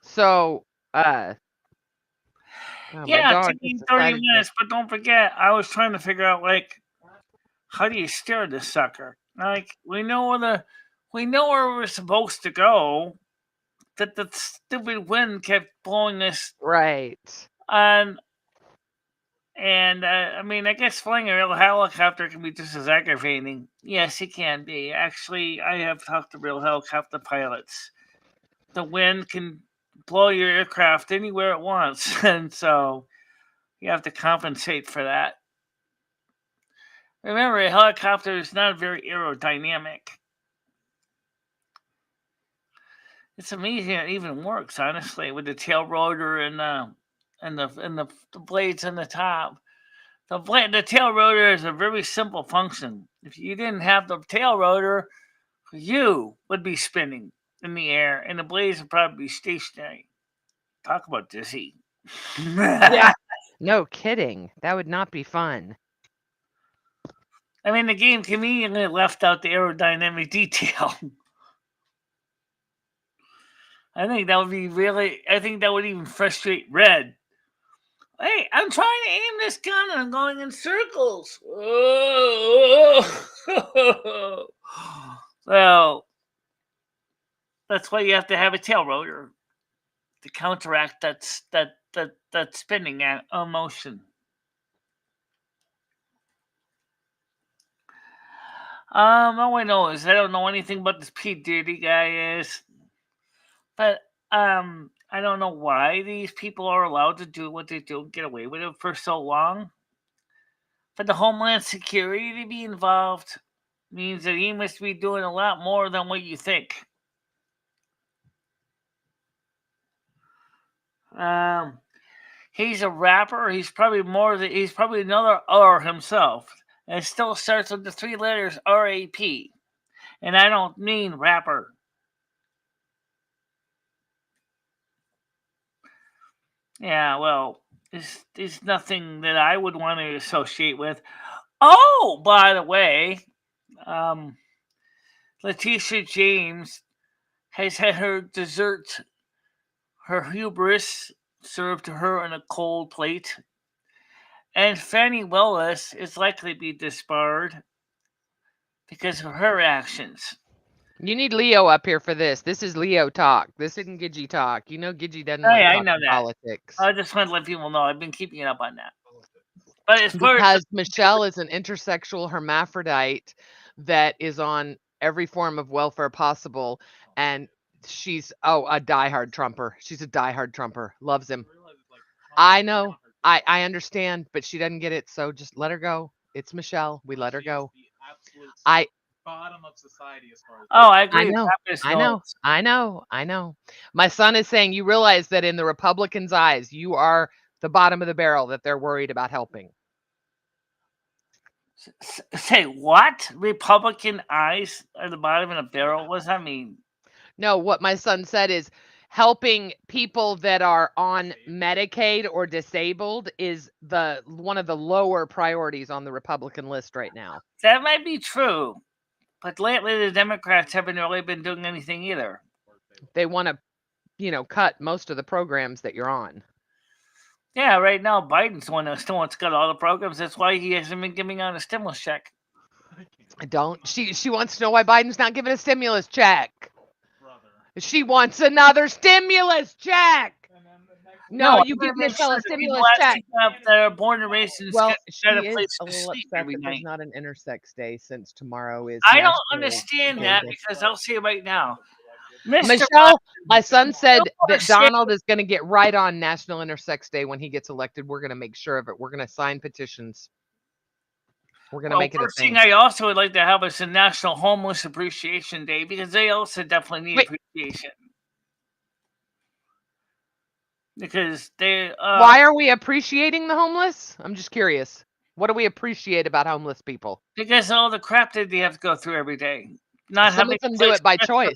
So, oh, my Yeah, it dog took just me 30 decided to. minutes, but don't forget, I was trying to figure out like how do you steer this sucker? Like we know where we're supposed to go. That the stupid wind kept blowing us Right. on. And I mean, I guess flying a real helicopter can be just as aggravating. Yes, it can be. Actually, I have talked to real helicopter pilots. The wind can blow your aircraft anywhere it wants, and so you have to compensate for that. Remember, a helicopter is not very aerodynamic. It's amazing it even works, honestly, with the tail rotor and the blades on the top. The tail rotor is a very simple function. If you didn't have the tail rotor, you would be spinning in the air, and the blades would probably be stationary. Talk about dizzy. Yeah. No kidding. That would not be fun. I mean, the game conveniently left out the aerodynamic detail. I think that would be really. I think that would even frustrate Red. Hey, I'm trying to aim this gun and I'm going in circles. Oh. Well, that's why you have to have a tail rotor to counteract that spinning motion. All I know is I don't know anything about this P Diddy guy but I don't know why these people are allowed to do what they do and get away with it for so long. For the Homeland Security to be involved means that he must be doing a lot more than what you think. Um, he's a rapper. He's probably another R himself. And it still starts with the 3 letters RAP. And I don't mean rapper. Yeah, well, it's nothing that I would want to associate with. Oh, by the way, um, Letitia James has had her dessert, her hubris, served to her on a cold plate. And Fannie Willis is likely to be disbarred because of her actions. You need Leo up here for this. This is Leo talk. This isn't Gidgy talk. You know Gidgy doesn't like I talking know that. politics. I just want to let people know I've been keeping up on that. But as far Because Michele is an intersexual hermaphrodite that is on every form of welfare possible, and she's a diehard Trumper. She's a diehard Trumper. Loves him. I know. I understand, but she doesn't get it. So just let her go. It's Michele. We let her go. I Bottom of society as far as I agree. I know. My son is saying you realize that in the Republicans' eyes, you are the bottom of the barrel that they're worried about helping. Say what? Republican eyes are the bottom of the barrel? What does that mean? No, what my son said is helping people that are on Medicaid or disabled is one of the lower priorities on the Republican list right now. That might be true, but lately the Democrats haven't really been doing anything either. They want to, cut most of the programs that you're on. Yeah, right now Biden's the one that still wants to cut all the programs. That's why he hasn't been giving out a stimulus check. I don't. She wants to know why Biden's not giving a stimulus check. She wants another stimulus check. No, you give Michele a stimulus check. That are born and raised in Well, she got a is place a to little sleep upset every that there's night. not an intersex day since tomorrow is. I don't National understand Gay that Day. because I'll say it right now. Mr. Michele, my son said that shit. Donald is going to get right on National Intersex Day when he gets elected. We're going to make sure of it. We're going to sign petitions. We're going to make it a First thing. thing I also would like to have is a National Homeless Appreciation Day because they also definitely need appreciation. Because they. Why are we appreciating the homeless? I'm just curious. What do we appreciate about homeless people? Because all the crap that they have to go through every day. Some of them do it by choice.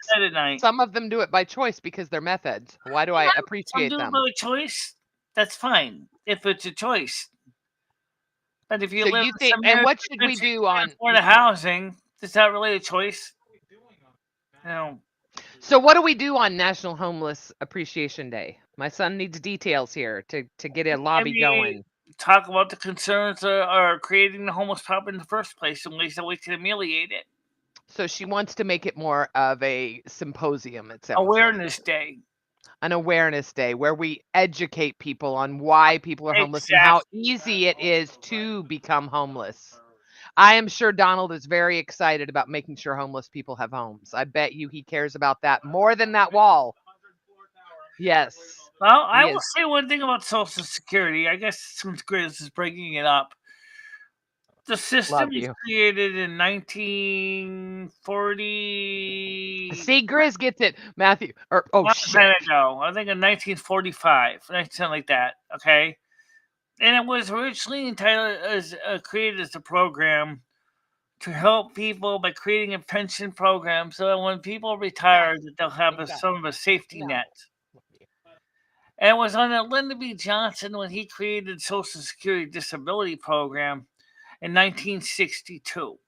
Some of them do it by choice because they're methods. Why do I appreciate them? By choice, that's fine if it's a choice. But if you So live you think, and what should we do on the housing? Is that really a choice? No. So what do we do on National Homeless Appreciation Day? My son needs details here to get a lobby going. Talk about the concerns are creating the homeless problem in the first place and ways that we can ameliorate it. So she wants to make it more of a symposium. It sounds awareness day. An awareness day where we educate people on why people are homeless and how easy it is to become homeless. I am sure Donald is very excited about making sure homeless people have homes. I bet you he cares about that more than that wall. Yes. Well, I will say one thing about Social Security. I guess since Grizz is bringing it up, the system was created in 1940. See, Grizz gets it, Matthew. Shit. Ago. I think in 1945, something like that. Okay, and it was originally created as a program to help people by creating a pension program, so that when people retire, that they'll have some of a safety net. And it was under Lyndon B. Johnson when he created Social Security Disability Program in 1962.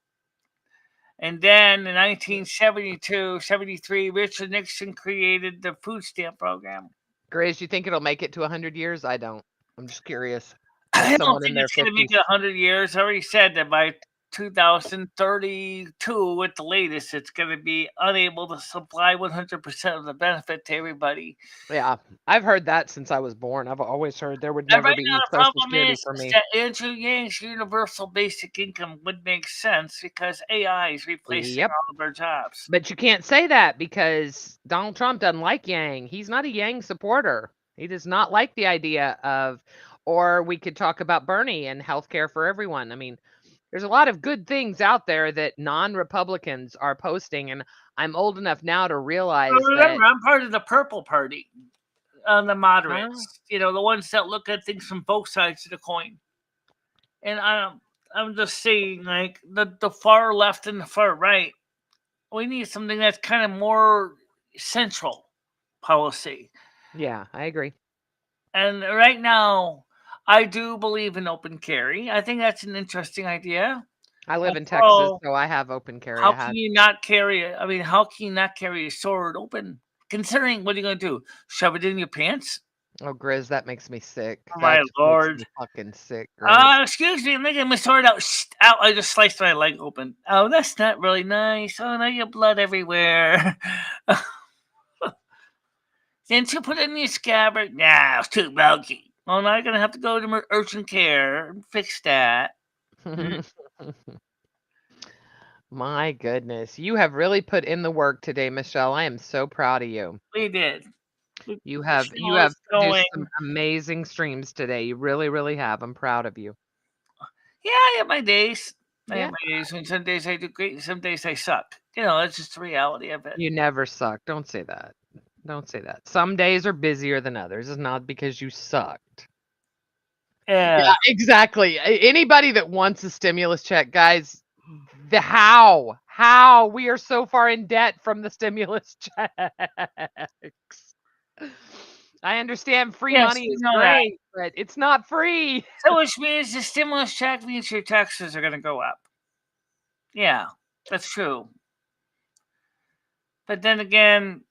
And then in 1972-73, Richard Nixon created the food stamp program. Grace, you think it'll make it to 100 years? I don't. I'm just curious. I don't think it's going to make it 100 years. I already said that by 2032 at the latest, it's going to be unable to supply 100% of the benefit to everybody. Yeah, I've heard that since I was born. I've always heard there would never be Social Security for me. That Andrew Yang's universal basic income would make sense because AI is replacing all of our jobs. But you can't say that because Donald Trump doesn't like Yang. He's not a Yang supporter. He does not like the idea of, or we could talk about Bernie and healthcare for everyone. I mean, there's a lot of good things out there that non-Republicans are posting, and I'm old enough now to realize remember, I'm part of the Purple Party, the moderates. The ones that look at things from both sides of the coin. And I'm just saying, like the far left and the far right, we need something that's kind of more central policy. Yeah, I agree. And right now, I do believe in open carry. I think that's an interesting idea. I live in After Texas, all, so I have open carry. how I can had you not carry it? I mean, how can you not carry a sword open? Considering what are you going to do? Shove it in your pants? oh Grizz, that makes me sick. Oh my That just makes lord. me fucking sick, Grizz. Excuse me, I'm making my sword out. Out, I just sliced my leg open. Oh, that's not really nice. Oh, now you have blood everywhere. Didn't you put it in your scabbard? Nah, it's too bulky. Well, now you're going to have to go to urgent care and fix that. My goodness, you have really put in the work today, Michelle. I am so proud of you. We did. You The have show is produced going. some amazing streams today. You really, really have. I'm proud of you. Yeah, I have my days. I have Yeah. my days. And some days I do great, and some days I suck. You know, that's just the reality of it. You never suck. Don't say that. Don't say that. Some days are busier than others. It's not because you sucked. Yeah. Exactly. Anybody that wants a stimulus check, guys, how we are so far in debt from the stimulus checks. I understand free Yes, money you is know that. great, but it's not free. So which means the stimulus check means your taxes are going to go up. Yeah, that's true. But then again,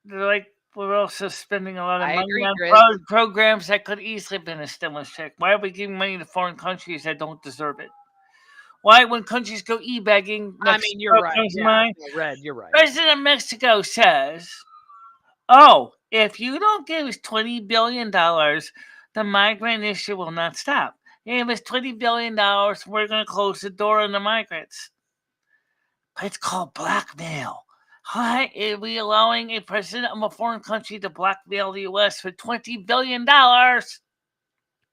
they're like, we're also spending a lot of I money agree, on Grizz. programs that could easily have been a stimulus check. Why are we giving money to foreign countries that don't deserve it? Why, when countries go e-begging, I mean, you're Mexico right. comes to Yeah, mind? no, Red, you're right. President of Mexico says, "Oh, if you don't give us $20 billion, the migrant issue will not stop. Give us $20 billion, we're going to close the door on the migrants." But it's called blackmail. Why are we allowing a president of a foreign country to blackmail the U.S. for $20 billion?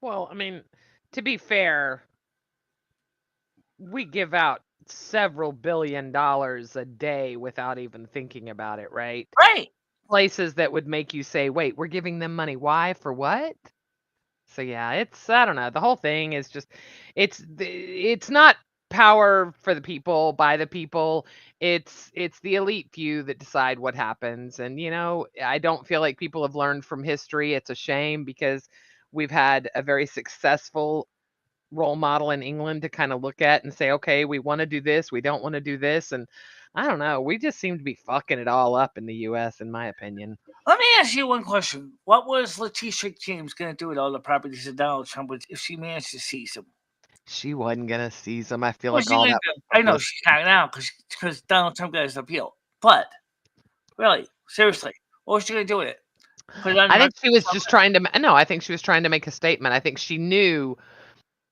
Well, I mean, to be fair, we give out several $billion a day without even thinking about it, right? Right. Places that would make you say, wait, we're giving them money. Why? For what? So yeah, it's I don't know. The whole thing is just it's not power for the people by the people. It's the elite few that decide what happens. And I don't feel like people have learned from history. It's a shame because we've had a very successful role model in England to kind of look at and say, okay, we want to do this, we don't want to do this. And I don't know, we just seem to be fucking it all up in the US, in my opinion. Let me ask you one question. What was Letitia James going to do with all the properties of Donald Trump if she managed to seize them? She wasn't gonna seize them. I feel What's like she all going to that do? was I know publicity. she's hanging out because Donald Trump got his appeal. But really, seriously, what was she going to do with it? Put it on I think she was something? just trying to no, I think she was trying to make a statement. I think she knew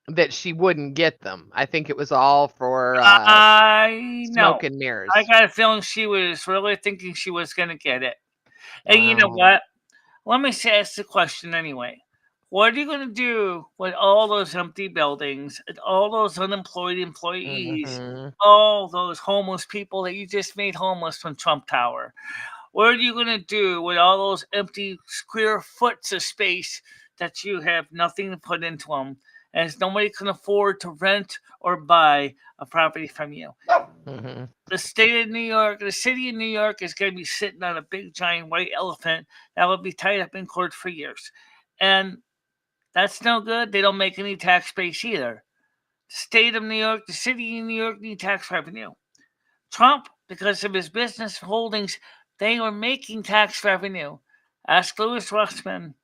that she wouldn't get them. I think it was all for I know. smoke and mirrors. I got a feeling she was really thinking she was going to get it. And you know Wow. what? Let me ask the question anyway. What are you going to do with all those empty buildings, and all those unemployed employees, Mhm. all those homeless people that you just made homeless from Trump Tower? What are you going to do with all those empty square foots of space that you have nothing to put into them, as nobody can afford to rent or buy a property from you? Mhm. The state of New York, the city of New York is going to be sitting on a big giant white elephant that will be tied up in court for years. And that's no good. They don't make any tax base either. The state of New York, the city of New York need tax revenue. Trump, because of his business holdings, they were making tax revenue. Ask Louis Rossman.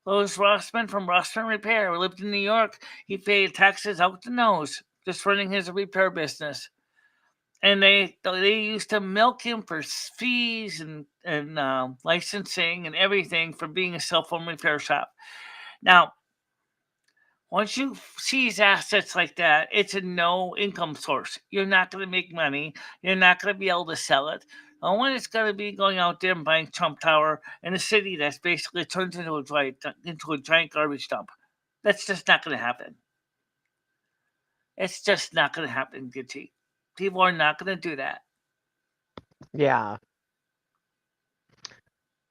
Louis Rossman from Rossman Repair, who lived in New York. He paid taxes out the nose just running his repair business. And they used to milk him for fees and licensing and everything for being a cell phone repair shop. Now, once you seize assets like that, it's a no income source. You're not going to make money. You're not going to be able to sell it. The only one that's going to be going out there and buying Trump Tower in a city that's basically turned into a giant garbage dump. That's just not going to happen. It's just not going to happen, Gitty. People are not going to do that. Yeah.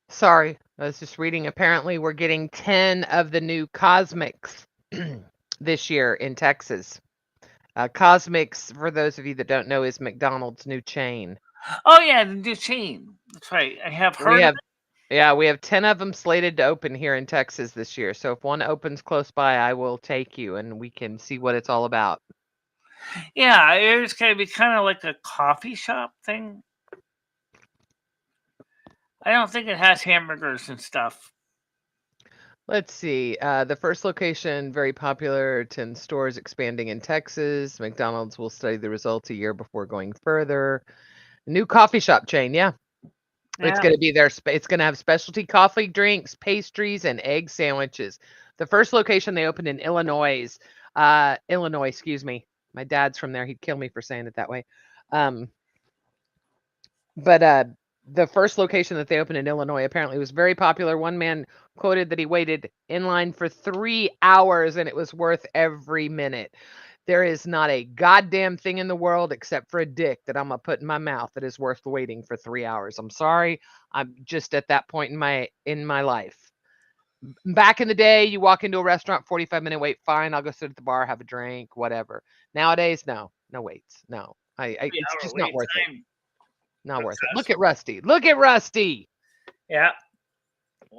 Sorry, I was just reading. Apparently, we're getting 10 of the new Cosmics this year in Texas. Cosmics, for those of you that don't know, is McDonald's new chain. Oh yeah, the new chain. That's right. I have We heard of have, yeah, we have 10 of them slated to open here in Texas this year. So if one opens close by, I will take you and we can see what it's all about. Yeah, it's gonna be kind of like a coffee shop thing. I don't think it has hamburgers and stuff. Let's see. The first location, very popular, 10 stores expanding in Texas. McDonald's will study the results a year before going further. New coffee shop chain, yeah. It's Yeah. going to be there. It's going to have specialty coffee drinks, pastries, and egg sandwiches. The first location they opened in Illinois. Illinois, excuse me. My dad's from there. He'd kill me for saying it that way. But the first location that they opened in Illinois apparently was very popular. One man quoted that he waited in line for 3 hours and it was worth every minute. There is not a goddamn thing in the world except for a dick that I'm gonna put in my mouth that is worth waiting for 3 hours. I'm sorry. I'm just at that point in my life. Back in the day, you walk into a restaurant, 45-minute wait, fine, I'll go sit at the bar, have a drink, whatever. Nowadays, no waits. No. It's just not worth it. Not worth it. Look at Rusty. Look at Rusty. Yeah.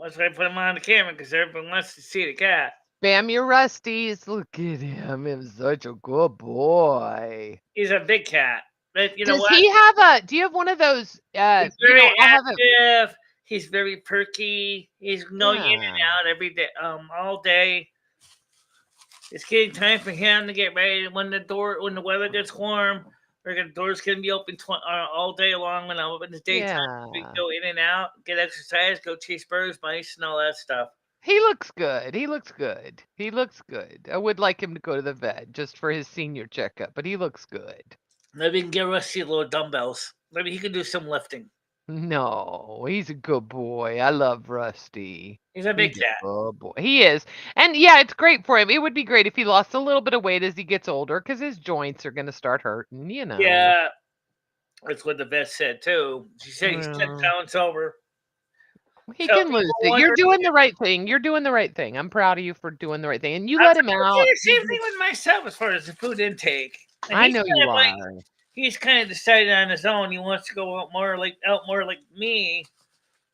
That's why I put him on the camera because everyone wants to see the cat. Bam, your Rusties. Look at him. He's such a good boy. He's a big cat. But you know Does what? he have do you have one of those? He's very I have active. He's very perky. He's going in and out every day, all day. It's getting time for him to get ready when the weather gets warm. The doors can be open all day long when the daytime. We go in and out, get exercise, go chase birds, mice, and all that stuff. He looks good. He looks good. He looks good. I would like him to go to the vet just for his senior checkup, but he looks good. Maybe we can get Rusty little dumbbells. Maybe he can do some lifting. No, he's a good boy. I love Rusty. He's a big cat. Oh boy, he is. And yeah, it's great for him. It would be great if he lost a little bit of weight as he gets older because his joints are going to start hurting, you know. Yeah, that's what the vet said too. She said he's 10 pounds over. He can lose it. You're doing the right thing. You're doing the right thing. I'm proud of you for doing the right thing. And you let him out. The same thing with myself as far as the food intake. I know you are. He's kind of decided on his own. He wants to go out more like me.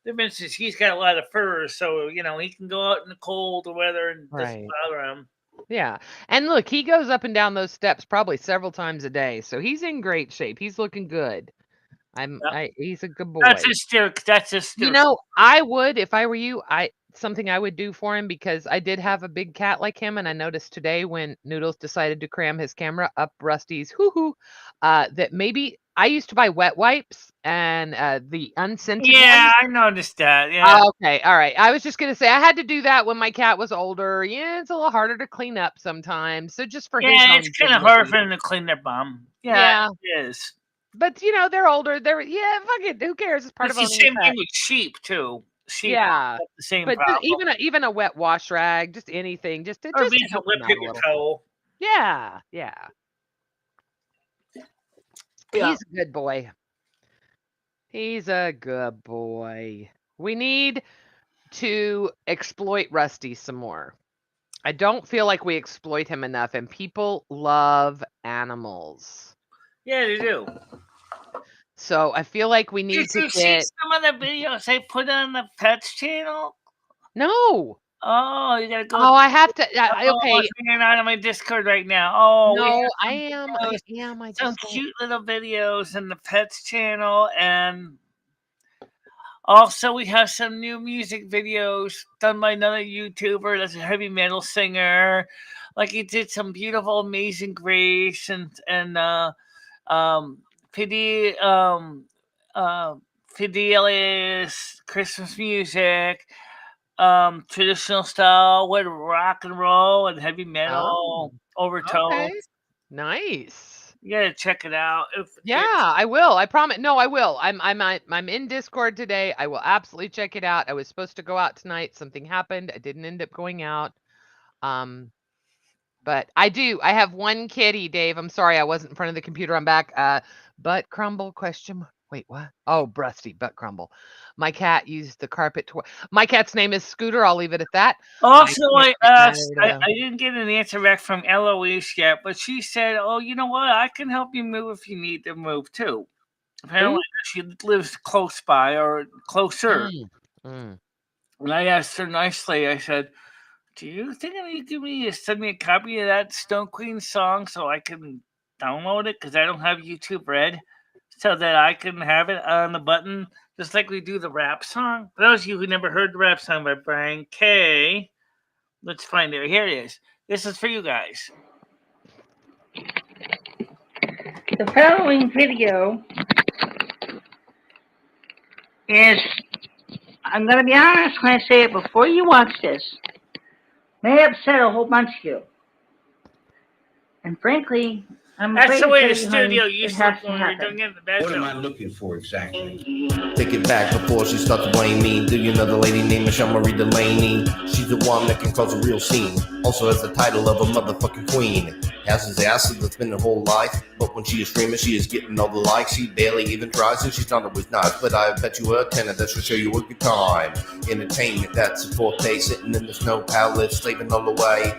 For instance, he's got a lot of fur, so he can go out in the cold weather and doesn't bother him. Yeah, and look, he goes up and down those steps probably several times a day, so he's in great shape. He's looking good. He's a good boy. That's his steer. I would if I were you. Something I would do for him because I did have a big cat like him, and I noticed today when Noodles decided to cram his camera up Rusty's that maybe I used to buy wet wipes and the unscented ones. I noticed that. Yeah. Okay, all right. I was just gonna say I had to do that when my cat was older. Yeah, it's a little harder to clean up sometimes. So just for his own it's kind of hard for him to clean their bum. Yeah, it is. But they're older. Fuck it. Who cares? It's part of the same thing with sheep too. Sheep, the same but problem. even a wet wash rag, just anything, just to whip help him out a little. towel. Yeah. He's a good boy. He's a good boy. We need to exploit Rusty some more. I don't feel like we exploit him enough, and people love animals. Yeah, they do. So I feel like we need to get see some of the videos I put on the Pets channel. No. Oh, you gotta go. Oh, I have to. Okay, I'm hanging out on my Discord right now. Oh, no, I am. Some cute little videos in the Pets channel, and also we have some new music videos done by another YouTuber that's a heavy metal singer. Like he did some beautiful, amazing Grace and Fidelis Christmas music, traditional style with rock and roll and heavy metal overtones. Okay. Nice. You gotta check it out. I will. I promise. No, I will. I'm in Discord today. I will absolutely check it out. I was supposed to go out tonight. Something happened. I didn't end up going out. But I do. I have one kitty, Dave. I'm sorry I wasn't in front of the computer. I'm back. Butt crumble question. Wait, what? Oh, Rusty, butt crumble. My cat used the carpet. My cat's name is Scooter. I'll leave it at that. Also, I didn't get an answer back from Eloise yet, but she said, "Oh, you know what? I can help you move if you need to move too." Apparently, she lives close by or closer. And I asked her nicely. I said, "Do you think you could send me a copy of that Stone Queen song so I can download it because I don't have YouTube Red, so that I can have it on the button, just like we do the rap song. For those of you who never heard the rap song by Brian K, let's find it. Here it is. This is for you guys. The following video is, I'm going to be honest when I say it before you watch this, may upset a whole bunch of you. And frankly, I'm That's afraid the to way tell the you, studio honey, it used to has look to when we were happen. doing it in the bedroom. What am I looking for exactly? Take it back before she starts to blame me. Do you know the lady named Michelle Marie Delaney? She's the one that can cause a real scene. Also has the title of a motherfucking queen. Has his ass that's been her whole life. But when she is streaming, she is getting all the likes. She barely even tries, and she's not always nice. But I bet you a tenner that she'll show you a good time. Entertainment, that's a forte. Sitting in the snow palace, slaving all the way.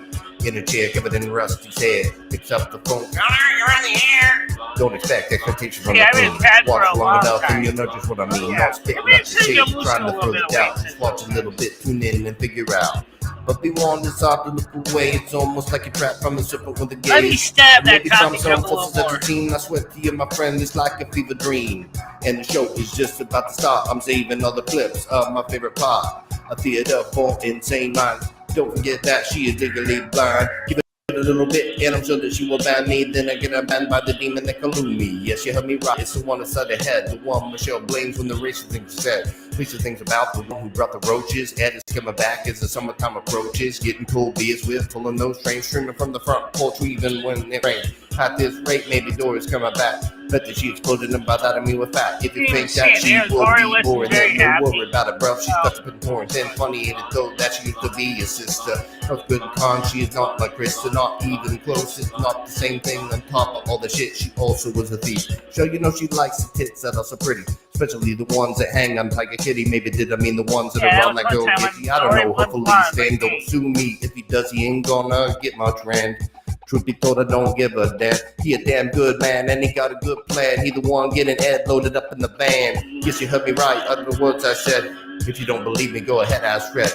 In a chair covered in Rusty's head. Picks up the phone. Connor, you're on the air. Don't expect expectations from the I've been queen. fat for Watch a long long enough time. and you'll know just what I mean. Yeah. Not spitting I mean, up the shade, I'm losing trying a to little throw bit the of doubt. weight Just watch a little bit, tune in and figure out. But be warned, it's hard to look away. It's almost like you're trapped from the serpent with a gaze. Let me stab that Maybe coffee some cup a little forces at more. your team. I swear to you, my friend, it's like a fever dream. And the show is just about to start. I'm saving all the clips of my favorite part. A theater for insane minds. Don't forget that she is legally blind. Give it a little bit, and I'm sure that she will ban me. Then I get banned by the demon that can Lumi. Yes, you heard me right. It's the one inside the head, the one Michelle blames when the racist things said. Racist things about the one who brought the roaches. Ed is coming back as the summertime approaches. Getting cool beers with pulling those trains, streaming from the front porch even when it rains. At this rate, maybe Dory's coming back. Bet that she exploded, and by that I mean with fat. If you think that she will be boring, then don't worry about it, bro. She's got to put torn thin. Funny ain't it though that she used to be a sister. Not good and con, she is not like Krista, not even close. It's not the same thing. On top of all the shit, she also was a thief. So you know she likes the tits that are so pretty, especially the ones that hang on Tiger Kitty. Maybe did I mean the ones that are on that go Gitty? I don't know. Hopefully Stan don't sue me. If he does, he ain't gonna get much rent. Truth be told, I don't give a damn. He a damn good man, and he got a good plan. He the one getting Ed loaded up in the van. Yes, you heard me right, other the words I said. If you don't believe me, go ahead, ask Fred.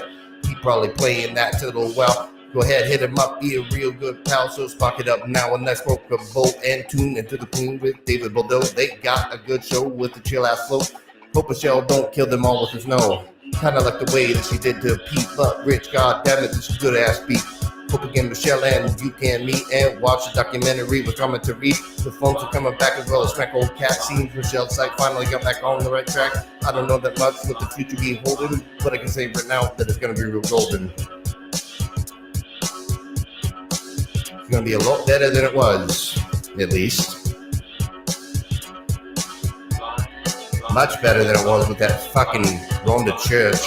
He probably playing that to the well. Go ahead, hit him up, be a real good pal. So spark it up now, and let's smoke a bolt and tune into the queen with David Bordeaux. They got a good show with a chill ass flow. Hope Michelle don't kill them all with the snow. Kinda like the way that she did to Pete, but Rich, god damn it, this is good ass beat. Hope again, Michelle, and you can meet and watch the documentary with commentary. The phones are coming back as well as smack old cat scenes. Michelle's site finally got back on the right track. I don't know that much what the future be holding, but I can say right now that it's gonna be real golden. It's gonna be a lot better than it was, at least. Much better than it was with that fucking going to church.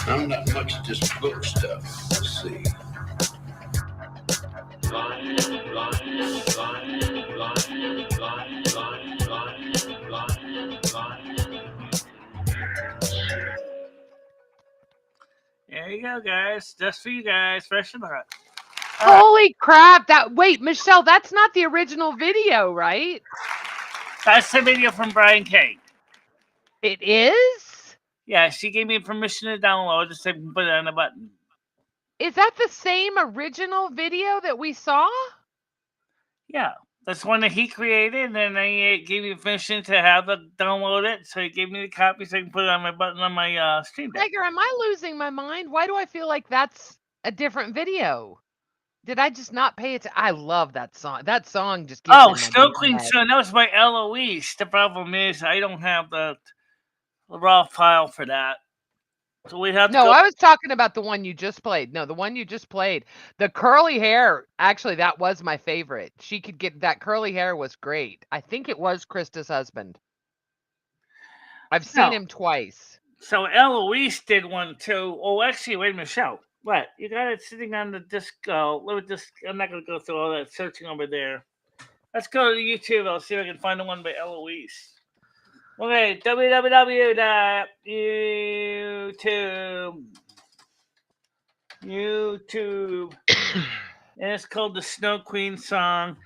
I'm not much at this book stuff. Let's see. There you go, guys. Just for you guys, fresh and hot. Holy crap! Wait, Michelle, that's not the original video, right? That's the video from Brian K. It is? Yeah, she gave me permission to download it, so I can put it on a button. Is that the same original video that we saw? Yeah, that's one that he created, and then they gave me permission to have the download it, so he gave me the copy so I can put it on my button on my stream deck. Tiger, am I losing my mind? Why do I feel like that's a different video? Did I just not pay it? I love that song. That song just gets in my Snow damn Queen head. Son. That was by Eloise. The problem is I don't have the raw file for that. So we have to No, go. I was talking about the one you just played. No, the one you just played. The curly hair, actually, that was my favorite. She could get that curly hair was great. I think it was Krista's husband. I've seen him twice. So Eloise did one too. Oh, actually, wait a minute, Michelle. What? You got it sitting on the disc. Let me just. I'm not going to go through all that searching over there. Let's go to YouTube. I'll see if I can find the one by Eloise. Okay, YouTube. And it's called the Snow Queen song.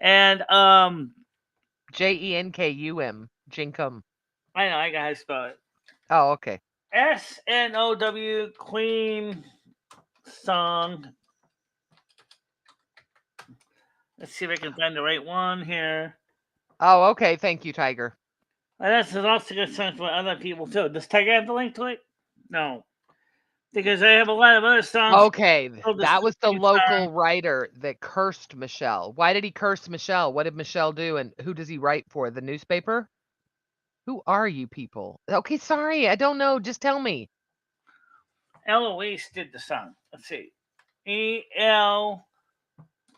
And Jenkum. Jinkum. I know, I got how to spell it. Oh, okay. SNOW Queen song. Let's see if I can find the right one here. Oh, okay. Thank you, Tiger. This is also good song for other people too. Does Tiger have the link to it? No, because I have a lot of other songs. Okay, that was the local writer that cursed Michele. Why did he curse Michele? What did Michele do? And who does he write for? The newspaper? Who are you people? Okay, sorry, I don't know. Just tell me. Eloise did the song. Let's see. E-L...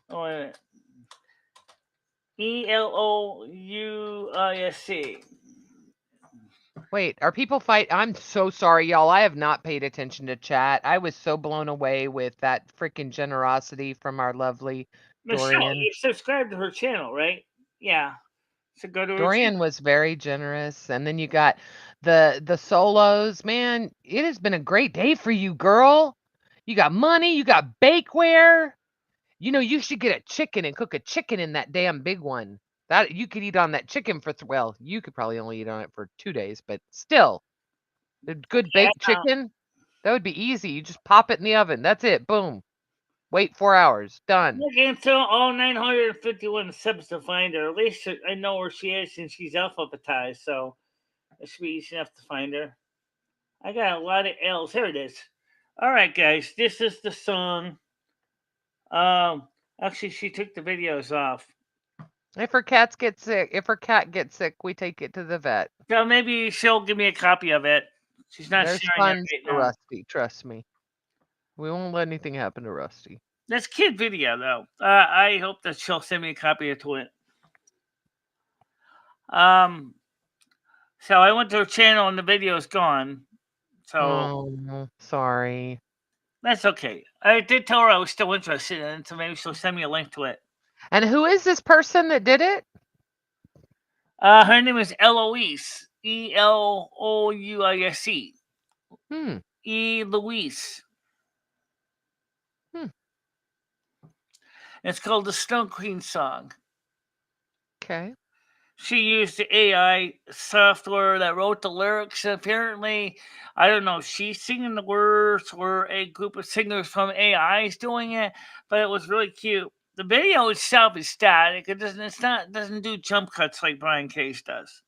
Oh, wait a minute. ELOUISC. Wait, are people fight? I'm so sorry, y'all. I have not paid attention to chat. I was so blown away with that freaking generosity from our lovely Michele, Dorian. you subscribed to her channel, right? Yeah. So go to her Dorian was very generous, and then you got the solos. Man, it has been a great day for you, girl. You got money, you got bakeware. You know, you should get a chicken and cook a chicken in that damn big one. That you could eat on that chicken for well, you could probably only eat on it for 2 days, but still, a good baked chicken, that would be easy. You just pop it in the oven. That's it. Boom. Wait 4 hours. Done. Looking through all 951 subs to find her. At least I know where she is since she's alphabetized, so it should be easy enough to find her. I got a lot of L's. Here it is. All right, guys, this is the song. Actually, she took the videos off. If her cat gets sick, we take it to the vet. So maybe she'll give me a copy of it. She's not There's sharing funds it right for now. Rusty, trust me. We won't let anything happen to Rusty. That's kid video though. I hope that she'll send me a copy of it. So I went to her channel and the video's gone. So Oh, sorry. that's okay. I did tell her I was still interested in it, so maybe she'll send me a link to it. And who is this person that did it? Her name is Eloise. ELOUISE. E. Louise. It's called the Snow Queen song. Okay. She used the AI software that wrote the lyrics. Apparently, I don't know if she's singing the words or a group of singers from AI is doing it, but it was really cute. The video itself is static. It doesn't do jump cuts like Brian Case does.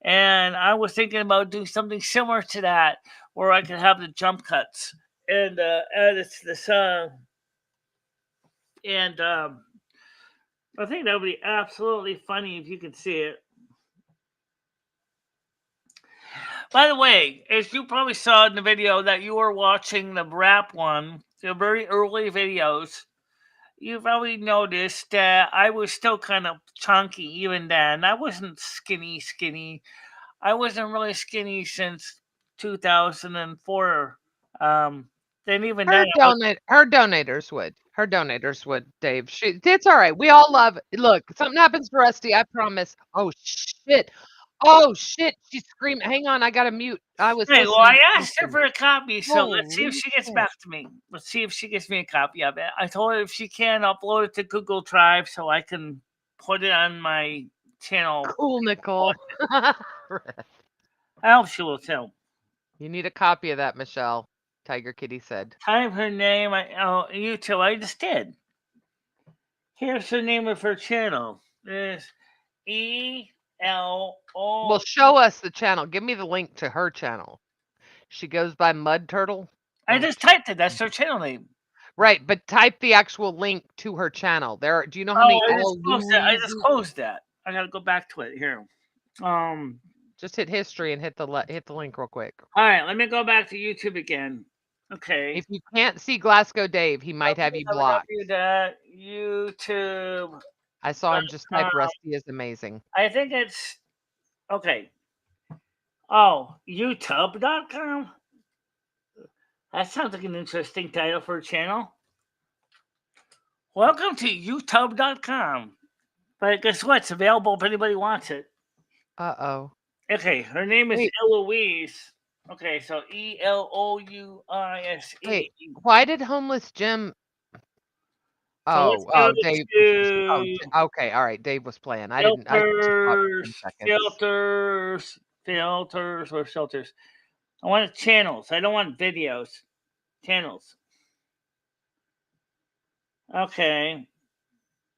And I was thinking about doing something similar to that, where I could have the jump cuts and add it to the song. And I think that would be absolutely funny if you could see it. By the way, as you probably saw in the video that you were watching the rap one, the very early videos, you probably noticed that I was still kind of chunky even then. I wasn't skinny. I wasn't really skinny since 2004. Then even then, Her donators would. Her donators would, Dave. It's all right. We all love it. Look, something happens to Rusty, I promise. Oh shit. Oh shit. She's screaming. Hang on, I gotta mute. I was hey, listening. well, I asked her for a copy, so let's see if Holy she gets shit. back to me. Let's see if she gets me a copy of it. I told her if she can, upload it to Google Drive so I can put it on my channel. Cool, Nicole. I hope she will too. You need a copy of that, Michele. Tiger Kitty said. Type her name. You too. I just did. Here's the name of her channel. It's ELO. Well, show us the channel. Give me the link to her channel. She goes by Mud Turtle. I just typed it. That's her channel name. Right, but type the actual link to her channel. Do you know how many? I just closed that. I gotta go back to it here. Just hit history and hit the link real quick. All right, let me go back to YouTube again. Okay. If you can't see Glasgow Dave, he might have you blocked. YouTube. I saw him just type Rusty is amazing. I think it's okay. Oh, YouTube.com. That sounds like an interesting title for a channel. Welcome to YouTube.com. But guess what? It's available if anybody wants it. Uh-oh. Okay, her name is Eloise. Okay, so ELOUISE. Wait, why did Homeless Jim? Dave. Okay, all right. Dave was playing. I didn't. Filters or shelters. I want channels. I don't want videos. Channels. Okay.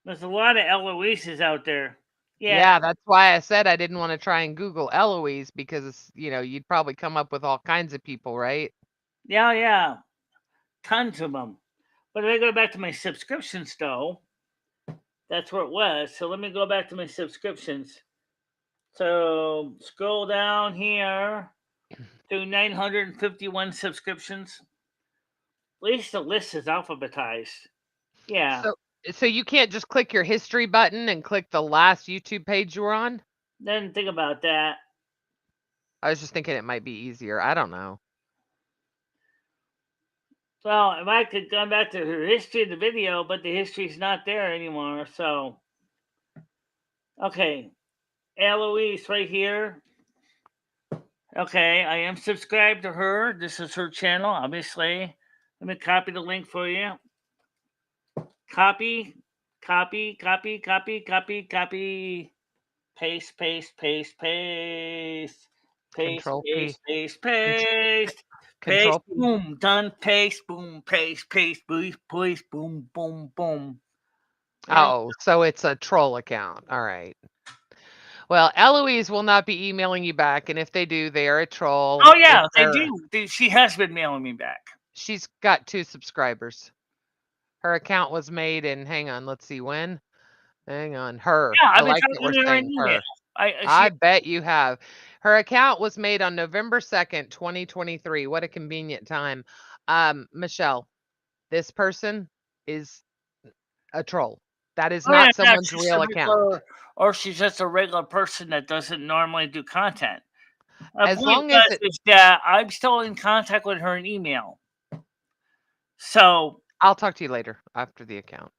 There's a lot of Eloises out there. Yeah, that's why I said I didn't want to try and Google Eloise because, you'd probably come up with all kinds of people, right? Yeah. Tons of them. But if I go back to my subscriptions, though, that's where it was. So let me go back to my subscriptions. So scroll down here to 951 subscriptions. At least the list is alphabetized. Yeah. So you can't just click your history button and click the last YouTube page you were on? Didn't think about that. I was just thinking it might be easier. I don't know. Well, if I could go back to her history of the video, but the history's not there anymore. So, okay. Eloise right here. Okay, I am subscribed to her. This is her channel, obviously. Let me copy the link for you. Copy. Paste. Control P. Paste. Control P. Boom. Done. Paste. Boom. Paste. Boom. Boom. Oh, so it's a troll account. All right. Well, Eloise will not be emailing you back, and if they do, they are a troll. Oh yeah, they do. She has been mailing me back. She's got 2 subscribers. Her account was made in, hang on, let's see when. Hang on, her. Yeah, I I've been like that talking we're to her in saying email. her. I bet you have. Her account was made on November 2nd, 2023. What a convenient time. Michele, this person is a troll. That is not someone's real account. Or she's just a regular person that doesn't normally do content. As long as it, is that I'm still in contact with her in email. So I'll talk to you later after the account.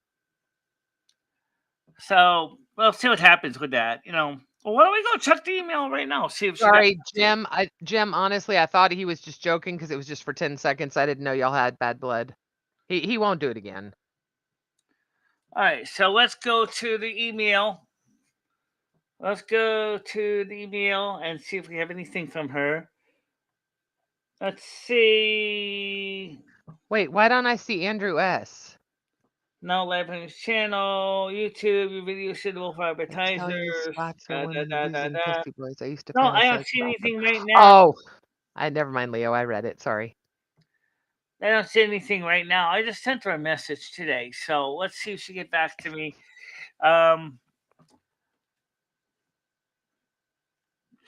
So we'll see what happens with that. Well, why don't we go check the email right now? See if Sorry, Jim. Jim, honestly, I thought he was just joking because it was just for 10 seconds. I didn't know y'all had bad blood. He won't do it again. All right, so let's go to the email. Let's go to the email and see if we have anything from her. Let's see. Wait, why don't I see Andrew S? No, live on his channel, YouTube, your video suitable for advertisers. I used to No, I don't fantasize see about anything them. right now. Oh, never mind, Leo. I read it. Sorry. I don't see anything right now. I just sent her a message today, so let's see if she get back to me.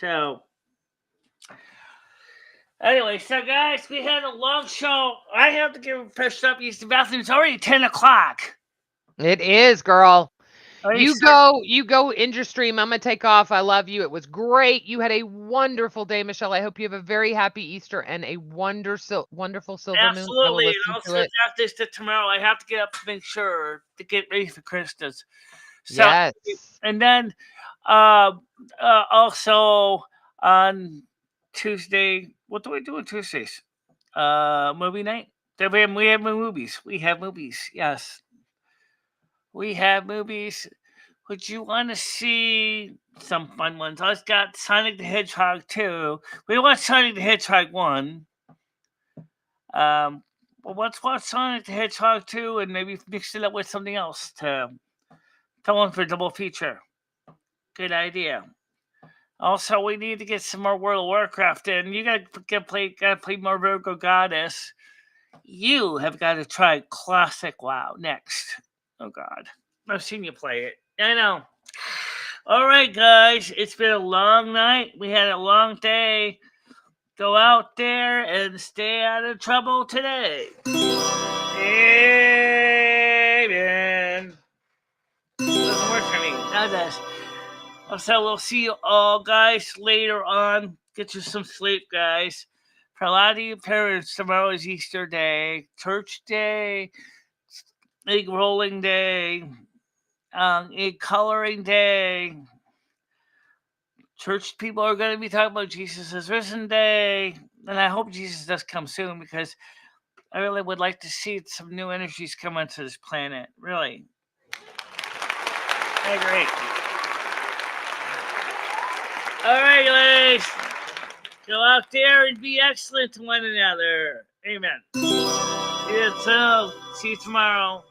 So anyway, so guys, we had a long show. I have to get fresh up, use the bathroom. It's already 10 o'clock. It is, girl. Right, you go end your stream. I'm gonna take off. I love you. It was great. You had a wonderful day, Michele. I hope you have a very happy Easter and a wonderful silver moon. Absolutely. And I'll switch out this to tomorrow. I have to get up to make sure to get ready for Christmas. So, yes. And then also on Tuesday, what do we do on Tuesdays? Movie night. We have movies. We have movies. Yes. We have movies. Would you want to see some fun ones? I've got Sonic the Hedgehog 2. We watched Sonic the Hedgehog 1. Well, let's watch Sonic the Hedgehog 2 and maybe mix it up with something else to come on for a double feature. Good idea. Also, we need to get some more World of Warcraft in. You gotta play more Virgo Goddess. You have got to try Classic WoW next. Oh God, I've seen you play it. I know. All right, guys, it's been a long night. We had a long day. Go out there and stay out of trouble today. Amen. Doesn't work for me. Now it does. So we'll see you all, guys, later on. Get you some sleep, guys. For a lot of you parents, tomorrow is Easter day, church day, egg rolling day, egg coloring day. Church people are going to be talking about Jesus' risen day. And I hope Jesus does come soon because I really would like to see some new energies come onto this planet. Really. I agree. All right, guys. Go out there and be excellent to one another. Amen. So, see you tomorrow.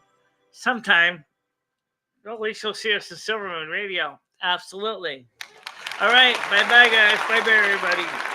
Sometime. At least you'll see us in Silverman Radio. Absolutely. All right. Bye-bye, guys. Bye-bye, everybody.